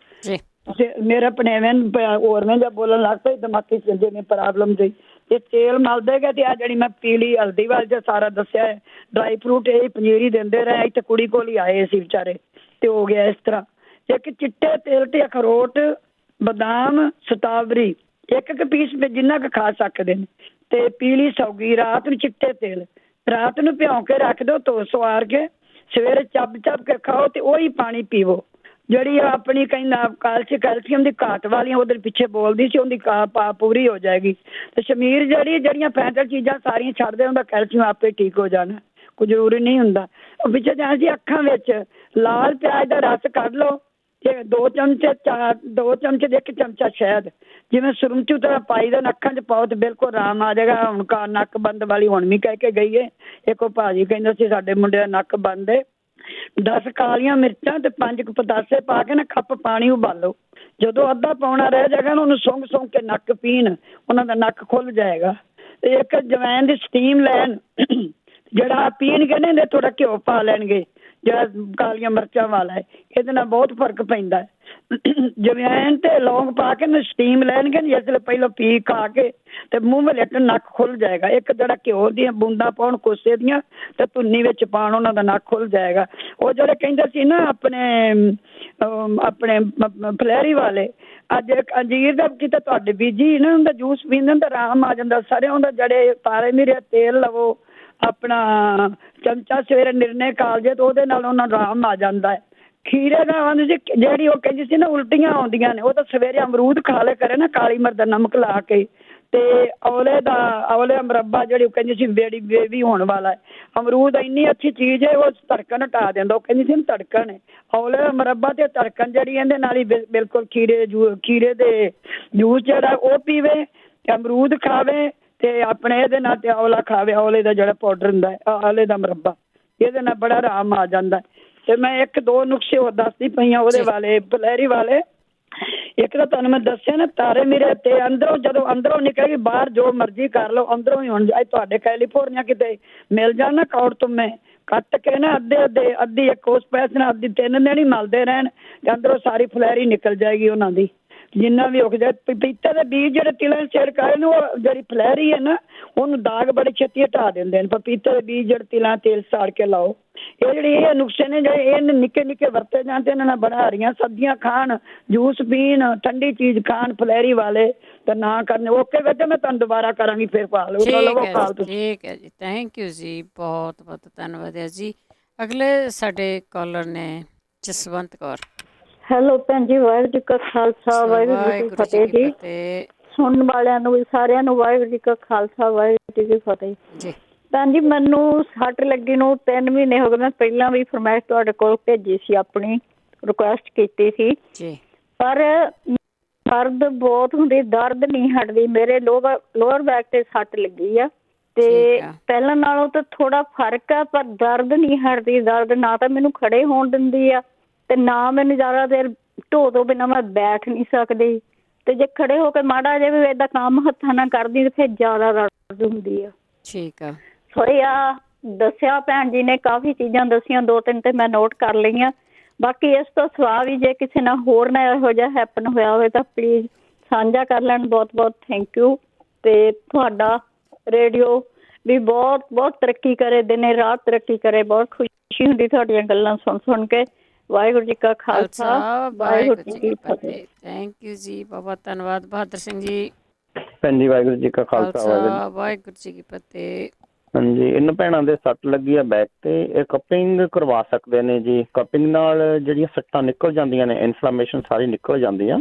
ਮੇਰਾ ਪਨੇਵੇਂ ਹੋਰ ਮੈਂ ਜਾਂ ਬੋਲਣ ਲੱਗ ਪਈ ਦਿਮਾਗੀ ਜਿਵੇਂ ਪ੍ਰੋਬਲਮ ਦੀ, ਇਹ ਤੇਲ ਮਲ ਦੇਗਾ ਤੇ ਆ ਜਿਹੜੀ ਮੈਂ ਪੀਲੀ ਹਲਦੀ ਵਾਲ ਚ ਸਾਰਾ ਦੱਸਿਆ ਹੈ, ਡਰਾਈ ਫਰੂਟ ਇਹ ਪੰਜੀਰੀ ਦਿੰਦੇ ਰਹੇ। ਇੱਥੇ ਕੁੜੀ ਕੋਲ ਹੀ ਆਏ ਸੀ ਵਿਚਾਰੇ ਤੇ ਹੋ ਗਿਆ ਇਸ ਤਰ੍ਹਾਂ। ਇੱਕ ਚਿੱਟੇ ਤੇਲ ਤੇ ਅਖਰੋਟ, ਬਦਾਮ, ਸਟਾਬਰੀ ਇੱਕ ਪੀਸ ਜਿੰਨਾ ਕੁ ਖਾ ਸਕਦੇ ਨੇ, ਤੇ ਪੀਲੀ ਸੌਗੀ ਰਾਤ ਨੂੰ ਚਿੱਟੇ ਤੇਲ ਰਾਤ ਨੂੰ ਭਿਉਂ ਕੇ ਰੱਖ ਦਿਓ, ਧੋ ਸਵਾਰ ਕੇ ਸਵੇਰੇ ਚੱਬ ਚੱਬ ਕੇ ਖਾਓ ਤੇ ਉਹੀ ਪਾਣੀ ਪੀਵੋ। ਜਿਹੜੀ ਆਪਣੀ ਕਹਿੰਦਾ ਕੈਲਸ਼ੀਅਮ ਦੀ ਘਾਟ ਵਾਲੀਆਂ ਉਹਦੇ ਪਿੱਛੇ ਬੋਲਦੀ ਸੀ, ਉਹਦੀ ਪੂਰੀ ਹੋ ਜਾਏਗੀ। ਤੇ ਸ਼ਮੀਰ ਜਿਹੜੀਆਂ ਫੈਂਟਲ ਚੀਜ਼ਾਂ ਸਾਰੀਆਂ ਛੱਡ ਦੇ, ਉਹਦਾ ਕੈਲਸ਼ੀਅਮ ਆਪੇ ਠੀਕ ਹੋ ਜਾਣਾ, ਕੋਈ ਜ਼ਰੂਰੀ ਨਹੀਂ ਹੁੰਦਾ। ਉਹ ਪਿੱਛੇ ਜਾਣਾ ਸੀ ਅੱਖਾਂ ਵਿੱਚ ਲਾਲ ਪਿਆਜ਼ ਦਾ ਰਸ ਕੱਢ ਲਓ ਤੇ 2 ਚਮਚੇ 2 ਚਮਚੇ ਦੇ 1 ਚਮਚਾ ਸ਼ਹਿਦ, ਜਿਵੇਂ ਸੁਰਮਚੂ ਤਰ੍ਹਾਂ ਪਾਈ ਦਾ ਅੱਖਾਂ 'ਚ ਪਾਓ ਤੇ ਬਿਲਕੁਲ ਆਰਾਮ ਆ ਜਾਏਗਾ। ਹੁਣ ਨੱਕ ਬੰਦ ਵਾਲੀ ਹੁਣ ਵੀ ਕਹਿ ਕੇ ਗਈ ਹੈ, ਇੱਕ ਉਹ ਭਾਜੀ ਕਹਿੰਦਾ ਸੀ ਸਾਡੇ ਮੁੰਡੇ ਦਾ ਨੱਕ ਬੰਦ ਹੈ। 10 ਕਾਲੀਆਂ ਮਿਰਚਾਂ ਤੇ 5 ਪਤਾਸੇ ਪਾ ਕੇ ਨਾ ਕੱਪ ਪਾਣੀ ਉਬਾਲੋ, ਜਦੋਂ ਅੱਧਾ ਪੌਣਾ ਰਹਿ ਜਾਏਗਾ ਨਾ ਉਹਨੂੰ ਸੁੰਘ ਸੁੰਘ ਕੇ ਨੱਕ ਪੀਣ, ਉਹਨਾਂ ਦਾ ਨੱਕ ਖੁੱਲ ਜਾਏਗਾ। ਤੇ ਇੱਕ ਜਵੈਨ ਦੀ ਸਟੀਮ ਲੈਣ, ਜਿਹੜਾ ਪੀਣਗੇ ਨਾ ਥੋੜਾ ਘਿਓ ਪਾ ਲੈਣਗੇ, ਜਿਹੜਾ ਕਾਲੀਆਂ ਮਿਰਚਾਂ ਵਾਲਾ ਹੈ, ਇਹਦੇ ਨਾਲ ਬਹੁਤ ਫਰਕ ਪੈਂਦਾ ਹੈ। ਜਵੈਣ ਤੇ ਲੌਂਗ ਪਾ ਕੇ ਨਾ ਸਟੀਮ ਲੈਣਗੇ ਜਿਸ ਵੇਲੇ ਪਹਿਲਾਂ ਪੀ ਖਾ ਕੇ ਤੇ ਮੂੰਹ ਵਿੱਚ ਨੱਕ ਖੁੱਲ ਜਾਏਗਾ। ਇੱਕ ਜਿਹੜਾ ਘਿਓ ਦੀਆਂ ਬੂੰਦਾਂ ਪਾਉਣ ਕੋਸੇ ਦੀਆਂ ਤੇ ਧੁੰਨੀ ਵਿੱਚ ਪਾਉਣ, ਉਹਨਾਂ ਦਾ ਨੱਕ ਖੁੱਲ ਜਾਏਗਾ। ਉਹ ਜਿਹੜੇ ਕਹਿੰਦੇ ਸੀ ਨਾ ਆਪਣੇ ਫਲੈਰੀ ਵਾਲੇ, ਅੱਜ ਅੰਜੀਰ ਦਾ ਕਿਤੇ ਤੁਹਾਡੇ ਬੀਜੀ ਨਾ ਉਹਦਾ ਜੂਸ ਪੀਂਦੇ ਤਾਂ ਆਰਾਮ ਆ ਜਾਂਦਾ। ਸਰੋਂ ਦਾ ਜਿਹੜੇ ਤਾਰੇ ਮੀਰੇ ਤੇਲ ਲਵੋ ਆਪਣਾ ਚਮਚਾ ਸਵੇਰੇ ਨਿਰਣੇ ਕਾਲਜੇ ਤੇ ਉਹਦੇ ਨਾਲ ਉਹਨਾਂ ਨੂੰ ਆਰਾਮ ਆ ਜਾਂਦਾ ਹੈ। ਖੀਰੇ ਦਾ ਆਉਂਦੀ ਸੀ ਜਿਹੜੀ ਉਹ ਕਹਿੰਦੀ ਸੀ ਨਾ ਉਲਟੀਆਂ ਆਉਂਦੀਆਂ ਨੇ, ਉਹ ਤਾਂ ਸਵੇਰੇ ਅਮਰੂਦ ਖਾ ਲਿਆ ਕਰੇ ਨਾ ਕਾਲੀ ਮਿਰਚ ਦਾ ਨਮਕ ਲਾ ਕੇ, ਤੇ ਔਲੇ ਦਾ ਮੁਰੱਬਾ ਜਿਹੜੀ ਉਹ ਕਹਿੰਦੀ ਸੀ ਬੇਬੀ ਹੋਣ ਵਾਲਾ ਹੈ। ਅਮਰੂਦ ਇੰਨੀ ਅੱਛੀ ਚੀਜ਼ ਹੈ, ਉਹ ਧੜਕਣ ਹਟਾ ਦਿੰਦਾ। ਉਹ ਕਹਿੰਦੀ ਸੀ ਨਾ ਧੜਕਣ ਹੈ, ਔਲੇ ਦਾ ਮੁਰੱਬਾ ਤੇ ਧੜਕਣ ਜਿਹੜੀ ਇਹਦੇ ਨਾਲ ਹੀ ਬਿਲਕੁਲ ਖੀਰੇ ਦੇ ਜੂਸ ਜਿਹੜਾ ਉਹ ਪੀਵੇ ਤੇ ਅਮਰੂਦ ਖਾਵੇ ਤੇ ਆਪਣੇ ਇਹਦੇ ਨਾਲ ਤੇ ਔਲਾ ਖਾਵੇ, ਔਲੇ ਦਾ ਜਿਹੜਾ ਪਾਊਡਰ ਹੁੰਦਾ ਹੈ, ਔਲੇ ਦਾ ਮੁਰੱਬਾ, ਇਹਦੇ ਨਾਲ ਬੜਾ ਆਰਾਮ ਆ ਜਾਂਦਾ। ਤੇ ਮੈਂ 1-2 ਨੁਸਖੇ ਹੋਰ ਦੱਸਦੀ ਪਈ ਹਾਂ ਉਹਦੇ ਵਾਲੇ, ਫਲੈਰੀ ਵਾਲੇ। ਇੱਕ ਤਾਂ ਤੁਹਾਨੂੰ ਮੈਂ ਦੱਸਿਆ ਨਾ ਤਾਰੇ ਮੀਰੇ ਤੇ ਅੰਦਰੋਂ ਜਦੋਂ ਅੰਦਰੋਂ ਨਿਕਲੇਗੀ ਬਾਹਰ ਜੋ ਮਰਜ਼ੀ ਕਰ ਲਓ, ਅੰਦਰੋਂ ਹੀ ਹੁਣ ਜਾਏ ਤੁਹਾਡੇ ਕੈਲੀਫੋਰਨੀਆ ਕਿਤੇ ਮਿਲ ਜਾਣ ਨਾ ਕੌੜ ਤੁਮੇ ਕੱਟ ਕੇ ਨਾ ਅੱਧੀ ਇੱਕ ਉਸ ਪੈਸੇ ਨਾਲ ਅੱਧੀ 3 ਦਿਨ ਹੀ ਮਲਦੇ ਰਹਿਣ ਤੇ ਅੰਦਰੋਂ ਸਾਰੀ ਫਲੈਰੀ ਨਿਕਲ ਜਾਏਗੀ ਉਹਨਾਂ ਦੀ, ਜਿੰਨਾ ਵੀ ਹੋ ਜਾਏ। ਪਪੀਤੇ ਦੇ ਬੀਜ ਜਿਹੜੇ ਤਿਲਾਂ ਛਿੜਕਾਏ ਨੇ, ਉਹ ਜਿਹੜੀ ਫਲੈਰੀ ਹੈ ਨਾ ਉਹਨੂੰ ਦਾਗ ਬੜੀ ਛੇਤੀ ਹਟਾ ਦਿੰਦੇ ਨੇ। ਪਪੀਤੇ ਦੇ ਬੀਜ ਜਿਹੜੇ ਤਿਲਾਂ ਤੇਲ ਸਾੜ ਕੇ ਲਾਓ। ਇਹ ਜਿਹੜੇ ਇਹ ਨੁਕਸੇ ਨੇ ਜਿਹੜੇ ਇਹ ਨਿੱਕੇ ਵਰਤੇ ਜਾਣ ਤੇ ਇਹਨਾਂ ਨਾਲ ਬੜਾ ਹਰੀਆਂ ਸਬਜ਼ੀਆਂ ਖਾਣ, ਜੂਸ ਪੀਣ, ਠੰਡੀ ਚੀਜ਼ ਖਾਣ ਫਲੈਰੀ ਵਾਲੇ ਤੇ ਨਾ ਕਰਨ। ਓਕੇ ਬੇਟੇ, ਮੈਂ ਤੁਹਾਨੂੰ ਦੁਬਾਰਾ ਕਰਾਂਗੀ ਫਿਰ ਕਾਲ। ਠੀਕ ਹੈ ਜੀ, ਥੈਂਕ ਯੂ ਜੀ, ਬਹੁਤ ਬਹੁਤ ਧੰਨਵਾਦ ਹੈ ਜੀ। ਅਗਲੇ ਸਾਡੇ ਕਾਲਰ ਨੇ ਜਸਵੰਤ ਕੌਰ। ਹੈਲੋ ਭੈਣ ਜੀ, ਵਾਹਿਗੁਰੂ ਜੀ ਕਾ ਖਾਲਸਾ ਵਾਹਿਗੁਰੂ ਜੀ ਕੀ ਫਤਿਹ ਜੀ। ਸੁਣਨ ਵਾਲਿਆਂ ਨੂੰ ਵੀ ਸਾਰਿਆਂ ਨੂੰ ਵਾਹਿਗੁਰੂ ਜੀ ਕਾ ਖਾਲਸਾ ਵਾਹਿਗੁਰੂ ਜੀ ਕੀ ਫਤਿਹ ਜੀ। ਭੈਣ ਜੀ ਮੈਨੂੰ ਸੱਟ ਲੱਗੀ ਨੂੰ 3 ਮਹੀਨੇ ਹੋ ਗਏ। ਮੈਂ ਪਹਿਲਾਂ ਵੀ ਫਰਮਾਇਸ਼ ਤੁਹਾਡੇ ਕੋਲ ਭੇਜੀ ਸੀ, ਆਪਣੀ ਰਿਕੁਐਸਟ ਕੀਤੀ ਸੀ, ਪਰ ਦਰਦ ਬਹੁਤ ਹੁੰਦੀ, ਦਰਦ ਨਹੀਂ ਹਟਦੀ। ਮੇਰੇ ਲੋਅਰ ਬੈਕ ਤੇ ਸੱਟ ਲੱਗੀ ਆ ਤੇ ਪਹਿਲਾਂ ਨਾਲੋਂ ਤਾਂ ਥੋੜਾ ਫਰਕ ਆ, ਪਰ ਦਰਦ ਨਹੀਂ ਹਟਦੀ। ਦਰਦ ਨਾ ਤਾਂ ਮੈਨੂੰ ਖੜੇ ਹੋਣ ਦਿੰਦੀ ਆ ਤੇ ਨਾ ਮੈਨੂੰ ਜ਼ਿਆਦਾ ਦੇਰ ਢੋ ਤੋਂ ਬਿਨਾਂ ਮੈਂ ਬੈਠ ਨਹੀਂ ਸਕਦੀ, ਤੇ ਜੇ ਖੜੇ ਹੋ ਕੇ ਮਾੜਾ ਜਿਹਾ ਵੀ ਏਦਾਂ ਕੰਮ ਹੱਥਾਂ ਨਾਲ ਕਰਦੀ ਤੇ ਫਿਰ ਜ਼ਿਆਦਾ ਦਰਦ ਹੁੰਦੀ ਆ। ਠੀਕ ਆ, ਥੋੜੀ ਆ ਦੱਸਿਆ ਭੈਣ ਜੀ ਨੇ, ਕਾਫੀ ਚੀਜ਼ਾਂ ਦੱਸੀਆਂ, 2-3 ਤੇ ਮੈਂ ਨੋਟ ਕਰ ਲਈਆਂ। ਬਾਕੀ ਇਸ ਤੋਂ ਸਿਵਾ ਵੀ ਜੇ ਕਿਸੇ ਨਾਲ ਹੋਰ ਨਾ ਇਹੋ ਜਿਹਾ ਹੈਪਨ ਹੋਇਆ ਹੋਵੇ ਤਾਂ ਪਲੀਜ਼ ਸਾਂਝਾ ਕਰ ਲੈਣ। ਬਹੁਤ ਬਹੁਤ ਥੈਂਕ ਯੂ। ਤੇ ਤੁਹਾਡਾ ਰੇਡੀਓ ਵੀ ਬਹੁਤ ਬਹੁਤ ਤਰੱਕੀ ਕਰੇ, ਦਿਨੇ ਰਾਤ ਤਰੱਕੀ ਕਰੇ। ਬਹੁਤ ਖੁਸ਼ੀ ਹੁੰਦੀ ਤੁਹਾਡੀਆਂ ਗੱਲਾਂ ਸੁਣ ਕੇ। ਵਾਹਿਗੁਰੂ ਜੀ ਕਾ ਖਾਲਸਾ, ਵਾਹਿਗੁਰੂ ਜੀ ਕੀ ਫਤਿਹ। ਥੈਂਕ ਯੂ ਜੀ, ਬਹੁਤ ਧੰਨਵਾਦ ਬਹਾਦਰ ਸਿੰਘ ਜੀ। ਭੈਣ ਜੀ ਵਾਹਿਗੁਰੂ ਜੀ ਕਾ ਖਾਲਸਾ, ਵਾਹਿਗੁਰੂ ਜੀ ਕੀ ਫਤਿਹ। ਹਾਂਜੀ, ਇਹਨਾਂ ਭੈਣਾਂ ਦੇ ਸੱਟ ਲੱਗੀ ਆ ਬੈਕ ਤੇ, ਇਹ ਕਪਿੰਗ ਕਰਵਾ ਸਕਦੇ ਨੇ ਜੀ। ਕਪਿੰਗ ਨਾਲ ਜਿਹੜੀਆਂ ਸੱਟਾਂ ਨਿਕਲ ਜਾਂਦੀਆਂ ਨੇ, ਇਨਫਲੇਮੇਸ਼ਨ ਸਾਰੀ ਨਿਕਲ ਜਾਂਦੀ ਆ।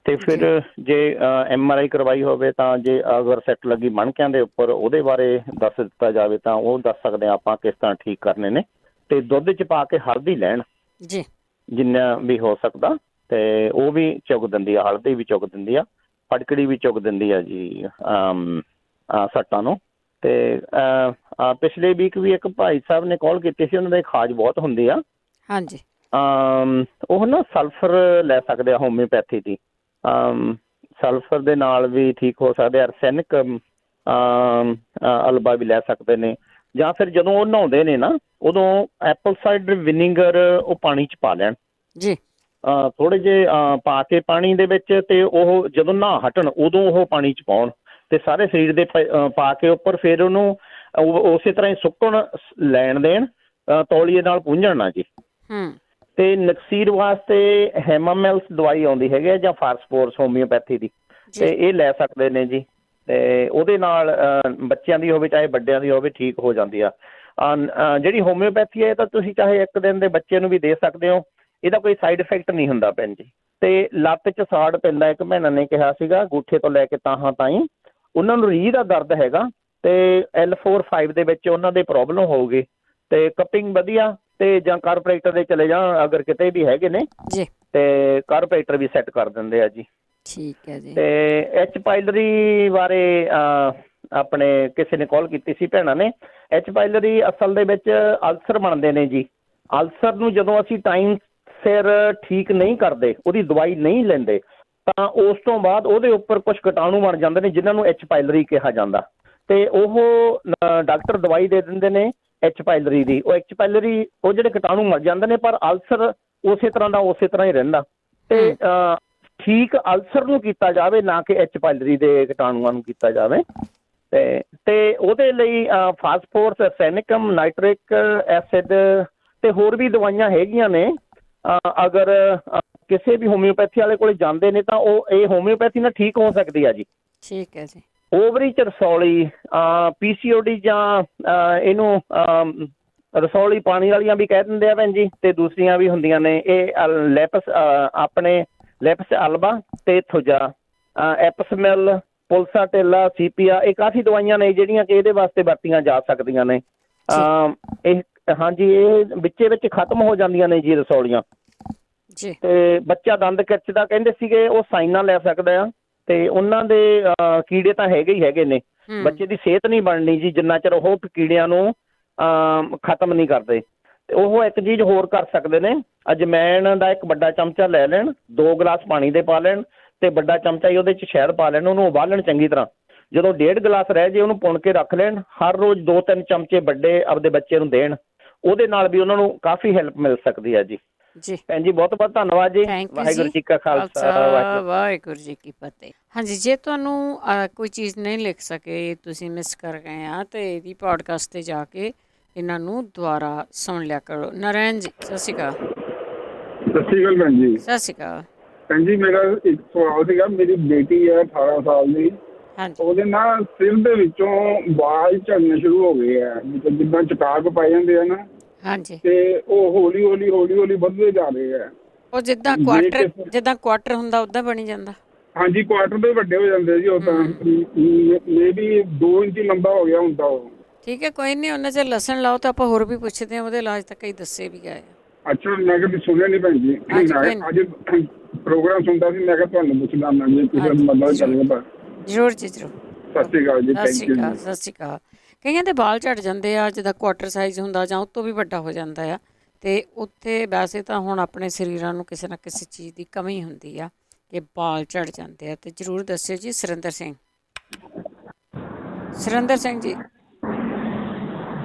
ਤੇ ਫਿਰ ਜੇ MRI ਕਰਵਾਈ ਹੋਵੇ ਤਾਂ ਜੇ ਅਗਰ ਸੱਟ ਲੱਗੀ ਮਣਕਿਆਂ ਦੇ ਉੱਪਰ, ਉਹਦੇ ਬਾਰੇ ਦੱਸ ਦਿੱਤਾ ਜਾਵੇ ਤਾਂ ਉਹ ਦੱਸ ਸਕਦੇ ਹਾਂ ਆਪਾਂ ਕਿਸ ਤਰ੍ਹਾਂ ਠੀਕ ਕਰਨੇ ਨੇ। ਤੇ ਦੁੱਧ 'ਚ ਪਾ ਕੇ ਹਲਦੀ ਲੈਣ ਜੀ, ਜਿੰਨਾ ਵੀ ਹੋ ਸਕਦਾ, ਤੇ ਉਹ ਵੀ ਚੁੱਕ ਦਿੰਦੀ ਆ, ਹਲਦੀ ਵੀ ਚੁੱਕ ਦਿੰਦੀ ਆ, ਫਟਕੜੀ ਵੀ ਚੁੱਕ ਦਿੰਦੀ ਆ ਜੀ ਸੱਟਾਂ ਨੂੰ। ਤੇ ਪਿਛਲੇ ਵੀਕ ਵੀ ਇੱਕ ਭਾਈ ਸਾਹਿਬ ਨੇ ਕਾਲ ਕੀਤੀ ਸੀ, ਉਹਨਾਂ ਦੇ ਖਾਜ ਬਹੁਤ ਹੁੰਦੀ ਆ। ਹਾਂਜੀ, ਉਹ ਨਾ ਸਲਫਰ ਲੈ ਸਕਦੇ ਆ, ਹੋਮਿਓਪੈਥੀ ਦੀ। ਸਲਫਰ ਦੇ ਨਾਲ ਵੀ ਠੀਕ ਹੋ ਸਕਦੇ, ਅਰਸੈਨਿਕ ਅਲਬਾ ਵੀ ਲੈ ਸਕਦੇ ਨੇ। ਜਾਂ ਫਿਰ ਜਦੋਂ ਉਹ ਨਹਾਉਂਦੇ ਨੇ ਨਾ, ਉਦੋਂ ਐਪਲ ਸਾਈਡਰ ਵਿਨੀਗਰ ਉਹ ਪਾਣੀ 'ਚ ਪਾ ਲੈਣ ਜੀ, ਥੋੜ੍ਹੇ ਜਿਹੇ ਪਾ ਕੇ ਪਾਣੀ ਦੇ ਵਿੱਚ, ਤੇ ਉਹ ਜਦੋਂ ਨਹਾ ਹਟਣ ਉਦੋਂ ਉਹ ਪਾਣੀ 'ਚ ਪਾਉਣ ਤੇ ਸਾਰੇ ਸਰੀਰ ਦੇ ਪਾ ਕੇ ਉੱਪਰ, ਫਿਰ ਉਹਨੂੰ ਉਸੇ ਤਰ੍ਹਾਂ ਹੀ ਸੁੱਕਣ ਲੈਣ ਦੇਣ, ਤੌਲੀਏ ਨਾਲ ਪੂੰਝਣ ਨਾ ਜੀ। ਤੇ ਨਕਸੀਰ ਵਾਸਤੇ ਹੈਮਾਮੈਲਸ ਦਵਾਈ ਆਉਂਦੀ ਹੈਗੀ ਆ, ਜਾਂ ਫਾਸਫੋਰਸ ਹੋਮਿਓਪੈਥੀ ਦੀ, ਤੇ ਇਹ ਲੈ ਸਕਦੇ ਨੇ ਜੀ। ਤੇ ਉਹਦੇ ਨਾਲ ਬੱਚਿਆਂ ਦੀ ਹੋਵੇ ਚਾਹੇ ਵੱਡਿਆਂ ਦੀ ਹੋਵੇ, ਠੀਕ ਹੋ ਜਾਂਦੀ ਆ। ਜਿਹੜੀ ਹੋਮਿਓਪੈਥੀ ਹੈ ਤਾਂ ਤੁਸੀਂ ਚਾਹੇ 1 ਦਿਨ ਦੇ ਬੱਚੇ ਨੂੰ ਵੀ ਦੇ ਸਕਦੇ ਹੋ, ਇਹਦਾ ਕੋਈ ਸਾਈਡ ਇਫੈਕਟ ਨਹੀਂ ਹੁੰਦਾ ਭੈਣ ਜੀ। ਤੇ ਲੱਤ 'ਚ ਸਾੜ ਪੈਂਦਾ, ਇੱਕ ਭੈਣਾਂ ਨੇ ਕਿਹਾ ਸੀਗਾ, ਗੂਠੇ ਤੋਂ ਲੈ ਕੇ ਤਾਹਾਂ ਤਾਈਂ ਉਹਨਾਂ ਨੂੰ ਰੀਹ ਦਾ ਦਰਦ ਹੈਗਾ, ਤੇ L4-5 ਦੇ ਵਿੱਚ ਉਹਨਾਂ ਦੇ ਪ੍ਰੋਬਲਮ ਹੋਊਗੀ। ਤੇ ਕਪਿੰਗ ਵਧੀਆ, ਤੇ ਜਾਂ ਕਾਰਪੋਰੇਟਰ ਦੇ ਚਲੇ ਜਾਣ ਅਗਰ ਕਿਤੇ ਵੀ ਹੈਗੇ ਨੇ ਜੀ, ਤੇ ਕਾਰਪੋਰੇਟਰ ਵੀ ਸੈੱਟ ਕਰ ਦਿੰਦੇ ਆ ਜੀ। ਠੀਕ ਹੈ ਜੀ। ਤੇ H ਪਾਇਲਰੀ ਬਾਰੇ ਆਪਣੇ ਕਿਸੇ ਨੇ ਕਾਲ ਕੀਤੀ ਸੀ ਭੈਣਾਂ ਨੇ। H ਪਾਇਲਰੀ ਅਸਲ ਦੇ ਵਿੱਚ ਅਲਸਰ ਬਣਦੇ ਨੇ ਜੀ। ਅਲਸਰ ਨੂੰ ਜਦੋਂ ਅਸੀਂ ਟਾਈਮ ਸਿਰ ਠੀਕ ਨਹੀਂ ਕਰਦੇ, ਉਹਦੀ ਦਵਾਈ ਨਹੀਂ ਲੈਂਦੇ, ਤਾਂ ਉਸ ਤੋਂ ਬਾਅਦ ਉਹਦੇ ਉੱਪਰ ਕੁਝ ਕੀਟਾਣੂ ਬਣ ਜਾਂਦੇ ਨੇ, ਜਿਨ੍ਹਾਂ ਨੂੰ H ਪਾਇਲਰੀ ਕਿਹਾ ਜਾਂਦਾ। ਤੇ ਉਹ ਡਾਕਟਰ ਦਵਾਈ ਦੇ ਦਿੰਦੇ ਨੇ ਐਚ ਪਾਇਲਰੀ ਦੀ, ਉਹ ਐਚ ਪਾਇਲਰੀ ਉਹ ਜਿਹੜੇ ਕੀਟਾਣੂ ਮਰ ਜਾਂਦੇ ਨੇ, ਪਰ ਅਲਸਰ ਉਸੇ ਤਰ੍ਹਾਂ ਦਾ ਉਸੇ ਤਰ੍ਹਾਂ ਹੀ ਰਹਿੰਦਾ। ਤੇ ਠੀਕ ਅਲਸਰ ਨੂੰ ਕੀਤਾ ਜਾਵੇ, ਨਾ ਕਿ ਐਚ ਪਾਇਲਰੀ ਦੇ ਕੀਟਾਣੂਆਂ ਨੂੰ ਕੀਤਾ ਜਾਵੇ। ਤੇ ਉਹਦੇ ਲਈ ਫਾਸਫੋਰਸ, ਅਰਸੈਨਿਕਮ, ਨਾਈਟ੍ਰਿਕ ਐਸਿਡ ਤੇ ਹੋਰ ਵੀ ਦਵਾਈਆਂ ਹੈਗੀਆਂ ਨੇ। ਅਗਰ ਕਿਸੇ ਵੀ ਹੋਮਿਓਪੈਥੀ ਵਾਲੇ ਕੋਲ ਜਾਂਦੇ ਨੇ ਤਾਂ ਉਹ ਇਹ ਹੋਮਿਓਪੈਥੀ ਨਾਲ ਠੀਕ ਹੋ ਸਕਦੀ ਆ ਜੀ। ਠੀਕ ਹੈ ਜੀ। ਓਵਰੀ 'ਚ ਰਸੌਲੀ, PCOD ਜਾਂ ਇਹਨੂੰ ਰਸੌਲੀ ਪਾਣੀ ਵਾਲੀਆਂ ਵੀ ਕਹਿ ਦਿੰਦੇ ਆ ਭੈਣ ਜੀ, ਤੇ ਦੂਸਰੀਆਂ ਵੀ ਹੁੰਦੀਆਂ ਨੇ। ਇਹ ਲੈਪਸ, ਆਪਣੇ ਲੈਪਸ ਅਲਬਾ ਤੇ ਥੁਜਾ, ਐਪਸਮੈਲ, ਪੁਲਸਾਟੇਲਾ, ਸੀਪੀਆ, ਇਹ ਕਾਫੀ ਦਵਾਈਆਂ ਨੇ ਜਿਹੜੀਆਂ ਕਿ ਇਹਦੇ ਵਾਸਤੇ ਵਰਤੀਆਂ ਜਾ ਸਕਦੀਆਂ ਨੇ। ਇਹ ਹਾਂਜੀ, ਇਹ ਵਿੱਚੇ ਵਿੱਚ ਖਤਮ ਹੋ ਜਾਂਦੀਆਂ ਨੇ ਜੀ ਰਸੌਲੀਆਂ। ਤੇ ਬੱਚਾ ਦੰਦ ਖਿੱਚਦਾ ਕਹਿੰਦੇ ਸੀਗੇ, ਉਹ ਸਾਈਨਾ ਲੈ ਸਕਦਾ ਆ। ਤੇ ਉਹਨਾਂ ਦੇ ਕੀੜੇ ਤਾਂ ਹੈਗੇ ਹੀ ਹੈਗੇ ਨੇ। ਬੱਚੇ ਦੀ ਸਿਹਤ ਨਹੀਂ ਬਣਨੀ ਜੀ ਜਿੰਨਾ ਚਿਰ ਉਹ ਕੀੜਿਆਂ ਨੂੰ ਖਤਮ ਨਹੀਂ ਕਰਦੇ। ਤੇ ਉਹ ਇੱਕ ਚੀਜ਼ ਹੋਰ ਕਰ ਸਕਦੇ ਨੇ, ਅਜਮੈਨ ਦਾ ਇੱਕ ਵੱਡਾ ਚਮਚਾ ਲੈ ਲੈਣ, 2 ਗਲਾਸ ਪਾਣੀ ਦੇ ਪਾ ਲੈਣ, ਤੇ ਵੱਡਾ ਚਮਚਾ ਹੀ ਉਹਦੇ 'ਚ ਸ਼ਹਿਦ ਪਾ ਲੈਣ, ਉਹਨੂੰ ਉਬਾਲਣ ਚੰਗੀ ਤਰ੍ਹਾਂ। ਜਦੋਂ 1.5 ਗਲਾਸ ਰਹਿ ਜੇ ਉਹਨੂੰ ਪੁਣ ਕੇ ਰੱਖ ਲੈਣ। ਹਰ ਰੋਜ਼ 2-3 ਚਮਚੇ ਵੱਡੇ ਆਪਦੇ ਬੱਚੇ ਨੂੰ ਦੇਣ, ਉਹਦੇ ਨਾਲ ਵੀ ਉਹਨਾਂ ਨੂੰ ਕਾਫੀ ਹੈਲਪ ਮਿਲ ਸਕਦੀ ਹੈ ਜੀ। ਭੈਣ ਜੀ ਬਹੁਤ ਬਹੁਤ ਧੰਨਵਾਦ ਜੀ। ਵਾਹਿਗੁਰੂ ਜੀ ਕਾ ਖਾਲਸਾ, ਵਾਹਿਗੁਰੂ ਜੀ ਕੀ ਫਤਿਹ। ਹਾਂਜੀ, ਜੇ ਤੁਹਾਨੂੰ ਕੋਈ ਚੀਜ਼ ਨਹੀਂ ਲਿਖ ਸਕੇ, ਤੁਸੀਂ ਮਿਸ ਕਰ ਗਏ ਆ, ਤੇ ਇਹਦੀ ਪੋਡਕਾਸਟ ਤੇ ਜਾ ਕੇ ਇਹਨਾਂ ਨੂੰ ਦੁਬਾਰਾ ਸੁਣ ਲਿਆ ਕਰੋ। ਨਾਰਾਇਣ ਜੀ ਸਤਿ ਸ਼੍ਰੀ ਅਕਾਲ। ਸਤਿ ਸ਼੍ਰੀ ਅਕਾਲ ਭੈਣ ਜੀ। ਸਤਿ ਸ਼੍ਰੀ ਅਕਾਲ ਭੈਣ ਜੀ। ਮੇਰਾ ਇੱਕ ਸਵਾਲ ਸੀਗਾ, ਮੇਰੀ ਬੇਟੀ ਹੈ 18 ਸਾਲ ਦੀ, ਉਹਦੇ ਨਾ ਸਿਰ ਦੇ ਵਿੱਚੋਂ ਵਾਲ ਝੜਨੇ ਸ਼ੁਰੂ ਹੋ ਗਏ ਆ, ਜਿੱਦਾਂ ਚਟਾਕ ਪਾਏ ਜਾਂਦੇ ਆ ਨਾ। ਹਾਂਜੀ। ਤੇ ਉਹ ਹੌਲੀ ਹੌਲੀ ਵੱਧਦੇ ਜਾ ਰਹੇ ਆ। ਉਹ ਜਿੱਦਾਂ ਕੁਆਟਰ ਹੁੰਦਾ ਉਦਾਂ ਬਣੀ ਜਾਂਦਾ। ਹਾਂਜੀ, ਕੁਆਟਰ ਦੇ ਵੱਡੇ ਹੋ ਜਾਂਦੇ ਜੀ। ਉਹ ਤਾਂ ਮੇਬੀ 2 ਇੰਚ ਲੰਬਾ ਹੋ ਗਿਆ ਹੁੰਦਾ ਉਹ। ਠੀਕ ਹੈ, ਕੋਈ ਨਹੀਂ, ਉਹਨਾਂ 'ਚ ਲਸਣ ਲਾਓ ਤਾਂ ਆਪਾਂ ਹੋਰ ਵੀ ਪੁੱਛਦੇ ਹਾਂ, ਉਹਦੇ ਇਲਾਜ ਤਾਂ ਕਈ ਦੱਸੇ ਵੀ ਗਏ। ਅੱਛਾ, ਮੈਂ ਕਦੇ ਸੁਣਿਆ ਨਹੀਂ ਭੈਣ ਜੀ। ਅੱਜ ਪ੍ਰੋਗਰਾਮ ਸੁਣਦਾ ਸੀ, ਮੈਂ ਕਿਹਾ ਤੁਹਾਨੂੰ ਪੁੱਛਦਾ ਮੈਂ ਜੀ, ਕਿਸੇ ਨੂੰ ਮਦਦ ਕਰੇਗਾ। ਜ਼ਰੂਰ ਜੀ ਜ਼ਰੂਰ। ਸਤਿ ਸ਼੍ਰੀ ਅਕਾਲ ਜੀ। ਸਤਿ ਸ਼੍ਰੀ ਅਕਾਲ। ਸਤਿ ਸ਼੍ਰੀ ਅਕਾਲ। ਕਈਆਂ ਦੇ ਵਾਲ ਝੜ ਜਾਂਦੇ ਆ, ਜਿੱਦਾਂ ਕੁਆਟਰ ਸਾਈਜ਼ ਹੁੰਦਾ ਜਾਂ ਉਹ ਤੋਂ ਵੀ ਵੱਡਾ ਹੋ ਜਾਂਦਾ ਆ। ਅਤੇ ਉੱਥੇ ਵੈਸੇ ਤਾਂ ਹੁਣ ਆਪਣੇ ਸਰੀਰਾਂ ਨੂੰ ਕਿਸੇ ਨਾ ਕਿਸੇ ਚੀਜ਼ ਦੀ ਕਮੀ ਹੁੰਦੀ ਆ ਕਿ ਵਾਲ ਝੜ ਜਾਂਦੇ ਆ। ਅਤੇ ਜ਼ਰੂਰ ਦੱਸਿਓ ਜੀ। ਸੁਰਿੰਦਰ ਸਿੰਘ ਜੀ।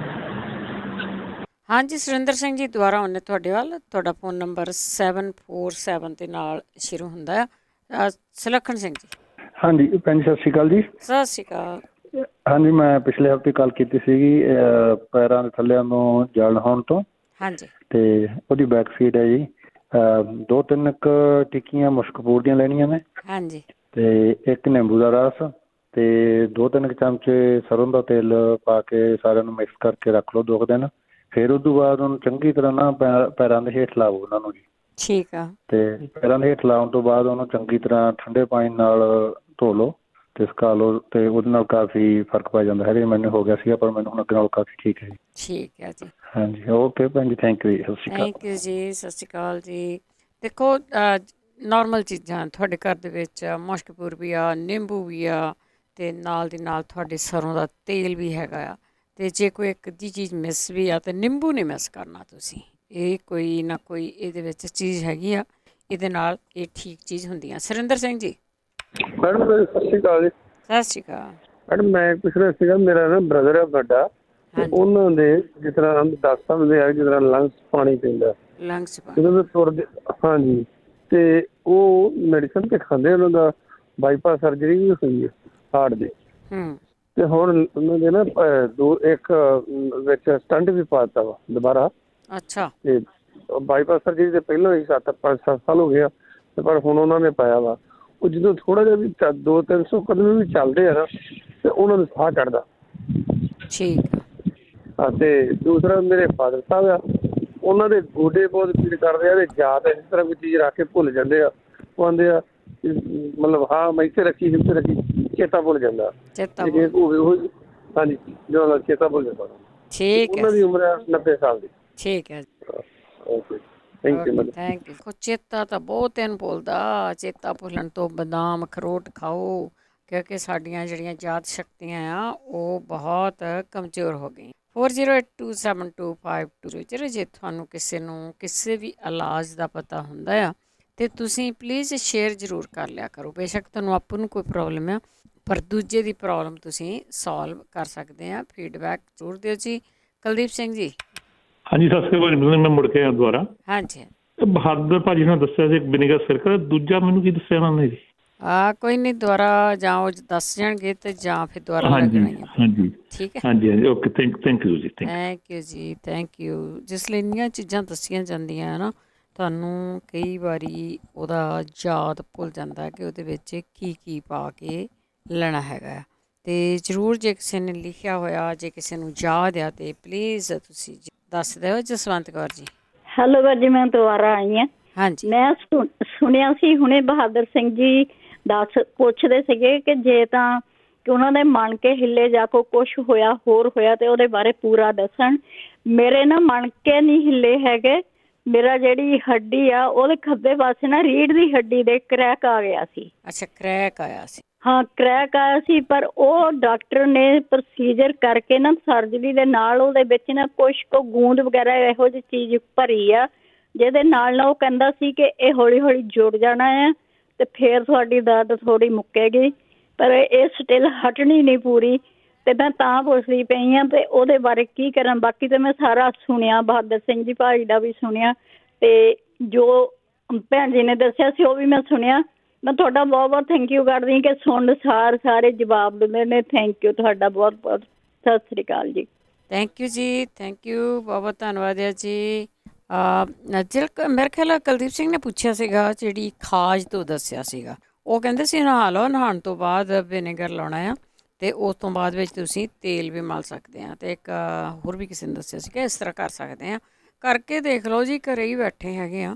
ਹਾਂਜੀ ਸੁਰਿੰਦਰ ਸਿੰਘ ਜੀ, ਦੁਬਾਰਾ ਆਉਂਦੇ ਤੁਹਾਡੇ ਵੱਲ। ਤੁਹਾਡਾ ਫ਼ੋਨ ਨੰਬਰ 747 ਦੇ ਨਾਲ ਸ਼ੁਰੂ ਹੁੰਦਾ ਆ। ਸੁਲੱਖਣ ਸਿੰਘ ਜੀ। ਹਾਂਜੀ ਭੈਣ ਜੀ, ਸਤਿ ਸ਼੍ਰੀ ਅਕਾਲ ਜੀ। ਸਤਿ ਸ਼੍ਰੀ ਅਕਾਲ। ਹਾਂਜੀ, ਮੈਂ ਪਿਛਲੇ ਹਫ਼ਤੇ ਕਾਲ ਕੀਤੀ ਸੀਗੀ ਪੈਰਾਂ ਦੇ ਥੱਲਿਆਂ ਨੂੰ ਜਲਣ ਹੋਣ ਤੋਂ। ਹਾਂਜੀ। ਤੇ ਉਹਦੀ ਬੈਕ ਸਾਈਡ ਹੈ ਜੀ। 2-3 ਟਿੱਕੀਆਂ ਮੁਸ਼ਕਪੂਰ ਦੀਆਂ ਲੈਣੀਆਂ ਨੇ। ਹਾਂਜੀ। ਤੇ 1 ਨਿੰਬੂ ਦਾ ਰਸ, ਤੇ 2-3 ਚਮਚੇ ਸਰੋਂ ਦਾ ਤੇਲ ਪਾ ਕੇ ਸਾਰਿਆਂ ਨੂੰ ਮਿਕਸ ਕਰਕੇ ਰੱਖ ਲਓ 2 ਦਿਨ। ਫਿਰ ਉਹ ਤੋਂ ਬਾਅਦ ਉਹਨੂੰ ਚੰਗੀ ਤਰ੍ਹਾਂ ਨਾ ਪੈਰਾਂ ਦੇ ਹੇਠ ਲਾਓ ਉਹਨਾਂ ਨੂੰ ਜੀ। ਠੀਕ ਆ। ਤੇ ਪੈਰਾਂ ਦੇ ਹੇਠ ਲਾਉਣ ਤੋਂ ਬਾਅਦ ਉਹਨੂੰ ਚੰਗੀ ਤਰ੍ਹਾਂ ਠੰਡੇ ਪਾਣੀ ਨਾਲ ਧੋ ਲਓ ਤੇ ਸੁਕਾ ਲਓ, ਤੇ ਉਹਦੇ ਨਾਲ ਕਾਫੀ ਫਰਕ ਪੈ ਜਾਂਦਾ ਹੈ। ਮੈਨੂੰ ਹੋ ਗਿਆ ਸੀਗਾ, ਪਰ ਮੈਨੂੰ ਹੁਣ ਅੱਗੇ ਨਾਲ ਕਾਫੀ ਠੀਕ ਹੈ ਜੀ। ਠੀਕ ਹੈ ਜੀ। ਹਾਂਜੀ, ਓਕੇ ਭੈਣ ਜੀ, ਥੈਂਕ ਯੂ ਜੀ। ਸਤਿ ਸ਼੍ਰੀ ਅਕਾਲ। ਥੈਂਕ ਯੂ ਜੀ। ਸਤਿ ਸ਼੍ਰੀ ਅਕਾਲ ਜੀ। ਦੇਖੋ, ਨੋਰਮਲ ਚੀਜ਼ਾਂ ਤੁਹਾਡੇ ਘਰ ਦੇ ਵਿੱਚ ਮੁਸ਼ਕਪੂਰ ਵੀ ਆ, ਨਿੰਬੂ ਵੀ ਆ, ਅਤੇ ਨਾਲ ਦੀ ਨਾਲ ਤੁਹਾਡੇ ਸਰੋਂ ਦਾ ਤੇਲ ਵੀ ਹੈਗਾ ਆ। ਅਤੇ ਜੇ ਕੋਈ ਇੱਕ ਅੱਧੀ ਚੀਜ਼ ਮਿਸ ਵੀ ਆ ਤਾਂ ਨਿੰਬੂ ਨਹੀਂ ਮਿਸ ਕਰਨਾ ਤੁਸੀਂ। ਇਹ ਕੋਈ ਨਾ ਕੋਈ ਇਹਦੇ ਵਿੱਚ ਚੀਜ਼ ਹੈਗੀ ਆ, ਇਹਦੇ ਨਾਲ ਇਹ ਠੀਕ ਚੀਜ਼ ਹੁੰਦੀ ਆ। ਸੁਰਿੰਦਰ ਸਿੰਘ ਜੀ। ਮੈਡਮ ਸਤਿ ਸ਼੍ਰੀ ਅਕਾਲ ਜੀ। ਸਤਿ ਸ਼੍ਰੀ ਅਕਾਲ ਮੈਡਮ, ਮੈਂ ਪੁੱਛ ਰਿਹਾ ਸੀਗਾ, ਮੇਰਾ ਨਾ ਬ੍ਰਦਰ ਹੈ ਵੱਡਾ, ਤੇ ਉਹਨਾਂ ਦੇ ਜਿਸ ਤਰ੍ਹਾਂ ਦੱਸਦਾ ਹੁੰਦੇ ਆ, ਜਿਸ ਤਰ੍ਹਾਂ ਲੰਗਸ ਪਾਣੀ ਪੀਂਦਾ, ਜਦੋਂ ਤੁਰਦੇ। ਹਾਂਜੀ, ਤੇ ਉਹ ਮੈਡੀਸਨ ਤੇ ਖਾਂਦੇ, ਉਹਨਾਂ ਦਾ ਬਾਈਪਾਸ ਸਰਜਰੀ ਵੀ ਹੋਈ ਹੈ ਹਾਰਟ ਦੀ। ਤੇ ਹੁਣ ਉਹਨਾਂ ਦੇ ਨਾ ਇੱਕ ਵਿੱਚ ਸਟੰਟ ਵੀ ਪਾ ਦਿੱਤਾ ਵਾ ਦੁਬਾਰਾ। ਅੱਛਾ। ਤੇ ਬਾਈਪਾਸ ਸਰਜਰੀ ਤੇ ਪਹਿਲਾਂ ਹੀ 5-7 ਸਾਲ ਹੋ ਗਿਆ, ਤੇ ਪਰ ਹੁਣ ਉਹਨਾਂ ਨੇ ਪਾਇਆ ਵਾ। ਉਹ ਜਦੋਂ ਥੋੜਾ ਜਿਹਾ ਵੀ 200-300 ਕਦਮ ਵੀ ਚੱਲਦੇ ਆ ਨਾ, ਤੇ ਉਹਨਾਂ ਨੂੰ ਸਾਹ ਚੜ੍ਹਦਾ। ਠੀਕ ਆ। ਤੇ ਦੂਸਰਾ ਮੇਰੇ ਫਾਦਰ ਸਾਹਿਬ ਆ, ਉਹਨਾਂ ਦੇ ਗੋਡੇ ਬਹੁਤ ਪੀੜ ਕਰਦੇ ਆ, ਤੇ ਯਾਦ ਇਸ ਤਰ੍ਹਾਂ ਕੋਈ ਚੀਜ਼ ਰੱਖ ਕੇ ਭੁੱਲ ਜਾਂਦੇ ਆ। ਉਹ ਆਉਂਦੇ ਆ ਮਤਲਬ ਹਾਂ ਮੈਂ ਇੱਥੇ ਰੱਖੀ, ਇੱਥੇ ਰੱਖੀ, ਚੇਤਾ ਭੁੱਲ ਜਾਂਦਾ। ਹਾਂਜੀ, ਜੋ ਚੇਤਾ ਭੁੱਲ ਜਾਂਦਾ। ਠੀਕ ਹੈ। ਉਹਨਾਂ ਦੀ ਉਮਰ ਹੈ 90 ਸਾਲ ਦੀ। ਠੀਕ ਹੈ। Okay, thank you. Thank you. ਚੇਤਾ ਤਾਂ ਬਹੁਤ ਦਿਨ ਭੁੱਲਦਾ। ਚੇਤਾ ਭੁੱਲਣ ਤੋਂ ਬਦਾਮ ਅਖਰੋਟ ਖਾਓ, ਕਿਉਂਕਿ ਸਾਡੀਆਂ ਜਿਹੜੀਆਂ ਯਾਦ ਸ਼ਕਤੀਆਂ ਆ ਉਹ ਬਹੁਤ ਕਮਜ਼ੋਰ ਹੋ ਗਈਆਂ। 4082725200। ਜੇ ਤੁਹਾਨੂੰ ਕਿਸੇ ਨੂੰ ਕਿਸੇ ਵੀ ਇਲਾਜ ਦਾ ਪਤਾ ਹੁੰਦਾ ਆ ਅਤੇ ਤੁਸੀਂ ਪਲੀਜ਼ ਸ਼ੇਅਰ ਜ਼ਰੂਰ ਕਰ ਲਿਆ ਕਰੋ। ਬੇਸ਼ੱਕ ਤੁਹਾਨੂੰ ਆਪ ਨੂੰ ਕੋਈ ਪ੍ਰੋਬਲਮ ਆ, ਪਰ ਦੂਜੇ ਦੀ ਪ੍ਰੋਬਲਮ ਤੁਸੀਂ ਸੋਲਵ ਕਰ ਸਕਦੇ ਆ। ਫੀਡਬੈਕ ਜ਼ਰੂਰ ਦਿਓ ਜੀ। ਕੁਲਦੀਪ ਸਿੰਘ ਜੀ। ਹਾਂਜੀ, ਸਤਿ ਸ਼੍ਰੀ ਅਕਾਲ। ਮੈਂ ਮੁੜ ਕੇ ਆਇਆ ਦੁਬਾਰਾ। ਹਾਂਜੀ, ਬਹਾਦਰ ਭਾਜੀ ਨੇ ਦੱਸਿਆ ਸੀ ਵਿਨੇਗਰ ਸਿਰਕਾ, ਦੂਜਾ ਮੈਨੂੰ ਕੀ ਦੱਸਿਆ ਉਹਨਾਂ ਨੇ ਜੀ? ਕੋਈ ਨਹੀਂ, ਦੁਬਾਰਾ ਜਾਂ ਉਹ ਦੱਸ ਜਾਣਗੇ ਤੇ ਜਾਂ ਫਿਰ ਦੁਬਾਰਾ ਹਾਂਜੀ ਲੱਗਣਾ। ਹਾਂਜੀ ਠੀਕ ਹੈ, ਹਾਂਜੀ ਹਾਂਜੀ, okay, thank you ji. Thank you ji, thank you. ਜਿਸ ਲਈ ਇੰਨੀਆਂ ਚੀਜ਼ਾਂ ਦੱਸੀਆਂ ਜਾਂਦੀਆਂ ਹੈ ਨਾ, ਤੁਹਾਨੂੰ ਕਈ ਵਾਰੀ ਉਹਦਾ ਯਾਦ ਭੁੱਲ ਜਾਂਦਾ ਕਿ ਉਹਦੇ ਵਿੱਚ ਕੀ ਕੀ ਪਾ ਕੇ ਲੈਣਾ ਹੈਗਾ। ਅਤੇ ਜ਼ਰੂਰ ਜੇ ਕਿਸੇ ਨੇ ਲਿਖਿਆ ਹੋਇਆ, ਜੇ ਕਿਸੇ ਨੂੰ ਯਾਦ ਆ ਤਾਂ ਪਲੀਜ਼ ਤੁਸੀਂ ਦੱਸ ਦਿਓ। ਜਸਵੰਤ ਕੌਰ ਜੀ। ਹੈਲੋ ਵੀਰ ਜੀ, ਮੈਂ ਦੁਬਾਰਾ ਆਈ ਹਾਂ। ਹਾਂਜੀ, ਮੈਂ ਸੁਣਿਆ ਸੀ ਹੁਣੇ ਬਹਾਦਰ ਸਿੰਘ ਜੀ ਪੁੱਛਦੇ ਸੀਗੇ ਕਿ ਜੇ ਤਾਂ ਕਿ ਉਹਨਾਂ ਦੇ ਮਣ ਕੇ ਹਿੱਲੇ ਜਾਂ ਕੋ ਕੁਛ ਹੋਇਆ ਹੋਰ ਹੋਇਆ ਤੇ ਉਹਦੇ ਬਾਰੇ ਪੂਰਾ ਦੱਸਣ। ਮੇਰੇ ਨਾ ਮਣ ਕੇ ਨਹੀਂ ਹਿੱਲੇ ਹੈਗੇ, ਮੇਰਾ ਜਿਹੜੀ ਹੱਡੀ ਆ ਉਹਦੇ ਖੱਬੇ ਪਾਸੇ ਨਾ ਰੀੜ੍ਹ ਦੀ ਹੱਡੀ ਦੇ ਕਰੈਕ ਆ ਗਿਆ ਸੀ। ਅੱਛਾ, ਕਰੈਕ ਆਇਆ ਸੀ। ਹਾਂ, ਕਰੈਕ ਆਇਆ ਸੀ, ਪਰ ਉਹ ਡਾਕਟਰ ਨੇ ਪ੍ਰੋਸੀਜਰ ਕਰਕੇ ਨਾ ਸਰਜਰੀ ਦੇ ਨਾਲ ਉਹਦੇ ਵਿੱਚ ਨਾ ਕੁਛ ਕੁ ਗੂੰਦ ਵਗੈਰਾ ਇਹੋ ਜਿਹੀ ਚੀਜ਼ ਭਰੀ ਆ, ਜਿਹਦੇ ਨਾਲ ਨਾ ਉਹ ਕਹਿੰਦਾ ਸੀ ਕਿ ਇਹ ਹੌਲੀ ਹੌਲੀ ਜੁੜ ਜਾਣਾ ਹੈ ਤੇ ਫਿਰ ਤੁਹਾਡੀ ਦਰਦ ਥੋੜ੍ਹੀ ਮੁੱਕੇਗੀ, ਪਰ ਇਹ ਸਟਿਲ ਹਟਣੀ ਨਹੀਂ ਪੂਰੀ। ਤੇ ਮੈਂ ਤਾਂ ਪੁੱਛਦੀ ਪਈ ਹਾਂ ਤੇ ਉਹਦੇ ਬਾਰੇ ਕੀ ਕਰਾਂ। ਬਾਕੀ ਤਾਂ ਮੈਂ ਸਾਰਾ ਸੁਣਿਆ, ਬਹਾਦਰ ਸਿੰਘ ਜੀ ਭਾਈ ਦਾ ਵੀ ਸੁਣਿਆ ਤੇ ਜੋ ਭੈਣ ਜੀ ਨੇ ਦੱਸਿਆ ਸੀ ਉਹ ਵੀ ਮੈਂ ਸੁਣਿਆ। ਮੈਂ ਤੁਹਾਡਾ ਬਹੁਤ ਬਹੁਤ ਥੈਂਕ ਯੂ ਕਰਦੀ ਕਿ ਸੁਣ ਸਾਰੇ ਜਵਾਬ ਦਿੰਦੇ ਨੇ। ਥੈਂਕ ਯੂ ਤੁਹਾਡਾ ਬਹੁਤ ਬਹੁਤ। ਸਤਿ ਸ਼੍ਰੀ ਅਕਾਲ ਜੀ। Thank you ji, thank you, ਬਹੁਤ ਬਹੁਤ ਧੰਨਵਾਦ ਹੈ ਜੀ। ਮੇਰੇ ਖਿਆਲ ਕੁਲਦੀਪ ਸਿੰਘ ਨੇ ਪੁੱਛਿਆ ਸੀਗਾ ਜਿਹੜੀ ਖਾਜ ਤੋਂ ਦੱਸਿਆ ਸੀਗਾ, ਉਹ ਕਹਿੰਦੇ ਸੀ ਨਹਾ ਲਓ, ਨਹਾਉਣ ਤੋਂ ਬਾਅਦ ਵਿਨੇਗਰ ਲਾਉਣਾ ਆ ਅਤੇ ਉਸ ਤੋਂ ਬਾਅਦ ਵਿੱਚ ਤੁਸੀਂ ਤੇਲ ਵੀ ਮਲ ਸਕਦੇ ਹਾਂ। ਅਤੇ ਇੱਕ ਹੋਰ ਵੀ ਕਿਸੇ ਨੇ ਦੱਸਿਆ ਸੀ ਕਿ ਇਸ ਤਰ੍ਹਾਂ ਕਰ ਸਕਦੇ ਹਾਂ। ਕਰਕੇ ਦੇਖ ਲਓ ਜੀ, ਘਰੇ ਹੀ ਬੈਠੇ ਹੈਗੇ ਆ,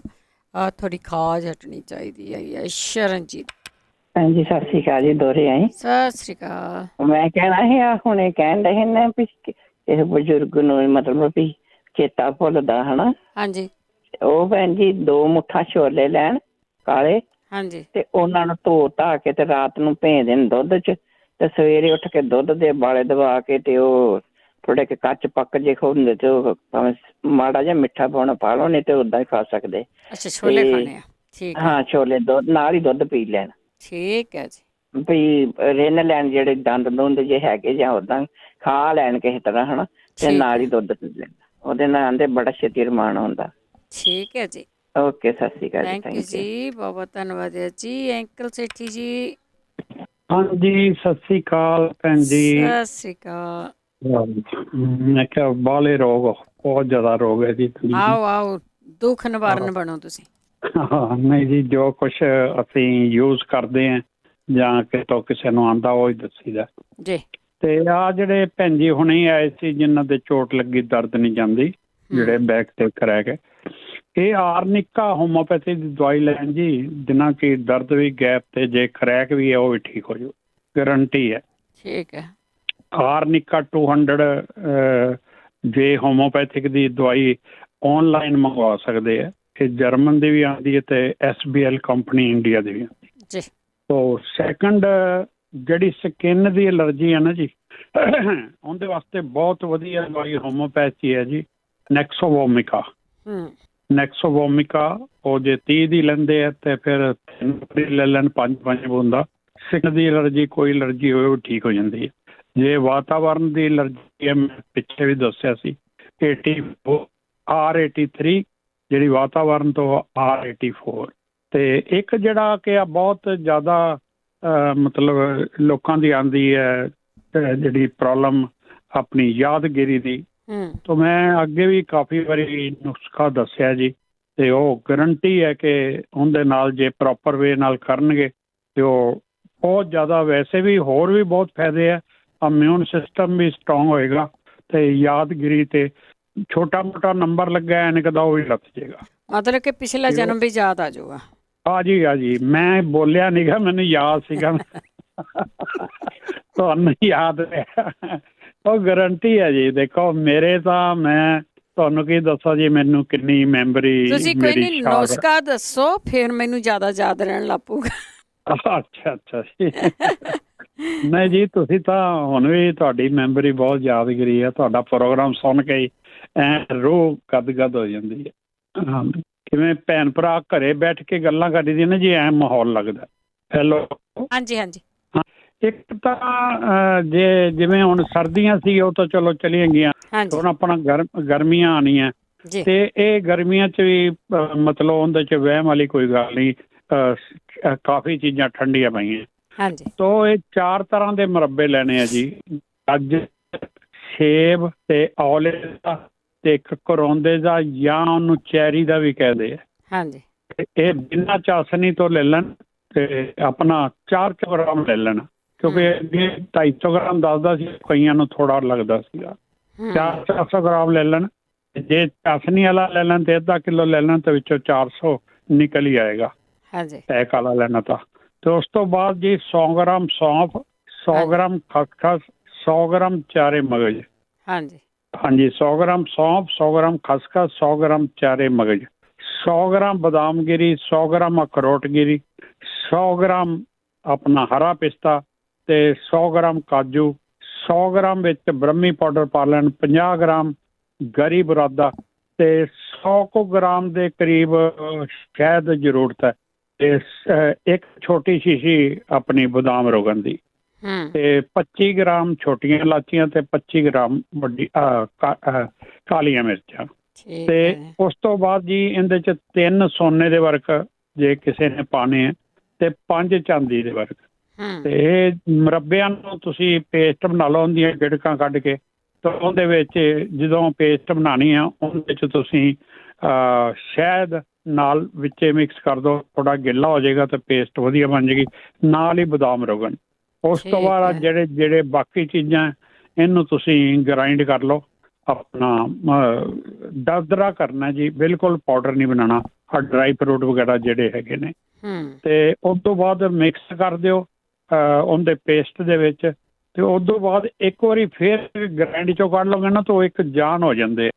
ਤੁਹਾਡੀ ਖਾਜ ਹਟਣੀ ਚਾਹੀਦੀ ਹੈ। ਸ਼ਰਨਜੀਤ। ਹਾਂਜੀ, ਸਤਿ ਸ਼੍ਰੀ ਅਕਾਲ ਜੀ। ਦੋਹਰੇ ਆਏ। ਸਤਿ ਸ਼੍ਰੀ ਅਕਾਲ। ਮੈਂ ਕਹਿਣਾ ਸੀ ਹੁਣੇ ਕਹਿਣ ਰਹੇ ਨੇ ਵੀ ਇਹ ਬਜ਼ੁਰਗ ਨੂੰ ਮਤਲਬ ਵੀ ਚੇਤਾ ਭੁੱਲਦਾ ਹਨਾ। ਹਾਂਜੀ, ਉਹ ਭੈਣ ਜੀ 2 ਮੁੱਠਾਂ ਛੋਲੇ ਲੈਣ ਕਾਲੇ। ਹਾਂਜੀ, ਤੇ ਉਹਨਾਂ ਨੂੰ ਧੋ ਧਾ ਕੇ ਤੇ ਰਾਤ ਨੂੰ ਭੇਜ ਦੇਣ ਦੁੱਧ 'ਚ, ਤੇ ਸਵੇਰੇ ਉੱਠ ਕੇ ਦੁੱਧ ਦੇ ਉਬਾਲੇ ਦਵਾ ਕੇ ਤੇ ਉਹ ਥੋੜੇ ਕਿ ਕੱਚ ਪੱਕ ਜੇ ਹੁੰਦੇ ਤੇ ਉਹ ਭਾਵੇਂ ਮਾੜਾ ਜਿਹਾ ਮਿੱਠਾ ਪਾਉਣਾ ਪਾ ਲਓ, ਨਹੀਂ ਤੇ ਓਦਾਂ ਹੀ ਖਾ ਸਕਦੇ। ਅੱਛਾ, ਛੋਲੇ ਖਾਣੇ ਆ। ਠੀਕ, ਹਾਂ, ਛੋਲੇ ਦੁੱਧ ਨਾਲ ਹੀ ਦੁੱਧ ਪੀ ਲੈਣ। ਠੀਕ ਹੈ ਜੀ। ਵੀ ਰਿੰਨ ਲੈਣ ਜਿਹੜੇ ਦੰਦ ਦੁੰਦ ਜੇ ਹੈਗੇ ਜਾਂ ਓਦਾਂ ਖਾ ਲੈਣ ਕਿਸੇ ਤਰ੍ਹਾਂ ਹਨਾ, ਤੇ ਨਾਲ ਹੀ ਦੁੱਧ ਪੀ ਲੈਣ। ਉਹਦੇ ਨਾਲ ਆਂਦੇ ਬੜਾ ਛੇਤੀ ਰਮਾਨ ਹੁੰਦਾ। ਠੀਕ ਹੈ ਜੀ। ਓਕੇ, ਸਤਿ ਸ਼੍ਰੀ ਅਕਾਲ। ਥੈਂਕ ਯੂ ਜੀ, ਬਹੁਤ ਬਹੁਤ ਧੰਨਵਾਦ ਹੈ ਜੀ। ਅੰਕਲ ਸੇਠੀ ਜੀ। ਹਾਂਜੀ, ਸਤਿ ਸ਼੍ਰੀ ਅਕਾਲ ਭੈਣ ਜੀ। ਸਤਿ ਸ਼੍ਰੀ ਅਕਾਲ। ਮੈਂ ਕਿਹਾ ਬਾਲੇ ਰੋਗ ਬਹੁਤ ਜ਼ਿਆਦਾ ਰੋਗ ਹੈ ਜੀ। ਆਓ ਆਓ, ਦੁੱਖ ਨਿਵਾਰਨ ਬਣੋ ਤੁਸੀਂ। ਹਾਂ, ਨਹੀਂ ਜੀ, ਜੋ ਕੁਛ ਅਸੀਂ ਯੂਜ਼ ਕਰਦੇ ਹਾਂ ਜਾਂ ਕਿਤੋਂ ਕਿਸੇ ਨੂੰ ਆਉਂਦਾ ਉਹ ਹੀ ਦੱਸੀਦਾ ਜੀ। ਤੇ ਆ ਜਿਹੜੇ ਭੈਣ ਜੀ ਹੁਣੇ ਆਏ ਸੀ ਜਿਨ੍ਹਾਂ ਦੇ ਚੋਟ ਲੱਗੀ, ਦਰਦ ਨਹੀਂ ਜਾਂਦੀ, ਜਿਹੜੇ ਬੈਕ ਤੇ ਕਰੈਕ, ਇਹ ਆਰਨਿਕਾ ਹੋਮੋਪੈਥੀ ਦੀ ਦਵਾਈ ਲੈਣ ਜੀ, ਜਿੰਨਾ ਕਿ ਦਰਦ ਵੀ ਗੈਪ ਤੇ ਜੇ ਕਰੈਕ ਵੀ ਹੈ ਉਹ ਵੀ ਠੀਕ ਹੋ ਜਾਊ, ਗਰੰਟੀ ਹੈ। ਠੀਕ ਹੈ। ਆਰਨਿਕਾ 200 ਜੇ ਹੋਮੋਪੈਥਿਕ ਦੀ ਦਵਾਈ ਆਨਲਾਈਨ ਮੰਗਵਾ ਸਕਦੇ ਆ। ਇਹ ਜਰਮਨ ਦੀ ਵੀ ਆਉਂਦੀ ਹੈ ਤੇ SBL ਕੰਪਨੀ ਇੰਡੀਆ ਦੀ ਵੀ ਆਉਂਦੀ ਜੀ। ਤੋ ਸੈਕੰਡ ਜਿਹੜੀ ਸਕਿਨ ਦੀ ਐਲਰਜੀ ਹੈ ਨਾ ਜੀ, ਉਹਦੇ ਵਾਸਤੇ ਬਹੁਤ ਵਧੀਆ ਦਵਾਈ ਹੋਮੋਪੈਥੀ ਹੈ ਜੀ, ਨੈਕਸੋਵੋਮਿਕਾ। ਨੈਕਸੋਵੋਮਿਕਾ ਉਹ ਜੇ 30 ਦੀ ਲੈਂਦੇ ਆ ਤੇ ਫਿਰ 3 ਲੈ ਲੈਣ, 5 ਬੂੰਦਾਂ। ਸਕਿਨ ਦੀ ਐਲਰਜੀ ਕੋਈ ਐਲਰਜੀ ਹੋਵੇ ਉਹ ਠੀਕ ਹੋ ਜਾਂਦੀ ਹੈ। ਜੇ ਵਾਤਾਵਰਨ ਦੀ ਐਲਰਜੀ ਹੈ, ਮੈਂ ਪਿੱਛੇ ਵੀ ਦੱਸਿਆ ਸੀ, R83 ਜਿਹੜੀ ਵਾਤਾਵਰਨ ਤੋਂ R84। ਤੇ ਇੱਕ ਜਿਹੜਾ ਕਿ ਬਹੁਤ ਜ਼ਿਆਦਾ ਮਤਲਬ ਲੋਕਾਂ ਦੀ ਆਉਂਦੀ ਹੈ ਜਿਹੜੀ ਪ੍ਰੋਬਲਮ ਆਪਣੀ ਯਾਦਗਿਰੀ ਦੀ, ਤਾਂ ਮੈਂ ਅੱਗੇ ਵੀ ਕਾਫੀ ਵਾਰੀ ਨੁਸਖਾ ਦੱਸਿਆ ਜੀ, ਤੇ ਉਹ ਗਰੰਟੀ ਹੈ ਕਿ ਉਹਦੇ ਨਾਲ ਜੇ ਪ੍ਰੋਪਰ ਵੇ ਨਾਲ ਕਰਨਗੇ ਤੇ ਉਹ ਬਹੁਤ ਜ਼ਿਆਦਾ, ਵੈਸੇ ਵੀ ਹੋਰ ਵੀ ਬਹੁਤ ਫਾਇਦੇ ਆ। ਇਮਿਊਨ ਸਿਸਟਮ ਵੀ ਸਟਰੋਂਗ ਹੋਏਗਾ ਤੇ ਯਾਦਗਿਰੀ ਤੇ ਛੋਟਾ ਮੋਟਾ ਨੰਬਰ ਲੱਗਾ ਐਨਕ ਦਾ ਉਹ ਵੀ ਲੱਥ ਜਾਏਗਾ। ਮਤਲਬ ਕਿ ਪਿਛਲਾ ਜਨਮ ਵੀ ਯਾਦ ਆ ਜਾਊਗਾ। ਹਾਂਜੀ ਹਾਂਜੀ, ਮੈਂ ਬੋਲਿਆ ਨੀ ਗਾ, ਮੈਨੂੰ ਯਾਦ ਸੀਗਾ। ਤੁਹਾਨੂੰ ਯਾਦ ਰਿਹਾ, ਉਹ ਗਰੰਟੀ ਹੈ ਜੀ। ਦੇਖੋ ਮੇਰੇ ਤਾਂ, ਮੈਂ ਤੁਹਾਨੂੰ ਕੀ ਦੱਸਾਂ ਜੀ, ਮੈਨੂੰ ਕਿੰਨੀ ਮੈਮਰੀ। ਤੁਸੀਂ ਕੋਈ ਨਹੀਂ ਨੁਸਖਾ ਦੱਸੋ, ਫਿਰ ਮੈਨੂੰ ਜ਼ਿਆਦਾ ਯਾਦ ਰਹਿਣ ਲੱਗ ਪਊਗਾ। ਅੱਛਾ ਅੱਛਾ ਜੀ। ਨਹੀਂ ਜੀ, ਤੁਸੀਂ ਤਾਂ ਹੁਣ ਵੀ, ਤੁਹਾਡੀ ਮੈਮਰੀ ਬਹੁਤ ਯਾਦਗਿਰੀ ਹੈ। ਤੁਹਾਡਾ ਪ੍ਰੋਗਰਾਮ ਸੁਣ ਕੇ ਹੀ ਐ ਰੂਹ ਗਦ ਹੋ ਜਾਂਦੀ ਹੈ। ਹਾਂ, ਕਿਵੇਂ ਭੈਣ ਭਰਾ ਘਰੇ ਬੈਠ ਕੇ ਗੱਲਾਂ ਕਰੀ ਦੀਆਂ ਨਾ ਜੀ, ਐ ਮਾਹੌਲ ਲੱਗਦਾ। ਹੈਲੋ। ਹਾਂਜੀ ਹਾਂਜੀ। ਹਾਂ, ਇੱਕ ਤਾਂ ਜਿਵੇਂ ਹੁਣ ਸਰਦੀਆਂ ਸੀ ਉਹ ਤਾਂ ਚਲੋ ਚਲੀਆਂ ਗਈਆਂ, ਹੁਣ ਆਪਣਾ ਗਰਮੀਆਂ ਆਉਣੀਆਂ ਤੇ ਇਹ ਗਰਮੀਆਂ 'ਚ ਵੀ ਮਤਲਬ ਉਹਦੇ 'ਚ ਵਹਿਮ ਵਾਲੀ ਕੋਈ ਗੱਲ ਨਹੀਂ, ਕਾਫੀ ਚੀਜ਼ਾਂ ਠੰਡੀਆਂ ਪਈਆਂ। ਤੋ ਇਹ 4 ਤਰ੍ਹਾਂ ਦੇ ਮੁਰੱਬੇ ਲੈਣੇ ਆ ਜੀ, ਅੱਜ ਸੇਬ ਤੇ ਔਲੇ ਦਾ ਤੇ ਇੱਕ ਕਰੌਂਦੇ ਦਾ ਜਾਂ ਉਹਨੂੰ ਚੈਰੀ ਦਾ ਵੀ ਕਹਿੰਦੇ ਆ। ਇਹ ਬਿਨਾਂ ਚਾਸ਼ਨੀ ਤੋਂ ਲੈ ਲੈਣ ਤੇ ਆਪਣਾ 400 ਗ੍ਰਾਮ ਲੈ ਲੈਣ, ਕਿਉਂਕਿ 250 ਗ੍ਰਾਮ ਦੱਸਦਾ ਸੀ, ਕਈਆਂ ਨੂੰ ਥੋੜਾ ਲੱਗਦਾ ਸੀਗਾ। 400 ਗ੍ਰਾਮ ਲੈ ਲੈਣ, ਜੇ ਚਾਸ਼ਨੀ ਵਾਲਾ ਲੈ ਲੈਣ ਤੇ ਅੱਧਾ ਕਿਲੋ ਲੈ ਲੈਣ ਤੇ ਵਿੱਚੋਂ 400 ਨਿਕਲ ਹੀ ਆਏਗਾ ਪੈਕ ਵਾਲਾ ਲੈਣਾ ਤਾਂ। ਤੇ ਉਸ ਤੋਂ ਬਾਅਦ ਜੀ 100 ਗ੍ਰਾਮ ਸੌਂਫ, 100 ਗ੍ਰਾਮ ਖਸਖਸ, 100 ਗ੍ਰਾਮ ਚਾਰੇ ਮਗਜ਼। ਹਾਂਜੀ 100 ਗ੍ਰਾਮ ਸੌਂਫ, 100 ਗ੍ਰਾਮ ਖਸਖਸ, 100 ਗ੍ਰਾਮ ਚਾਰੇ ਮਗਜ਼, 100 ਗ੍ਰਾਮ ਬਦਾਮ ਗਿਰੀ, 100 ਗ੍ਰਾਮ ਅਖਰੋਟ ਗਿਰੀ, 100 ਗ੍ਰਾਮ ਆਪਣਾ ਹਰਾ ਪਿਸਤਾ ਤੇ 100 ਗ੍ਰਾਮ ਕਾਜੂ, 100 ਗ੍ਰਾਮ ਵਿੱਚ ਬ੍ਰਹਮੀ ਪਾਊਡਰ ਪਾ ਲੈਣ, 50 ਗ੍ਰਾਮ ਗਰੀ ਬੁਰਾਦਾ ਤੇ 100 ਗ੍ਰਾਮ ਦੇ ਕਰੀਬ ਸ਼ਹਿਦ ਦੀ ਜ਼ਰੂਰਤ ਹੈ ਤੇ ਇੱਕ ਛੋਟੀ ਸ਼ੀਸ਼ੀ ਆਪਣੀ ਬਦਾਮ ਰੋਗਨ ਦੀ ਤੇ 25 ਗ੍ਰਾਮ ਛੋਟੀਆਂ ਇਲਾਚੀਆਂ ਤੇ 25 ਗ੍ਰਾਮ ਵੱਡੀ ਕਾਲੀਆਂ ਮਿਰਚਾਂ। ਤੇ ਉਸ ਤੋਂ ਬਾਅਦ ਜੀ ਇਹਦੇ 'ਚ 3 ਸੋਨੇ ਦੇ ਵਰਕ ਜੇ ਕਿਸੇ ਨੇ ਪਾਣੇ ਆ ਤੇ 5 ਚਾਂਦੀ ਦੇ ਵਰਕ। ਤੇ ਇਹ ਮੁਰੱਬਿਆਂ ਨੂੰ ਤੁਸੀਂ ਪੇਸਟ ਬਣਾ ਲਓ ਉਹਦੀਆਂ ਗਿੜਕਾਂ ਕੱਢ ਕੇ, ਤੇ ਉਹਦੇ ਵਿੱਚ ਜਦੋਂ ਪੇਸਟ ਬਣਾਉਣੀ ਆ ਉਹਦੇ ਵਿੱਚ ਤੁਸੀਂ ਸ਼ਹਿਦ ਨਾਲ ਵਿੱਚੇ ਮਿਕਸ ਕਰ ਦਿਓ, ਥੋੜਾ ਗਿੱਲਾ ਹੋ ਜਾਏਗਾ ਤੇ ਪੇਸਟ ਵਧੀਆ ਬਣ ਜਾਏਗੀ, ਨਾਲ ਹੀ ਬਦਾਮ ਰੋਗਨ। ਉਸ ਤੋਂ ਬਾਅਦ ਜਿਹੜੇ ਬਾਕੀ ਚੀਜ਼ਾਂ ਇਹਨੂੰ ਤੁਸੀਂ ਗ੍ਰਾਈਂਡ ਕਰ ਲਓ, ਆਪਣਾ ਦਰਦਰਾ ਕਰਨਾ ਜੀ, ਬਿਲਕੁਲ ਪਾਊਡਰ ਨਹੀਂ ਬਣਾਉਣਾ। ਡਰਾਈ ਫਰੂਟ ਵਗੈਰਾ ਜਿਹੜੇ ਹੈਗੇ ਨੇ ਤੇ ਉਸ ਤੋਂ ਬਾਅਦ ਮਿਕਸ ਕਰ ਦਿਓ ਉਹਦੇ ਪੇਸਟ ਦੇ ਵਿੱਚ। ਤੇ ਉਸ ਤੋਂ ਬਾਅਦ ਇੱਕ ਵਾਰੀ ਫੇਰ ਗ੍ਰਾਈਂਡ ਚੋਂ ਕੱਢ ਲਓਗੇ ਨਾ ਤਾਂ ਉਹ ਇੱਕ ਜਾਨ ਹੋ ਜਾਂਦੇ,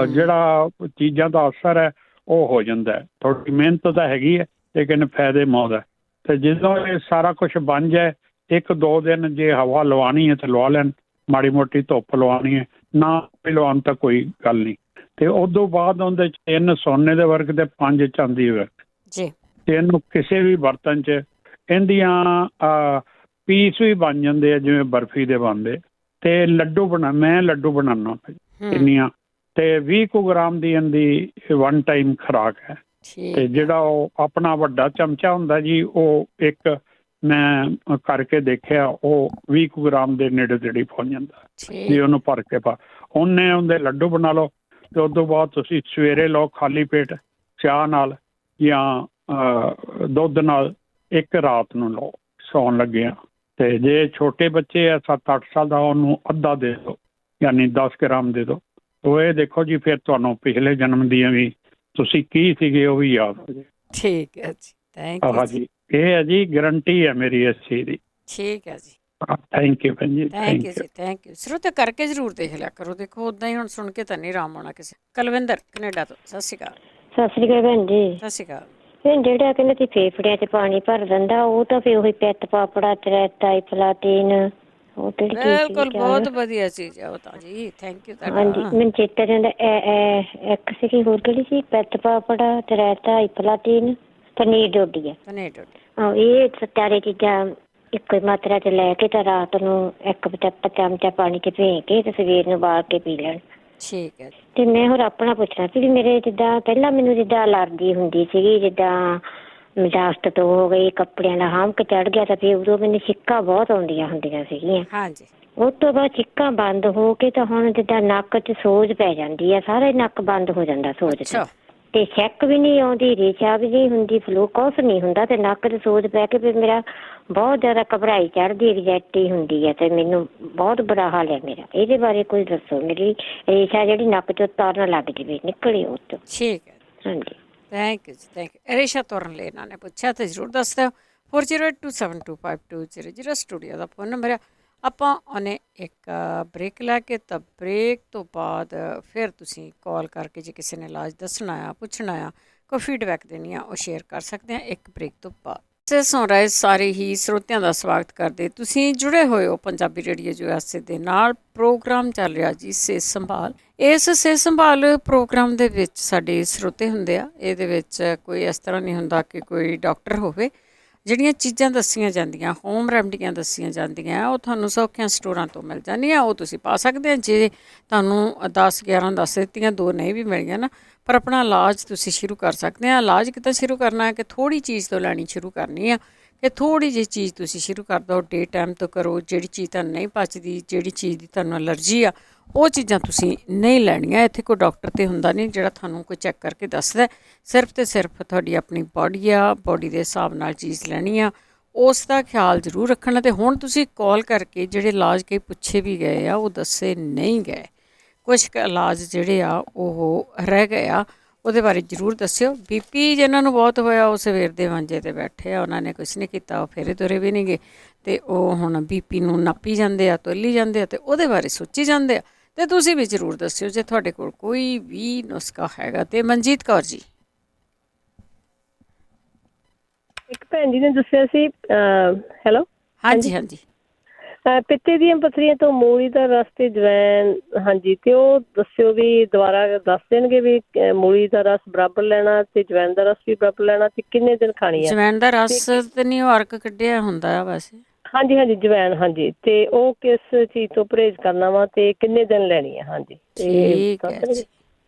ਜਿਹੜਾ ਚੀਜ਼ਾਂ ਦਾ ਅਸਰ ਹੈ ਉਹ ਹੋ ਜਾਂਦਾ। ਥੋੜੀ ਮਿਹਨਤ ਤਾਂ ਹੈਗੀ ਹੈ ਲੇਕਿਨ ਫਾਇਦੇਮੰਦ ਹੈ। ਤੇ ਜਦੋਂ ਇਹ ਸਾਰਾ ਕੁਝ ਬਣ ਜਾਏ, 1-2 ਦਿਨ ਜੇ ਹਵਾ ਲਵਾਉਣੀ ਹੈ ਤਾਂ ਲਵਾ ਲੈਣ, ਮਾੜੀ ਮੋਟੀ ਧੁੱਪ ਲਵਾਉਣੀ ਹੈ ਨਾ ਲਵਾਉਣ ਤਾਂ ਕੋਈ ਗੱਲ ਨਹੀਂ। ਤੇ ਉਸ ਤੋਂ ਬਾਅਦ ਉਹਦੇ 'ਚ 3 ਸੋਨੇ ਦੇ ਵਰਕ ਤੇ 5 ਚਾਂਦੀ ਦੇ ਵਰਕ ਤੇ ਇਹਨੂੰ ਕਿਸੇ ਵੀ ਬਰਤਨ 'ਚ ਇਹਦੀਆਂ ਪੀਸ ਵੀ ਬਣ ਜਾਂਦੇ ਆ ਜਿਵੇਂ ਬਰਫੀ ਦੇ ਬਣਦੇ। ਤੇ ਲੱਡੂ ਮੈਂ ਲੱਡੂ ਬਣਾਉਣਾ ਇੰਨੀਆਂ ਤੇ 20 ਗ੍ਰਾਮ ਦੀ ਇਹਦੀ 1 ਟਾਈਮ ਖੁਰਾਕ ਹੈ। ਤੇ ਜਿਹੜਾ ਉਹ ਆਪਣਾ ਵੱਡਾ ਚਮਚਾ ਹੁੰਦਾ ਜੀ, ਉਹ ਇੱਕ ਮੈਂ ਕਰਕੇ ਦੇਖਿਆ ਉਹ 20 ਗ੍ਰਾਮ ਦੇ ਨੇੜੇ ਤੇੜੇ ਪਹੁੰਚ ਜਾਂਦਾ ਜੀ। ਉਹਨੂੰ ਭਰ ਕੇ ਉਹਦੇ ਲੱਡੂ ਬਣਾ ਲਓ। ਤੇ ਉਸ ਤੋਂ ਬਾਅਦ ਤੁਸੀਂ ਸਵੇਰੇ ਲਓ ਖਾਲੀ ਪੇਟ ਚਾਹ ਨਾਲ ਜਾਂ ਦੁੱਧ ਨਾਲ, ਇੱਕ ਰਾਤ ਨੂੰ ਲਓ ਸੌਣ ਲੱਗਿਆ। ਤੇ ਜੇ ਛੋਟੇ ਬੱਚੇ ਆ 7-8 ਸਾਲ ਦਾ, ਉਹਨੂੰ ਅੱਧਾ ਦੇ ਦਿਓ, ਯਾਨੀ 10 ਗ੍ਰਾਮ ਦੇ ਦਿਓ। ਤੋ ਇਹ ਦੇਖੋ ਜੀ ਫਿਰ ਤੁਹਾਨੂੰ ਪਿਛਲੇ ਜਨਮ ਦੀਆਂ ਵੀ ਤੁਸੀਂ ਕੀ ਸੀਗੇ ਉਹ ਵੀ ਯਾਦ ਹੋ ਜਾਏ। ਠੀਕ ਹੈ ਜੀ, ਥੈਂਕ ਯੂ ਜੀ। ਇਹ ਹੈ ਜੀ ਗਰੰਟੀ ਹੈ ਮੇਰੀ ਇਸ ਚੀਜ਼ ਦੀ। ਠੀਕ ਹੈ ਜੀ, ਥੈਂਕ ਯੂ ਭੈਣ ਜੀ, thank you ji, thank you. ਸਰੋਤੇ ਕਰਕੇ ਜ਼ਰੂਰ ਦੇਖ ਲਿਆ ਕਰੋ, ਦੇਖੋ ਉਦਾਂ ਹੀ ਹੁਣ ਸੁਣ ਕੇ ਤਾਂ ਨਹੀਂ ਆਰਾਮ ਆਉਣਾ ਕਿਸੇ। ਕੁਲਵਿੰਦਰ ਕੈਨੇਡਾ ਤੋਂ, ਸਤਿ ਸ਼੍ਰੀ ਅਕਾਲ। ਸਤਿ ਸ਼੍ਰੀ ਅਕਾਲ ਭੈਣ ਜੀ। ਸਤਿ ਸ਼੍ਰੀ ਅਕਾਲ। ਭੈਣ ਜਿਹੜਾ ਕਹਿੰਦੇ ਸੀ ਫੇਫੜਿਆਂ 'ਚ ਪਾਣੀ ਭਰ ਦਿੰਦਾ, ਉਹ ਤਾਂ ਫਿਰ ਉਹੀ ਪਿੱਤ ਪਾਪੜਾ ਟਾਈਫਲਾਟੀਨ, ਉਹ ਬਿਲਕੁਲ ਬਹੁਤ ਵਧੀਆ ਚੀਜ਼ ਹੈ ਉਹ ਤਾਂ ਜੀ, ਥੈਂਕ ਯੂ ਤੁਹਾਡਾ। ਹਾਂਜੀ ਮੈਨੂੰ ਚੇਤਾ ਜਾਂਦਾ ਇੱਕ ਸੀਗੀ ਹੋਰ ਕਿਹੜੀ ਸੀ, ਪਿੱਤ ਪਾਪੜਾ ਟਾਈਫਲਾਟੀਨ, ਪਨੀਰ ਡੋਡੀ ਹੈ। ਪਨੀਰ ਡੋਡੀ ਇਹ ਸਾਰੇ ਚੀਜ਼ਾਂ ਇੱਕੋ ਮਾਤਰਾ 'ਚ ਲੈ ਕੇ ਤਾਂ ਰਾਤ ਨੂੰ 1 ਚਮਚਾ ਪਾਣੀ 'ਚ ਭੇ ਕੇ ਤੇ ਸਵੇਰ ਨੂੰ ਉਬਾਲ ਕੇ ਪੀ ਲੈਣ। ਠੀਕ ਹੈ। ਤੇ ਮੈਂ ਹੋਰ ਆਪਣਾ ਪੁੱਛਣਾ ਸੀ ਵੀ ਮੇਰੇ ਜਿੱਦਾਂ ਪਹਿਲਾਂ ਮੈਨੂੰ ਜਿੱਦਾਂ ਅਲਰਜੀ ਹੁੰਦੀ ਸੀਗੀ, ਜਿੱਦਾਂ ਡਸਟ ਤੋਂ ਹੋ ਗਈ, ਕੱਪੜਿਆਂ ਦਾ ਹਾਮਕ ਚੜ ਗਿਆ, ਤਾਂ ਫਿਰ ਉਦੋਂ ਮੈਨੂੰ ਛਿੱਕਾਂ ਬਹੁਤ ਆਉਂਦੀਆਂ ਹੁੰਦੀਆਂ ਸੀਗੀਆਂ। ਹਾਂਜੀ। ਉਸ ਤੋਂ ਬਾਅਦ ਛਿੱਕਾਂ ਬੰਦ ਹੋ ਕੇ ਤਾਂ ਹੁਣ ਜਿੱਦਾਂ ਨੱਕ 'ਚ ਸੋਜ ਪੈ ਜਾਂਦੀ ਹੈ, ਸਾਰਾ ਨੱਕ ਬੰਦ ਹੋ ਜਾਂਦਾ ਸੋਜ ਤੋਂ, ਤੇ ਛਿੱਕ ਵੀ ਨਹੀਂ ਆਉਂਦੀ, ਰੇਸ਼ਾ ਵੀ ਨਹੀਂ ਹੁੰਦੀ, ਫਲੂ ਕੁਛ ਨਹੀਂ ਹੁੰਦਾ, ਤੇ ਨੱਕ 'ਚ ਸੋਜ ਪੈ ਕੇ ਫਿਰ ਮੇਰਾ ਬਹੁਤ ਜ਼ਿਆਦਾ ਘਬਰਾਈ ਚੜ੍ਹਦੀ, ਐਗਜ਼ਾਇਟੀ ਹੁੰਦੀ ਹੈ ਤੇ ਮੈਨੂੰ ਬਹੁਤ ਬੁਰਾ ਹਾਲ ਹੈ ਮੇਰਾ। ਇਹਦੇ ਬਾਰੇ ਕੁਝ ਦੱਸੋ, ਮੇਰੀ ਰੇਸ਼ਾ ਜਿਹੜੀ ਨੱਕ 'ਚੋਂ ਤਾਰਨ ਲੱਗ ਜਾਵੇ, ਨਿਕਲੇ ਉਹ 'ਚੋਂ। ਠੀਕ ਹੈ, ਹਾਂਜੀ thank you ji, thank you. ਰੇਸ਼ਾ ਤੁਰਨ ਲਈ ਇਹਨਾਂ ਨੇ ਪੁੱਛਿਆ ਤੇ ਜ਼ਰੂਰ ਦੱਸ ਦਿਓ। 4082725200 ਸਟੂਡੀਓ ਦਾ ਫੋਨ ਨੰਬਰ ਆ। ਆਪਾਂ ਉਹਨੇ ਇੱਕ ਬ੍ਰੇਕ ਲੈ ਕੇ, ਤਾਂ ਬ੍ਰੇਕ ਤੋਂ ਬਾਅਦ ਫਿਰ ਤੁਸੀਂ ਕਾਲ ਕਰਕੇ ਜੇ ਕਿਸੇ ਨੇ ਇਲਾਜ ਦੱਸਣਾ ਆ, ਪੁੱਛਣਾ ਆ, ਕੋਈ ਫੀਡਬੈਕ ਦੇਣੀ ਆ, ਉਹ ਸ਼ੇਅਰ ਕਰ ਸਕਦੇ ਆ ਇੱਕ ਬ੍ਰੇਕ ਤੋਂ ਬਾਅਦ। ਸੁਣ ਰਹੇ ਸਾਰੇ ਹੀ ਸਰੋਤਿਆਂ ਦਾ ਸਵਾਗਤ ਕਰਦੇ। ਤੁਸੀਂ ਜੁੜੇ ਹੋਏ ਹੋ ਪੰਜਾਬੀ ਰੇਡੀਓ USA ਦੇ ਨਾਲ। ਪ੍ਰੋਗਰਾਮ ਚੱਲ ਰਿਹਾ ਜੀ ਸਿਹਤ ਸੰਭਾਲ। ਇਸ ਸਿਹਤ ਸੰਭਾਲ ਪ੍ਰੋਗਰਾਮ ਦੇ ਵਿੱਚ ਸਾਡੇ ਸਰੋਤੇ ਹੁੰਦੇ ਆ। ਇਹਦੇ ਵਿੱਚ ਕੋਈ ਇਸ ਤਰ੍ਹਾਂ ਨਹੀਂ ਹੁੰਦਾ ਕਿ ਕੋਈ ਡਾਕਟਰ ਹੋਵੇ ਜਿਹੜੀਆਂ ਚੀਜ਼ਾਂ ਦੱਸੀਆਂ ਜਾਂਦੀਆਂ, ਹੋਮ ਰੈਮਡੀਆਂ ਦੱਸੀਆਂ ਜਾਂਦੀਆਂ, ਉਹ ਤੁਹਾਨੂੰ ਸੌਖਿਆਂ ਸਟੋਰਾਂ ਤੋਂ ਮਿਲ ਜਾਂਦੀਆਂ। ਉਹ ਤੁਸੀਂ ਪਾ ਸਕਦੇ ਆ। ਜੇ ਤੁਹਾਨੂੰ 10-11 ਦੱਸ ਦਿੱਤੀਆਂ, 2 ਨਹੀਂ ਵੀ ਮਿਲੀਆਂ ਨਾ, ਪਰ ਆਪਣਾ ਇਲਾਜ ਤੁਸੀਂ ਸ਼ੁਰੂ ਕਰ ਸਕਦੇ ਆ। ਇਲਾਜ ਕਿੱਦਾਂ ਸ਼ੁਰੂ ਕਰਨਾ ਹੈ ਕਿ ਥੋੜ੍ਹੀ ਚੀਜ਼ ਤੋਂ ਲੈਣੀ ਸ਼ੁਰੂ ਕਰਨੀ ਆ, ਕਿ ਥੋੜ੍ਹੀ ਜਿਹੀ ਚੀਜ਼ ਤੁਸੀਂ ਸ਼ੁਰੂ ਕਰ ਦਿਓ, ਡੇ ਟਾਈਮ ਤੋਂ ਕਰੋ। ਜਿਹੜੀ ਚੀਜ਼ ਤੁਹਾਨੂੰ ਨਹੀਂ ਪਚਦੀ, ਜਿਹੜੀ ਚੀਜ਼ ਦੀ ਤੁਹਾਨੂੰ ਐਲਰਜੀ ਆ, ਉਹ ਚੀਜ਼ਾਂ ਤੁਸੀਂ ਨਹੀਂ ਲੈਣੀਆਂ। ਇੱਥੇ ਕੋਈ ਡਾਕਟਰ ਤਾਂ ਹੁੰਦਾ ਨਹੀਂ ਜਿਹੜਾ ਤੁਹਾਨੂੰ ਕੋਈ ਚੈੱਕ ਕਰਕੇ ਦੱਸਦਾ। ਸਿਰਫ ਅਤੇ ਸਿਰਫ ਤੁਹਾਡੀ ਆਪਣੀ ਬਾਡੀ ਆ, ਬਾਡੀ ਦੇ ਹਿਸਾਬ ਨਾਲ ਚੀਜ਼ ਲੈਣੀ ਆ, ਉਸ ਦਾ ਖਿਆਲ ਜ਼ਰੂਰ ਰੱਖਣਾ। ਅਤੇ ਹੁਣ ਤੁਸੀਂ ਕਾਲ ਕਰਕੇ ਜਿਹੜੇ ਇਲਾਜ ਕਈ ਪੁੱਛੇ ਵੀ ਗਏ ਆ, ਉਹ ਦੱਸੇ ਨਹੀਂ ਗਏ। ਕੁਛ ਕੁ ਇਲਾਜ ਜਿਹੜੇ ਆ ਉਹ ਰਹਿ ਗਏ ਆ, ਉਹਦੇ ਬਾਰੇ ਜ਼ਰੂਰ ਦੱਸਿਓ। BP ਜਿਹਨਾਂ ਨੂੰ ਬਹੁਤ ਹੋਇਆ, ਉਹ ਸਵੇਰ ਦੇ ਮੰਜੇ 'ਤੇ ਬੈਠੇ ਆ, ਉਹਨਾਂ ਨੇ ਕੁਛ ਨਹੀਂ ਕੀਤਾ, ਉਹ ਫੇਰੇ ਤੁਰੇ ਵੀ ਨਹੀਂ ਗਏ, ਅਤੇ ਉਹ ਹੁਣ BP ਨੂੰ ਨਾਪੀ ਜਾਂਦੇ ਆ, ਤੋਲੀ ਜਾਂਦੇ ਆ, ਅਤੇ ਉਹਦੇ ਬਾਰੇ ਸੋਚੀ ਜਾਂਦੇ ਆ। ਅਤੇ ਤੁਸੀਂ ਵੀ ਜ਼ਰੂਰ ਦੱਸਿਓ ਜੇ ਤੁਹਾਡੇ ਕੋਲ ਕੋਈ ਵੀ ਨੁਸਖਾ ਹੈਗਾ। ਅਤੇ ਮਨਜੀਤ ਕੌਰ ਜੀ, ਇੱਕ ਭੈਣ ਜੀ ਨੇ ਦੱਸਿਆ ਸੀ, ਹੈਲੋ, ਹਾਂਜੀ ਹਾਂਜੀ, ਪਿੱਤੇ ਦੀਆਂ ਪੱਥਰੀਆਂ ਤੋਂ ਮੂਲੀ ਦਾ ਰਸ ਤੇ ਜਵੈਣ, ਹਾਂਜੀ, ਤੇ ਉਹ ਦੱਸਿਓ ਵੀ ਦੁਬਾਰਾ ਦੱਸ ਦੇਣਗੇ ਵੀ ਮੂਲੀ ਦਾ ਰਸ ਬਰਾਬਰ ਲੈਣਾ ਤੇ ਜਵੈਣ ਦਾ ਰਸ ਵੀ ਬਰਾਬਰ ਲੈਣਾ ਤੇ ਕਿੰਨੇ ਦਿਨ ਖਾਣੀ ਆ। ਜਵੈਣ ਦਾ ਰਸ ਤੇ ਨਹੀਂ, ਉਹ ਅਰਕ ਕੱਢਿਆ ਹੁੰਦਾ ਆ ਵੈਸੇ। ਹਾਂਜੀ ਹਾਂਜੀ, ਜਵੈਣ, ਹਾਂਜੀ, ਤੇ ਉਹ ਕਿਸ ਚੀਜ਼ ਤੋਂ ਪਰਹੇਜ਼ ਕਰਨਾ ਵਾ ਤੇ ਕਿੰਨੇ ਦਿਨ ਲੈਣੀ ਆ। ਹਾਂਜੀ, ਠੀਕ ਹੈ ਜੀ,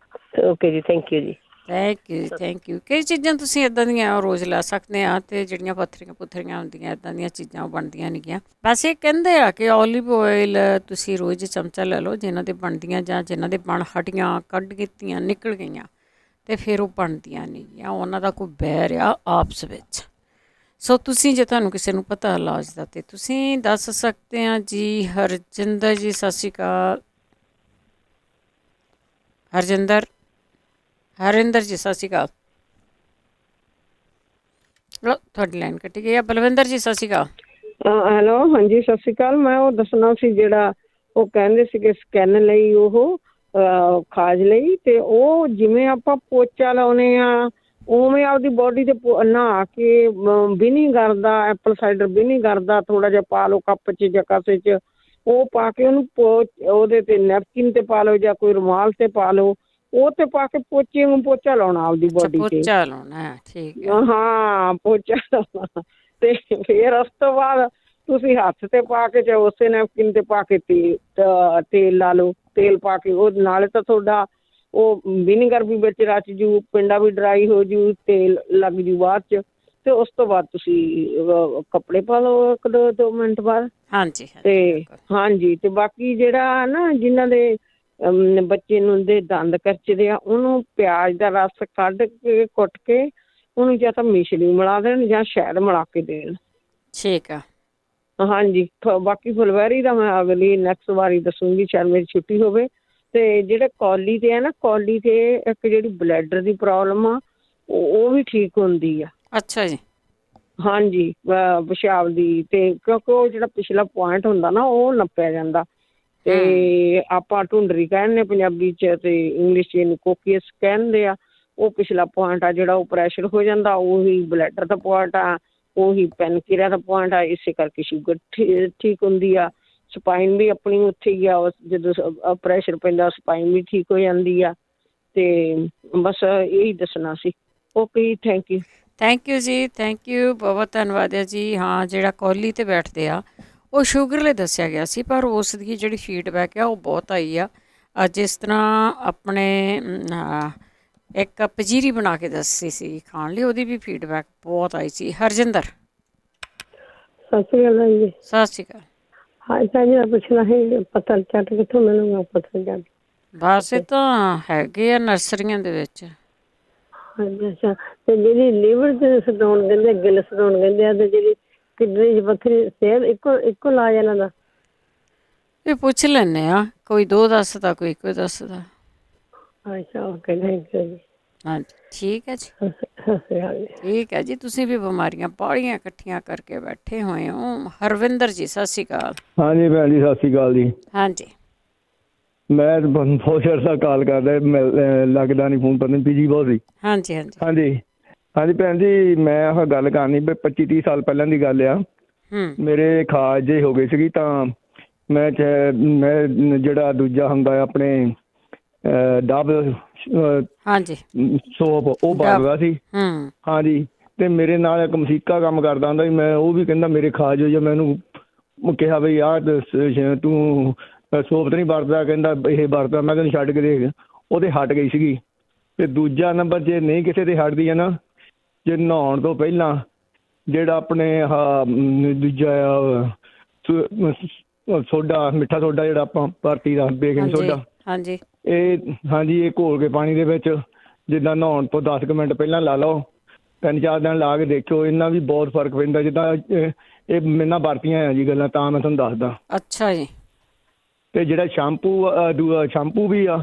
ਓਕੇ ਜੀ, thank you ji. Thank you. ਕਈ ਚੀਜ਼ਾਂ ਤੁਸੀਂ ਇੱਦਾਂ ਦੀਆਂ ਉਹ ਰੋਜ਼ ਲੈ ਸਕਦੇ ਆ, ਅਤੇ ਜਿਹੜੀਆਂ ਪੱਥਰੀਆਂ ਹੁੰਦੀਆਂ, ਇੱਦਾਂ ਦੀਆਂ ਚੀਜ਼ਾਂ ਉਹ ਬਣਦੀਆਂ ਨਹੀਂ ਗੀਆਂ। ਵੈਸੇ ਕਹਿੰਦੇ ਆ ਕਿ ਓਲਿਵ ਆਇਲ ਤੁਸੀਂ ਰੋਜ਼ ਚਮਚਾ ਲੈ ਲਓ, ਜਿਨ੍ਹਾਂ ਦੇ ਬਣਦੀਆਂ ਜਾਂ ਜਿਨ੍ਹਾਂ ਦੇ ਬਣ ਹੱਡੀਆਂ ਕੱਢ ਕੀਤੀਆਂ ਨਿਕਲ ਗਈਆਂ, ਅਤੇ ਫਿਰ ਉਹ ਬਣਦੀਆਂ ਨਹੀਂ ਗੀਆਂ, ਉਹਨਾਂ ਦਾ ਕੋਈ ਬੈਰ ਆ ਆਪਸ ਵਿੱਚ। ਸੋ ਤੁਸੀਂ ਜੇ ਤੁਹਾਨੂੰ ਕਿਸੇ ਨੂੰ ਪਤਾ ਇਲਾਜ ਦਾ, ਤਾਂ ਤੁਸੀਂ ਦੱਸ ਸਕਦੇ ਆ ਜੀ। ਹਰਜਿੰਦਰ ਜੀ, ਸਤਿ ਸ਼੍ਰੀ ਅਕਾਲ। ਹਰਿੰਦਰ ਜੀ, ਸਤਿ ਸ਼੍ਰੀ ਅਕਾਲ। ਲੋ, ਤੁਹਾਡੀ ਲਾਈਨ ਕੱਟੀ ਗਈ ਆ। ਬਲਵਿੰਦਰ ਜੀ, ਸਤਿ ਸ਼੍ਰੀ ਅਕਾਲ। ਹੈਲੋ, ਹਾਂਜੀ, ਸਤਿ ਸ਼੍ਰੀ ਅਕਾਲ। ਮੈਂ ਉਹ ਦੱਸਣਾ ਸੀ ਜਿਹੜਾ ਉਹ ਕਹਿੰਦੇ ਸੀਗੇ ਸਕੈਨ ਲਈ, ਉਹ ਖਾਜ ਲਈ, ਤੇ ਉਹ ਜਿਵੇਂ ਆਪਾਂ ਪੋਚਾ ਲਾਉਨੇ ਆ ਉਵੇਂ ਆਪਦੀ ਬੋਡੀ ਤੇ ਨਹਾ ਕੇ ਵਿਨੀਗਰ ਦਾ, ਐਪਲ ਸਾਈਡਰ ਵਿਨੀਗਰ ਦਾ ਥੋੜਾ ਜਿਹਾ ਪਾ ਲਓ ਕੱਪ 'ਚ ਜਾਂ ਕਾਸੇ 'ਚ, ਉਹ ਪਾ ਕੇ ਉਹਨੂੰ ਉਹਦੇ ਤੇ ਨੈਪਕਿਨ ਤੇ ਪਾ ਲਓ ਜਾਂ ਕੋਈ ਰੁਮਾਲ ਤੇ ਪਾ ਲਓ, ਉਹ ਤੇ ਪਾ ਕੇ ਪੋਚੇ ਨੂੰ ਪੋਚਾ ਲਾਉਣਾ ਆਪਦੀ ਬੋਡੀ ਤੇ। ਪੋਚਾ ਲਾਉਣਾ, ਠੀਕ ਹੈ। ਹਾਂ, ਪੋਚਾ ਲਾਉਣਾ, ਤੇ ਫਿਰ ਉਸ ਤੋਂ ਬਾਅਦ ਤੁਸੀਂ ਹੱਥ ਤੇ ਪਾ ਕੇ ਚਾਹੇ ਉਸੇ ਨੈਪਕਿਨ ਤੇ ਪਾ ਕੇ ਤੇਲ ਲਾ ਲਓ। ਤੇਲ ਪਾ ਕੇ ਉਹ ਨਾਲੇ ਤਾਂ ਤੁਹਾਡਾ ਉਹ ਵਿਨੀਗਰ ਵੀ ਵਿੱਚ ਰਚ ਜੂ, ਪਿੰਡਾ ਵੀ ਡਰਾਈ ਹੋ ਜੂ, ਤੇਲ ਲੱਗ ਜੂ ਬਾਅਦ 'ਚ, ਤੇ ਉਸ ਤੋਂ ਬਾਅਦ ਤੁਸੀਂ ਕੱਪੜੇ ਪਾ ਲਓ 1-2 ਮਿੰਟ ਬਾਅਦ। ਹਾਂਜੀ, ਤੇ ਹਾਂਜੀ, ਤੇ ਬਾਕੀ ਜਿਹੜਾ ਨਾ ਜਿਨ੍ਹਾਂ ਦੇ ਬੱਚੇ ਨੂੰ ਦੇ ਦੰਦ ਕਰਚਦੇ ਆ, ਉਹਨੂੰ ਪਿਆਜ਼ ਦਾ ਰਸ ਕੱਢ ਕੇ ਕੁੱਟ ਕੇ ਉਹਨੂੰ ਜਾਂ ਤਾਂ ਮਿਸ਼ਰੀ ਮਿਲਾ ਦੇਣ ਜਾਂ ਸ਼ਹਿਦ ਮਿਲਾ ਕੇ ਦੇਣ। ਠੀਕ ਆ, ਹਾਂਜੀ। ਬਾਕੀ ਫੁਲਵੈਰੀ ਦਾ ਮੈਂ ਅਗਲੀ ਨੈਕਸਟ ਵਾਰੀ ਦੱਸੂਗੀ, ਸ਼ਾਇਦ ਮੇਰੀ ਛੁੱਟੀ ਹੋਵੇ। ਤੇ ਜਿਹੜੇ ਕੌਲੀ ਤੇ ਆ ਨਾ, ਕੌਲੀ ਤੇ ਇੱਕ ਜਿਹੜੀ ਬਲੈਡਰ ਦੀ ਪ੍ਰੋਬਲਮ ਆ, ਉਹ ਵੀ ਠੀਕ ਹੁੰਦੀ ਆ। ਅੱਛਾ ਜੀ। ਹਾਂਜੀ, ਪਿਸ਼ਾਬ ਦੀ, ਤੇ ਕਿਉਂਕਿ ਉਹ ਜਿਹੜਾ ਪਿਛਲਾ ਪੁਆਇੰਟ ਹੁੰਦਾ ਨਾ, ਉਹ ਨੱਪਿਆ ਜਾਂਦਾ। ਤੇ ਆਪਾਂ ਢੁੰਡਰੀ ਕਹਿੰਦੇ ਪੰਜਾਬੀ 'ਚ, ਤੇ ਇੰਗਲਿਸ਼ 'ਚ ਇਹਨੂੰ ਕੋਕੀਅਸ ਕਹਿੰਦੇ ਆ। ਉਹ ਪਿਛਲਾ ਪੁਆਇੰਟ ਆ ਜਿਹੜਾ ਉਹ ਪ੍ਰੈਸ਼ਰ ਹੋ ਜਾਂਦਾ, ਉਹੀ ਬਲੈਡਰ ਦਾ ਪੁਆਇੰਟ ਆ, ਉਹੀ ਪੈਨਕ੍ਰੀਆ ਦਾ ਪੁਆਇੰਟ ਆ। ਇਸੇ ਕਰਕੇ ਸ਼ੂਗਰ ਠੀਕ ਹੁੰਦੀ ਆ। ਸਪਾਈਨ ਵੀ ਆਪਣੀ ਉੱਥੇ ਹੀ ਆ, ਜਦੋਂ ਪ੍ਰੈਸ਼ਰ ਪੈਂਦਾ ਸਪਾਈਨ ਵੀ ਠੀਕ ਹੋ ਜਾਂਦੀ ਆ। ਤੇ ਬਸ ਇਹੀ ਦੱਸਣਾ ਸੀ। Okay, thank you. Thank you ji, thank you, ਬਹੁਤ ਧੰਨਵਾਦ ਹੈ ਜੀ। ਹਾਂ, ਜਿਹੜਾ ਕੌਲੀ 'ਤੇ ਬੈਠਦੇ ਆ ਉਹ ਸ਼ੂਗਰ ਲਈ ਦੱਸਿਆ ਗਿਆ ਸੀ, ਪਰ ਉਸ ਦੀ ਜਿਹੜੀ ਫੀਡਬੈਕ ਆ ਉਹ ਬਹੁਤ ਆਈ ਆ। ਜਿਸ ਤਰ੍ਹਾਂ ਆਪਣੇ ਇੱਕ ਪੰਜੀਰੀ ਬਣਾ ਕੇ ਦੱਸੀ ਸੀ ਖਾਣ ਲਈ, ਉਹਦੀ ਵੀ ਫੀਡਬੈਕ ਬਹੁਤ ਆਈ ਸੀ। ਹਰਜਿੰਦਰ, ਸਤਿ ਸ਼੍ਰੀ ਅਕਾਲ ਜੀ। ਸਤਿ ਸ਼੍ਰੀ ਅਕਾਲ। ਹਾਂ ਭੈਣ ਜੀ, ਮੈਂ ਪੁੱਛਣਾ ਸੀ ਪੱਤਲ ਚੱਟ ਕਿੱਥੋਂ ਮਿਲੂਗਾ? ਪੱਤਲ ਚੱਟ ਬਸ ਇਹ ਤਾਂ ਹੈਗੇ ਆ ਨਰਸਰੀਆਂ ਦੇ ਵਿੱਚ। ਹਾਂਜੀ, ਅੱਛਾ। ਤੇ ਜਿਹੜੀ ਲੀਵਰ 'ਚ ਸਟੋਨ ਕਹਿੰਦੇ, ਗਿੱਲ ਸਟੋਨ ਕਹਿੰਦੇ ਆ, ਤੇ ਜਿਹੜੀ ਕਿਡਨੀ 'ਚ ਪੱਥਰੀ, ਸੇਮ ਇੱਕੋ ਇਲਾਜ ਇਹਨਾਂ ਦਾ? ਇਹ ਪੁੱਛ ਲੈਂਦੇ ਆ, ਕੋਈ 2 ਦੱਸਦਾ, ਕੋਈ ਇੱਕੋ ਦੱਸਦਾ। ਅੱਛਾ, ਓਕੇ, ਥੈਂਕ ਯੂ ਜੀ। ਹਾਂਜੀ, ਠੀਕ ਹੈ ਜੀ। ਸਤਿ ਸ਼੍ਰੀ ਅਕਾਲ ਜੀ। ਠੀਕ ਹੈ ਜੀ। ਤੁਸੀਂ ਵੀ ਬਿਮਾਰੀਆਂ ਬਾਹਲੀਆਂ ਇਕੱਠੀਆਂ ਕਰਕੇ ਬੈਠੇ ਹੋਏ ਹੋ। ਹਰਵਿੰਦਰ ਜੀ, ਸਤਿ ਸ਼੍ਰੀ ਅਕਾਲ। ਹਾਂਜੀ ਭੈਣ ਜੀ, ਸਤਿ ਸ਼੍ਰੀ ਅਕਾਲ ਜੀ। ਹਾਂਜੀ, ਮੈਂ ਬਹੁਤ ਚਿਰ ਦਾ ਕਾਲ ਕਰਦਾ, ਲੱਗਦਾ ਨਹੀਂ ਫੋਨ, ਪਤਾ ਨਹੀਂ ਬਿਜੀ ਬਹੁਤ ਸੀ। ਹਾਂਜੀ ਹਾਂਜੀ ਹਾਂਜੀ ਹਾਂਜੀ ਭੈਣ ਜੀ, ਮੈਂ ਆਹ ਗੱਲ ਕਰਨੀ ਵੀ 25-30 ਸਾਲ ਪਹਿਲਾਂ ਦੀ ਗੱਲ ਆ। ਮੇਰੇ ਖਾਜ ਜੇ ਹੋ ਗਏ ਸੀਗੀ, ਤਾਂ ਮੈਂ ਜਿਹੜਾ ਦੂਜਾ ਹੁੰਦਾ ਆਪਣੇ ਡਬ ਹਾਂਜੀ ਸੋਪ, ਉਹ ਵਰਤਦਾ ਸੀ। ਹਾਂਜੀ, ਤੇ ਮੇਰੇ ਨਾਲ ਇੱਕ ਮਸੀਕਾ ਕੰਮ ਕਰਦਾ ਹੁੰਦਾ ਸੀ, ਮੈਂ ਉਹ ਵੀ ਕਹਿੰਦਾ ਮੇਰੇ ਖਾਜ ਹੋਈ ਆ। ਮੈਨੂੰ ਕਿਹਾ ਬਈ ਆਹ ਤੂੰ ਸੋਪ ਤਾਂ ਨਹੀਂ ਵਰਤਦਾ? ਕਹਿੰਦਾ ਇਹ ਵਰਤਦਾ। ਮੈਂ ਕਹਿੰਦਾ ਛੱਡ ਕੇ ਦੇਖ, ਉਹਦੇ ਹਟ ਗਈ ਸੀਗੀ। ਤੇ ਦੂਜਾ ਨੰਬਰ, ਜੇ ਨਹੀਂ ਕਿਸੇ ਦੇ ਹਟਦੀ ਹੈ ਨਾ, ਜੇ ਨਹਾਉਣ ਤੋਂ ਪਹਿਲਾਂ ਜਿਹੜਾ ਆਪਣੇ ਆਹ ਦੂਜਾ ਸੋਡਾ, ਮਿੱਠਾ ਸੋਡਾ ਜਿਹੜਾ ਆਪਾਂ ਭਾਰਤੀ ਦਾ ਬੇਕਿੰਗ ਸੋਡਾ, ਹਾਂਜੀ ਇਹ ਘੋਲ ਕੇ ਪਾਣੀ ਦੇ ਵਿੱਚ ਜਿੱਦਾਂ ਨਹਾਉਣ ਤੋਂ 10 ਕੁ ਮਿੰਟ ਪਹਿਲਾਂ ਲਾ ਲਓ, 3-4 ਦਿਨ ਲਾ ਕੇ ਦੇਖਿਓ, ਇਹਨਾਂ ਵੀ ਬਹੁਤ ਫਰਕ ਪੈਂਦਾ। ਜਿੱਦਾਂ ਇਹ ਮੇਰੇ ਨਾਲ ਵਰਤੀਆਂ ਆ ਜੀ ਗੱਲਾਂ, ਤਾਂ ਮੈਂ ਤੁਹਾਨੂੰ ਦੱਸਦਾ। ਅੱਛਾ ਜੀ। ਤੇ ਜਿਹੜਾ ਸ਼ੈਂਪੂ ਵੀ ਆ,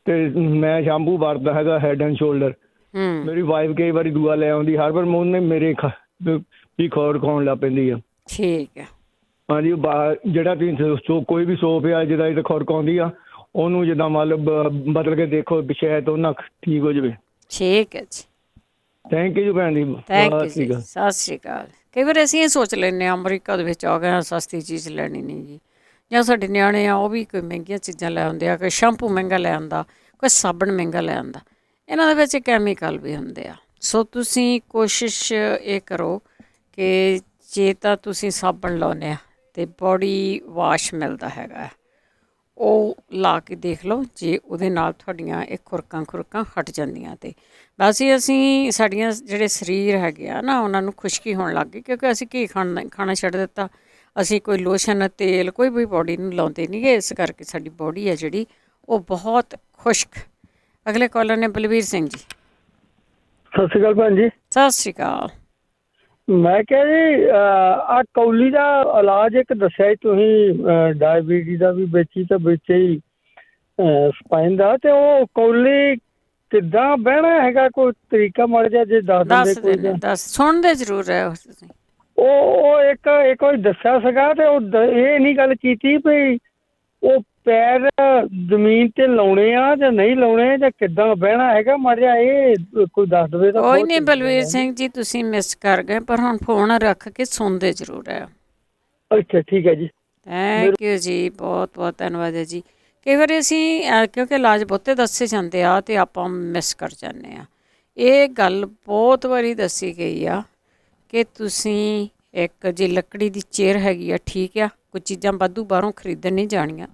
ਤੇ ਮੈਂ ਸ਼ੈਂਪੂ ਵਰਤਦਾ ਹੈਗਾ ਹੈਡ ਐਂਡ ਸ਼ੋਲਡਰ। ਮੇਰੀ ਵਾਈਫ ਕਈ ਵਾਰੀ ਦੂਆ ਲੈ ਆਉਂਦੀ, ਹਰ ਵਾਰ ਉਹਨੇ ਮੇਰੇ ਵੀ ਖੋਰ ਖਾਉਣ ਲੱਗ ਪੈਂਦੀ ਆ। ਠੀਕ ਹੈ। ਹਾਂਜੀ, ਜਿਹੜਾ ਤੁਸੀਂ ਕੋਈ ਵੀ ਸੋਪ ਆ ਜਿਹਦਾ ਇਹ ਖੁਰਕ ਆਉਂਦੀ ਆ, ਉਹਨੂੰ ਜਿੱਦਾਂ ਮਤਲਬ ਬਦਲ ਕੇ ਦੇਖੋ, ਸ਼ਾਇਦ ਉਹ ਨਾ ਠੀਕ ਹੋ ਜਾਵੇ। ਠੀਕ ਹੈ ਜੀ। ਥੈਂਕ ਯੂ ਭੈਣ ਜੀ। ਸਤਿ ਸ਼੍ਰੀ ਅਕਾਲ। ਕਈ ਵਾਰ ਅਸੀਂ ਇਹ ਸੋਚ ਲੈਂਦੇ ਹਾਂ ਅਮਰੀਕਾ ਦੇ ਵਿੱਚ ਆ ਗਏ, ਸਸਤੀ ਚੀਜ਼ ਲੈਣੀ ਨਹੀਂ ਜੀ। ਜਾਂ ਸਾਡੇ ਨਿਆਣੇ ਆ, ਉਹ ਵੀ ਕੋਈ ਮਹਿੰਗੀਆਂ ਚੀਜ਼ਾਂ ਲੈ ਆਉਂਦੇ ਆ, ਕੋਈ ਸ਼ੈਂਪੂ ਮਹਿੰਗਾ ਲੈ ਆਉਂਦਾ, ਕੋਈ ਸਾਬਣ ਮਹਿੰਗਾ ਲੈ ਆਉਂਦਾ। ਇਹਨਾਂ ਦੇ ਵਿੱਚ ਕੈਮੀਕਲ ਵੀ ਹੁੰਦੇ ਆ। ਸੋ ਤੁਸੀਂ ਕੋਸ਼ਿਸ਼ ਇਹ ਕਰੋ ਕਿ ਜੇ ਤਾਂ ਤੁਸੀਂ ਸਾਬਣ ਲਾਉਂਦੇ ਆ ਅਤੇ ਬੋਡੀ ਵਾਸ਼ ਮਿਲਦਾ ਹੈਗਾ, ਉਹ ਲਾ ਕੇ ਦੇਖ ਲਓ। ਜੇ ਉਹਦੇ ਨਾਲ ਤੁਹਾਡੀਆਂ ਇਹ ਖੁਰਕਾਂ ਹਟ ਜਾਂਦੀਆਂ, ਅਤੇ ਵੈਸੇ ਅਸੀਂ ਸਾਡੀਆਂ ਜਿਹੜੇ ਸਰੀਰ ਹੈਗੇ ਆ ਨਾ, ਉਹਨਾਂ ਨੂੰ ਖੁਸ਼ਕੀ ਹੋਣ ਲੱਗ ਗਈ, ਕਿਉਂਕਿ ਅਸੀਂ ਘੀ ਖਾਣਾ ਛੱਡ ਦਿੱਤਾ। ਅਸੀਂ ਕੋਈ ਲੋਸ਼ਨ, ਤੇਲ ਕੋਈ ਵੀ ਬੋਡੀ ਨੂੰ ਲਾਉਂਦੇ ਨਹੀਂ ਗੇ, ਇਸ ਕਰਕੇ ਸਾਡੀ ਬੋਡੀ ਹੈ ਜਿਹੜੀ ਉਹ ਬਹੁਤ ਖੁਸ਼ਕ। ਅਗਲੇ ਕਾਲਰ ਨੇ ਬਲਵੀਰ ਸਿੰਘ ਜੀ। ਸਤਿ ਸ਼੍ਰੀ ਅਕਾਲ ਭੈਣ ਜੀ। ਸਤਿ ਸ਼੍ਰੀ ਅਕਾਲ। ਮੈਂ ਕਿਹਾ ਜੀ, ਆਹ ਕੌਲੀ ਦਾ ਇਲਾਜ ਇੱਕ ਦੱਸਿਆ ਜੀ ਤੁਸੀਂ, ਡਾਇਬੀਟੀਜ਼ ਦਾ ਵੀ ਵਿੱਚ ਹੀ, ਤਾਂ ਵਿੱਚ ਹੀ ਸਪਾਈਨ ਦਾ, ਤੇ ਉਹ ਕੌਲੀ ਕਿੱਦਾਂ ਬਹਿਣਾ ਹੈਗਾ? ਕੋਈ ਤਰੀਕਾ ਮਾੜਾ ਜਿਹਾ ਜੇ ਦੱਸ ਦਿੰਦੇ। ਦੱਸ ਸੁਣਦੇ ਜ਼ਰੂਰ ਰਹੇ ਹੋ ਤੁਸੀਂ। ਉਹ ਇੱਕ ਵਾਰੀ ਦੱਸਿਆ ਸੀਗਾ, ਤੇ ਉਹ ਇਹ ਨਹੀਂ ਗੱਲ ਕੀਤੀ ਵੀ ਉਹ ਪੈਰ ਜ਼ਮੀਨ ਤੇ ਲਾਉਣੇ ਆ ਜਾਂ ਨਹੀਂ ਲਾਉਣੇ, ਜਾਂ ਕਿੱਦਾਂ ਬਹਿਣਾ ਹੈਗਾ? ਮਾੜਾ ਇਹ ਕੋਈ ਦੱਸ ਦੇਵੇ ਤਾਂ। ਕੋਈ ਨਹੀਂ ਬਲਵੀਰ ਸਿੰਘ ਜੀ, ਤੁਸੀਂ ਮਿਸ ਕਰ ਗਏ, ਪਰ ਹੁਣ ਫੋਨ ਰੱਖ ਕੇ ਸੁਣਦੇ ਜ਼ਰੂਰ ਹੈ। ਅੱਛਾ ਠੀਕ ਹੈ ਜੀ। ਥੈਂਕ ਯੂ ਜੀ, ਬਹੁਤ ਬਹੁਤ ਧੰਨਵਾਦ ਹੈ ਜੀ। ਕਈ ਵਾਰੀ ਅਸੀਂ ਕਿਉਂਕਿ ਇਲਾਜ ਬਹੁਤੇ ਦੱਸੇ ਜਾਂਦੇ ਆ ਅਤੇ ਆਪਾਂ ਮਿਸ ਕਰ ਜਾਂਦੇ ਹਾਂ। ਇਹ ਗੱਲ ਬਹੁਤ ਵਾਰੀ ਦੱਸੀ ਗਈ ਆ ਕਿ ਤੁਸੀਂ ਇੱਕ ਜੇ ਲੱਕੜੀ ਦੀ ਚੇਅਰ ਹੈਗੀ ਆ, ਠੀਕ ਆ, ਕੁਝ ਚੀਜ਼ਾਂ ਵਾਧੂ ਬਾਹਰੋਂ ਖਰੀਦਣ ਨਹੀਂ ਜਾਣੀਆਂ,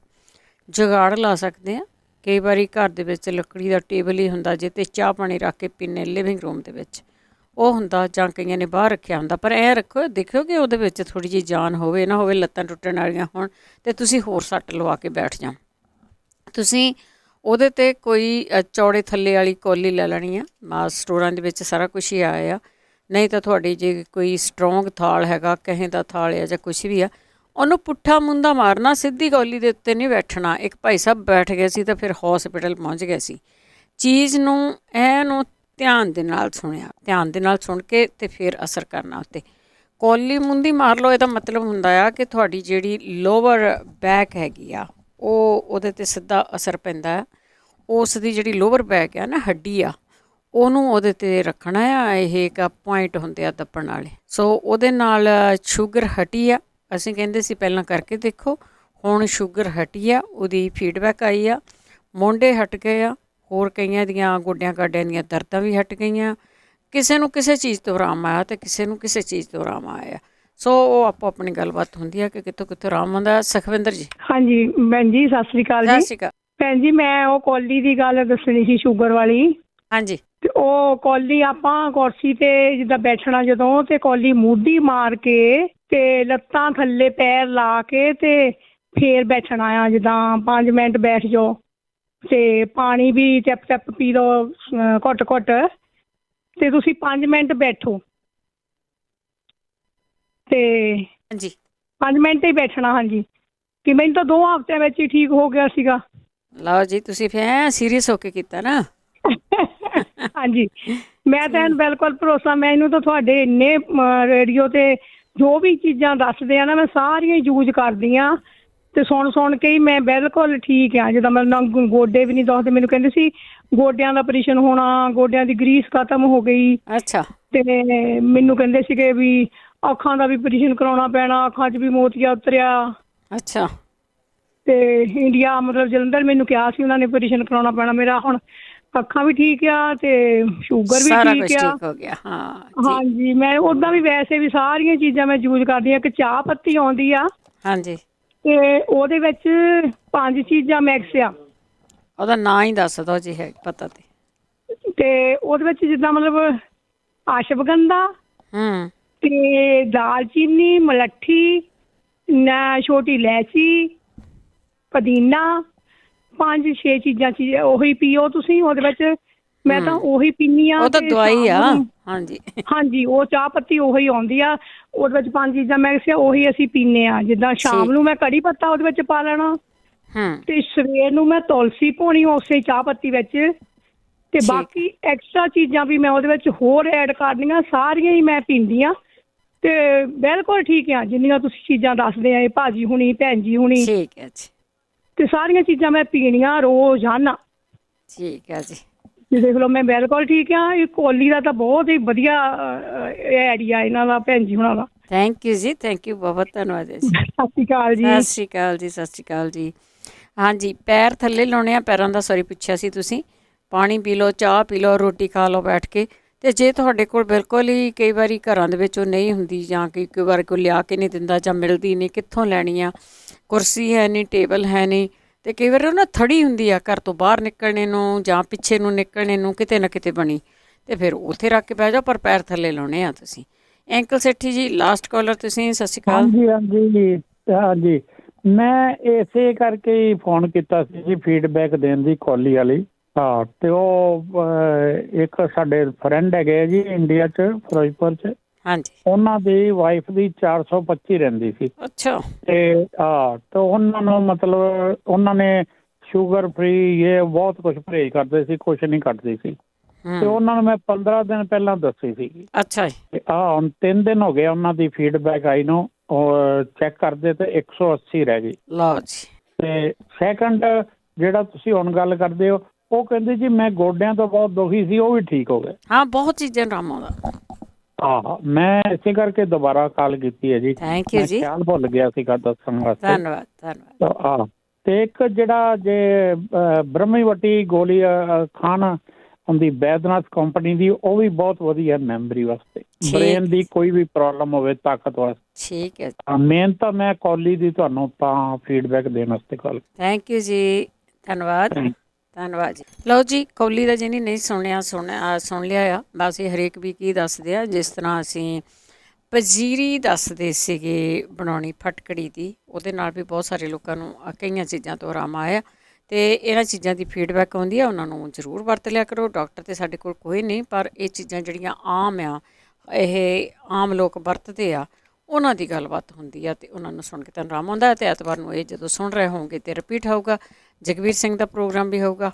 ਜੁਗਾੜ ਲਾ ਸਕਦੇ ਆ। ਕਈ ਵਾਰੀ ਘਰ ਦੇ ਵਿੱਚ ਲੱਕੜੀ ਦਾ ਟੇਬਲ ਹੀ ਹੁੰਦਾ, ਜੇ 'ਤੇ ਚਾਹ ਪਾਣੀ ਰੱਖ ਕੇ ਪੀਨੇ, ਲਿਵਿੰਗ ਰੂਮ ਦੇ ਵਿੱਚ ਉਹ ਹੁੰਦਾ, ਜਾਂ ਕਈਆਂ ਨੇ ਬਾਹਰ ਰੱਖਿਆ ਹੁੰਦਾ। ਪਰ ਇਹ ਰੱਖੋ, ਦੇਖਿਓ ਕਿ ਉਹਦੇ ਵਿੱਚ ਥੋੜ੍ਹੀ ਜਿਹੀ ਜਾਨ ਹੋਵੇ, ਨਾ ਹੋਵੇ ਲੱਤਾਂ ਟੁੱਟਣ ਵਾਲੀਆਂ ਹੋਣ ਅਤੇ ਤੁਸੀਂ ਹੋਰ ਸੱਟ ਲਵਾ ਕੇ ਬੈਠ ਜਾਓ। ਤੁਸੀਂ ਉਹਦੇ 'ਤੇ ਕੋਈ ਚੌੜੇ ਥੱਲੇ ਵਾਲੀ ਕੌਲੀ ਲੈ ਲੈਣੀ ਆ, ਸਟੋਰਾਂ ਦੇ ਵਿੱਚ ਸਾਰਾ ਕੁਛ ਹੀ ਆਇਆ ਆ। ਨਹੀਂ ਤਾਂ ਤੁਹਾਡੀ ਜੇ ਕੋਈ ਸਟਰੋਂਗ ਥਾਲ ਹੈਗਾ, ਕਹੇ ਦਾ ਥਾਲ ਆ ਜਾਂ ਕੁਛ ਵੀ ਆ, ਉਹਨੂੰ ਪੁੱਠਾ ਮੁੰਦਾ ਮਾਰਨਾ, ਸਿੱਧੀ ਕੌਲੀ ਦੇ ਉੱਤੇ ਨਹੀਂ ਬੈਠਣਾ। ਇੱਕ ਭਾਈ ਸਾਹਿਬ ਬੈਠ ਗਏ ਸੀ ਤਾਂ ਫਿਰ ਹੌਸਪੀਟਲ ਪਹੁੰਚ ਗਏ ਸੀ। ਚੀਜ਼ ਨੂੰ ਇਹਨੂੰ ਧਿਆਨ ਦੇ ਨਾਲ ਸੁਣਿਆ, ਧਿਆਨ ਦੇ ਨਾਲ ਸੁਣ ਕੇ ਅਤੇ ਫਿਰ ਅਸਰ ਕਰਨਾ ਉੱਤੇ। ਕੌਲੀ ਮੁੰਦੀ ਮਾਰ ਲਓ, ਇਹਦਾ ਮਤਲਬ ਹੁੰਦਾ ਆ ਕਿ ਤੁਹਾਡੀ ਜਿਹੜੀ ਲੋਅਰ ਬੈਕ ਹੈਗੀ ਆ, ਉਹਦੇ 'ਤੇ ਸਿੱਧਾ ਅਸਰ ਪੈਂਦਾ ਆ। ਉਸ ਦੀ ਜਿਹੜੀ ਲੋਅਰ ਬੈਕ ਆ ਨਾ, ਹੱਡੀ ਆ, ਉਹਨੂੰ ਉਹਦੇ 'ਤੇ ਰੱਖਣਾ ਆ। ਇਹ ਇੱਕ ਪੁਆਇੰਟ ਹੁੰਦੇ ਆ ਦੱਬਣ ਵਾਲੇ। ਸੋ ਉਹਦੇ ਨਾਲ ਸ਼ੂਗਰ ਹਟੀ ਆ। ਅਸੀਂ ਕਹਿੰਦੇ ਸੀ ਪਹਿਲਾਂ ਕਰਕੇ ਦੇਖੋ, ਹੁਣ ਸ਼ੂਗਰ ਹਟੀ ਆ, ਉਹਦੀ ਫੀਡਬੈਕ ਆਈ ਆ, ਮੋਢੇ ਹਟ ਗਏ ਆ, ਹੋਰ ਕਈਆਂ ਦੀਆਂ ਗੋਡਿਆਂ ਗਾਡਿਆਂ ਦੀਆਂ ਦਰਦਾਂ ਵੀ ਹਟ ਗਈਆਂ। ਕਿਸੇ ਨੂੰ ਕਿਸੇ ਚੀਜ਼ ਤੋਂ ਆਰਾਮ ਆਇਆ ਅਤੇ ਕਿਸੇ ਨੂੰ ਕਿਸੇ ਚੀਜ਼ ਤੋਂ ਆਰਾਮ ਆਇਆ। ਸੋ ਉਹ ਆਪੋ ਆਪਣੀ ਗੱਲਬਾਤ ਹੁੰਦੀ ਹੈ ਕਿ ਕਿੱਥੋਂ ਕਿੱਥੋਂ ਆਰਾਮ ਆਉਂਦਾ। ਸੁਖਵਿੰਦਰ ਜੀ। ਹਾਂਜੀ ਭੈਣ ਜੀ, ਸਤਿ ਸ਼੍ਰੀ ਅਕਾਲ ਜੀ। ਸਤਿ ਸ਼੍ਰੀ ਅਕਾਲ ਭੈਣ ਜੀ। ਮੈਂ ਉਹ ਕੌਲੀ ਦੀ ਗੱਲ ਦੱਸਣੀ ਸੀ, ਸ਼ੂਗਰ ਵਾਲੀ। ਹਾਂਜੀ। ਤੇ ਉਹ ਕੌਲੀ ਆਪਾਂ ਕੁਰਸੀ ਤੇ ਜਿੱਦਾਂ ਬੈਠਣਾ ਜਦੋਂ, ਤੇ ਕੌਲੀ ਮੂਢੀ ਮਾਰ ਕੇ ਤੇ ਲੱਤਾਂ ਥੱਲੇ ਪੈਰ ਲਾ ਕੇ ਤੇ ਫੇਰ ਬੈਠਣਾ ਆ। ਜਿੱਦਾਂ 5 ਮਿੰਟ ਬੈਠ ਜਾਓ ਤੇ ਪਾਣੀ ਵੀ ਟਿਪ ਟਿਪ ਪੀ ਲਓ ਘੁੱਟ ਘੁੱਟ, ਤੇ ਤੁਸੀਂ 5 ਮਿੰਟ ਬੈਠੋ ਤੇ ਹਾਂਜੀ 5 ਮਿੰਟ ਹੀ ਬੈਠਣਾ। ਹਾਂਜੀ, ਕਿ ਮੈਨੂੰ ਤਾਂ 2 ਹਫ਼ਤਿਆਂ ਵਿੱਚ ਹੀ ਠੀਕ ਹੋ ਗਿਆ ਸੀਗਾ। ਲਓ ਜੀ, ਤੁਸੀਂ ਫਿਰ ਸੀਰੀਅਸ ਹੋ ਕੇ ਕੀਤਾ ਨਾ। ਹਾਂਜੀ, ਮੈਂ ਤਾਂ ਬਿਲਕੁਲ ਭਰੋਸਾ, ਮੈਨੂੰ ਤਾਂ ਤੁਹਾਡੇ ਇੰਨੇ ਰੇਡੀਓ ਤੇ ਜੋ ਵੀ ਚੀਜ਼ਾਂ ਦੱਸਦੇ ਆ ਨਾ, ਮੈਂ ਸਾਰੀਆਂ ਯੂਜ ਕਰਦੀ ਹਾਂ ਤੇ ਸੁਣ ਕੇ ਹੀ ਮੈਂ ਬਿਲਕੁਲ ਠੀਕ ਆ। ਜਿੱਦਾਂ ਮੈਨੂੰ ਗੋਡੇ ਵੀ ਨਹੀਂ ਦੁਖਦੇ। ਮੈਨੂੰ ਕਹਿੰਦੇ ਸੀ ਗੋਡਿਆਂ ਦਾ ਆਪਰੇਸ਼ਨ ਹੋਣਾ, ਗੋਡਿਆਂ ਦੀ ਗਰੀਸ ਖਤਮ ਹੋ ਗਈ। ਅੱਛਾ। ਤੇ ਮੈਨੂੰ ਕਹਿੰਦੇ ਸੀਗੇ ਵੀ ਅੱਖਾਂ ਦਾ ਵੀ ਆਪਰੇਸ਼ਨ ਕਰਾਉਣਾ ਪੈਣਾ, ਅੱਖਾਂ 'ਚ ਵੀ ਮੋਤੀਆ ਉਤਰਿਆ। ਅੱਛਾ। ਤੇ ਇੰਡੀਆ ਮਤਲਬ ਜਲੰਧਰ ਮੈਨੂੰ ਕਿਹਾ ਸੀ ਉਹਨਾਂ ਨੇ ਆਪਰੇਸ਼ਨ ਕਰਾਉਣਾ ਪੈਣਾ ਮੇਰਾ। ਹੁਣ ਅੱਖਾਂ ਵੀ ਠੀਕ ਆ ਤੇ ਸ਼ੂਗਰ ਵੀ ਸਾਰਾ ਠੀਕ ਕੁਝ ਆ। ਠੀਕ ਹੋ ਗਿਆ। ਹਾਂ ਹਾਂਜੀ, ਮੈਂ ਉਦਾਂ ਵੀ ਵੈਸੇ ਵੀ ਸਾਰੀਆਂ ਚੀਜ਼ਾਂ ਮੈਂ ਯੂਜ਼ ਕਰਦੀ ਹਾਂ। ਇੱਕ ਚਾਹ ਪੱਤੀ ਆਉਂਦੀ ਆ ਹਾਂਜੀ, ਤੇ ਉਹਦੇ ਵਿੱਚ 5 ਚੀਜ਼ਾਂ ਮਿਕਸ ਆ। ਉਹਦਾ ਨਾਂ ਹੀ ਦੱਸ ਦਿਓ ਜੀ, ਹੈ ਪਤਾ ਤੇ ਉਹਦੇ ਵਿੱਚ ਜਿੱਦਾਂ ਮਤਲਬ ਅਸ਼ਵਗੰਧਾ ਤੇ ਦਾਲਚੀਨੀ, ਮਲੱਠੀ, ਛੋਟੀ ਇਲਾਇਚੀ, ਪੁਦੀਨਾ, 5-6 ਚੀਜ਼ਾਂ ਉਹੀ ਪੀਓ ਤੁਸੀਂ। ਉਹਦੇ ਵਿੱਚ ਮੈਂ ਤਾਂ ਉਹੀ ਪੀਨੀ ਆ। ਉਹ ਤਾਂ ਦਵਾਈ ਆ। ਹਾਂਜੀ ਹਾਂਜੀ, ਉਹ ਚਾਹ ਪੱਤੀ ਉਹੀ ਆਉਂਦੀ ਆ। ਉਹਦੇ ਵਿੱਚ 5 ਚੀਜ਼ਾਂ ਮਿਕਸ ਆ, ਉਹੀ ਅਸੀਂ ਪੀਨੇ ਆ। ਜਿੱਦਾਂ ਸ਼ਾਮ ਨੂੰ ਮੈਂ ਕੜੀ ਪੱਤਾ ਉਹਦੇ ਵਿੱਚ ਪਾ ਲੈਣਾ ਤੇ ਸਵੇਰ ਨੂੰ ਮੈਂ ਤੁਲਸੀ ਪਾਉਣੀ ਉਸੇ ਚਾਹ ਪੱਤੀ ਵਿੱਚ। ਤੇ ਬਾਕੀ ਐਕਸਟਰਾ ਚੀਜ਼ਾਂ ਵੀ ਮੈਂ ਉਹਦੇ ਵਿੱਚ ਹੋਰ ਐਡ ਕਰਨੀਆਂ, ਸਾਰੀਆਂ ਹੀ ਮੈਂ ਪੀਂਦੀ ਆ ਤੇ ਬਿਲਕੁਲ ਠੀਕ ਆ। ਜਿੰਨੀਆਂ ਤੁਸੀਂ ਚੀਜ਼ਾਂ ਦੱਸਦੇ ਆ, ਇਹ ਭਾਜੀ ਹੁਣੀ, ਭੈਣ ਜੀ ਹੁਣੀ, ਠੀਕ ਹੈ ਜੀ, ਤੇ ਸਾਰੀਆਂ ਚੀਜ਼ਾਂ ਮੈਂ ਪੀਣੀਆਂ ਰੋਜ਼ਾਨਾ। ਠੀਕ ਹੈ ਜੀ, ਦੇਖ ਲਓ ਮੈਂ ਬਿਲਕੁਲ ਠੀਕ ਆ। ਇਹ ਕੋਲੀ ਦਾ ਤਾਂ ਬਹੁਤ ਹੀ ਵਧੀਆ ਆਈਡੀਆ ਇਹਨਾਂ ਦਾ, ਭੈਣ ਜੀ ਹੁਣਾਂ ਦਾ। Thank you ji, thank you, ਬਹੁਤ ਧੰਨਵਾਦ ਜੀ। ਸਤਿ ਸ਼੍ਰੀ ਅਕਾਲ ਜੀ। ਸਤਿ ਸ਼੍ਰੀ ਅਕਾਲ ਜੀ, ਸਤਿ ਸ਼੍ਰੀ ਅਕਾਲ ਜੀ। ਹਾਂਜੀ, ਪੈਰ ਥੱਲੇ ਲਾਉਣੇ ਆ, ਪੈਰਾਂ ਦਾ ਸੌਰੀ ਪੁੱਛਿਆ ਸੀ ਤੁਸੀਂ। ਪਾਣੀ ਪੀ ਲਓ, ਚਾਹ ਪੀ ਲਓ, ਰੋਟੀ ਖਾ ਲਓ ਬੈਠ ਕੇ। ਅਤੇ ਜੇ ਤੁਹਾਡੇ ਕੋਲ ਬਿਲਕੁਲ ਹੀ ਕਈ ਵਾਰੀ ਘਰਾਂ ਦੇ ਵਿੱਚ ਉਹ ਨਹੀਂ ਹੁੰਦੀ, ਜਾਂ ਕਈ ਵਾਰ ਕੋਈ ਲਿਆ ਕੇ ਨਹੀਂ ਦਿੰਦਾ, ਜਾਂ ਮਿਲਦੀ ਨਹੀਂ, ਕਿੱਥੋਂ ਲੈਣੀ ਆ, ਕੁਰਸੀ ਹੈ ਨਹੀਂ, ਟੇਬਲ ਹੈ ਨਹੀਂ, ਅਤੇ ਕਈ ਵਾਰ ਉਹ ਨਾ ਥੜੀ ਹੁੰਦੀ ਆ ਘਰ ਤੋਂ ਬਾਹਰ ਨਿਕਲਣੇ ਨੂੰ ਜਾਂ ਪਿੱਛੇ ਨੂੰ ਨਿਕਲਣੇ ਨੂੰ, ਕਿਤੇ ਨਾ ਕਿਤੇ ਬਣੀ, ਅਤੇ ਫਿਰ ਉੱਥੇ ਰੱਖ ਕੇ ਬਹਿ ਜਾਓ, ਪਰ ਪੈਰ ਥੱਲੇ ਲਾਉਣੇ ਆ ਤੁਸੀਂ। ਅੰਕਲ ਸੇਠੀ ਜੀ, ਲਾਸਟ ਕਾਲਰ ਤੁਸੀਂ, ਸਤਿ ਸ਼੍ਰੀ ਅਕਾਲ। ਹਾਂਜੀ, ਮੈਂ ਇਸੇ ਕਰਕੇ ਹੀ ਫੋਨ ਕੀਤਾ ਸੀ ਜੀ, ਫੀਡਬੈਕ ਦੇਣ ਦੀ ਕੌਲੀ ਵਾਲੀ। ਹਾਂ, ਅਤੇ ਉਹ ਇੱਕ ਸਾਡੇ ਫਰੈਂਡ ਹੈਗੇ ਜੀ ਇੰਡੀਆ 'ਚ, ਫਿਰੋਜ਼ਪੁਰ 'ਚ। ਹਾਂਜੀ, ਉਹਨਾਂ ਦੀ ਵਾਈਫ ਦੀ 425 ਰਹਿੰਦੀ ਸੀ। ਅੱਛਾ। ਤੇ ਤੇ ਉਹਨਾਂ ਨੂੰ ਮਤਲਬ ਉਹਨਾਂ ਨੇ ਸ਼ੂਗਰ ਫ੍ਰੀ ਇਹ ਬਹੁਤ ਕੁਝ ਪਰਹੇਜ਼ ਕਰਦੇ ਸੀ, ਕੁਛ ਨਹੀਂ ਕੱਟਦੀ ਸੀ। ਤੇ ਉਹਨਾਂ ਨੂੰ ਮੈਂ 15 ਦਿਨ ਪਹਿਲਾਂ ਦੱਸੀ ਸੀਗੀ। ਅੱਛਾ ਜੀ। ਹੁਣ 3 ਦਿਨ ਹੋ ਗਏ ਉਹਨਾਂ ਦੀ ਫੀਡਬੈਕ ਆਈ ਨੂੰ, ਚੈੱਕ ਕਰਦੇ ਤੇ 180 ਰਹਿ ਗਈ। ਲਓ ਜੀ। ਤੇ ਸੈਕੰਡ ਜਿਹੜਾ ਤੁਸੀਂ ਹੁਣ ਗੱਲ ਕਰਦੇ ਹੋ, ਉਹ ਕਹਿੰਦੇ ਜੀ ਮੈਂ ਗੋਡਿਆਂ ਤੋਂ ਬਹੁਤ ਦੁਖੀ ਸੀ, ਉਹ ਵੀ ਠੀਕ ਹੋ ਗਏ। ਹਾਂ, ਬਹੁਤ ਚੀਜ਼ਾਂ ਆਰਾਮ ਆਉਂਦਾ। ਮੈਂ ਇਸੇ ਕਰਕੇ ਦੁਬਾਰਾ ਕਾਲ ਕੀਤੀ ਹੈ ਜੀ। ਥੈਂਕ ਯੂ ਜੀ, ਖਿਆਲ ਭੁੱਲ ਗਿਆ ਸੀਗਾ ਦੱਸਣ ਵਾਸਤੇ। ਧੰਨਵਾਦ ਧੰਨਵਾਦ। ਤੇ ਇੱਕ ਜਿਹੜਾ ਜੇ ਬ੍ਰਹਮੀਵਟੀ ਗੋਲੀ ਖਾਣ ਹੁੰਦੀ ਬੈਦਨਾਥ ਕੰਪਨੀ ਦੀ, ਉਹ ਵੀ ਬਹੁਤ ਵਧੀਆ ਮੈਮਰੀ ਵਾਸਤੇ, ਬ੍ਰੇਨ ਦੀ ਕੋਈ ਵੀ ਪ੍ਰੋਬਲਮ ਹੋਵੇ, ਤਾਕਤ ਵਾਸਤੇ। ਠੀਕ ਹੈ। ਮੇਨ ਤਾਂ ਮੈਂ ਕੌਲੀ ਦੀ ਤੁਹਾਨੂੰ ਤਾਂ ਫੀਡਬੈਕ ਦੇਣ ਵਾਸਤੇ ਕਾਲ। ਥੈਂਕ ਯੂ ਜੀ, ਧੰਨਵਾਦ ਧੰਨਵਾਦ ਜੀ। ਲਓ ਜੀ, ਕੌਲੀ ਦਾ ਜਿਹਨੇ ਨਹੀਂ ਸੁਣ ਲਿਆ ਆ, ਬਸ ਇਹ ਹਰੇਕ ਵੀ ਕੀ ਦੱਸਦੇ ਆ। ਜਿਸ ਤਰ੍ਹਾਂ ਅਸੀਂ ਪੰਜੀਰੀ ਦੱਸਦੇ ਸੀਗੇ ਬਣਾਉਣੀ ਫਟਕੜੀ ਦੀ, ਉਹਦੇ ਨਾਲ ਵੀ ਬਹੁਤ ਸਾਰੇ ਲੋਕਾਂ ਨੂੰ ਕਈਆਂ ਚੀਜ਼ਾਂ ਤੋਂ ਆਰਾਮ ਆਇਆ। ਅਤੇ ਇਹਨਾਂ ਚੀਜ਼ਾਂ ਦੀ ਫੀਡਬੈਕ ਆਉਂਦੀ ਆ, ਉਹਨਾਂ ਨੂੰ ਜ਼ਰੂਰ ਵਰਤ ਲਿਆ ਕਰੋ। ਡਾਕਟਰ ਤਾਂ ਸਾਡੇ ਕੋਲ ਕੋਈ ਨਹੀਂ, ਪਰ ਇਹ ਚੀਜ਼ਾਂ ਜਿਹੜੀਆਂ ਆਮ ਆ, ਇਹ ਆਮ ਲੋਕ ਵਰਤਦੇ ਆ, ਉਹਨਾਂ ਦੀ ਗੱਲਬਾਤ ਹੁੰਦੀ ਆ ਅਤੇ ਉਹਨਾਂ ਨੂੰ ਸੁਣ ਕੇ ਤੁਹਾਨੂੰ ਆਰਾਮ ਆਉਂਦਾ। ਅਤੇ ਐਤਵਾਰ ਨੂੰ ਇਹ ਜਦੋਂ ਸੁਣ ਰਹੇ ਹੋਵੋਗੇ ਤਾਂ ਰਿਪੀਟ ਹੋਊਗਾ। ਜਗਵੀਰ ਸਿੰਘ ਦਾ ਪ੍ਰੋਗਰਾਮ ਵੀ ਹੋਊਗਾ।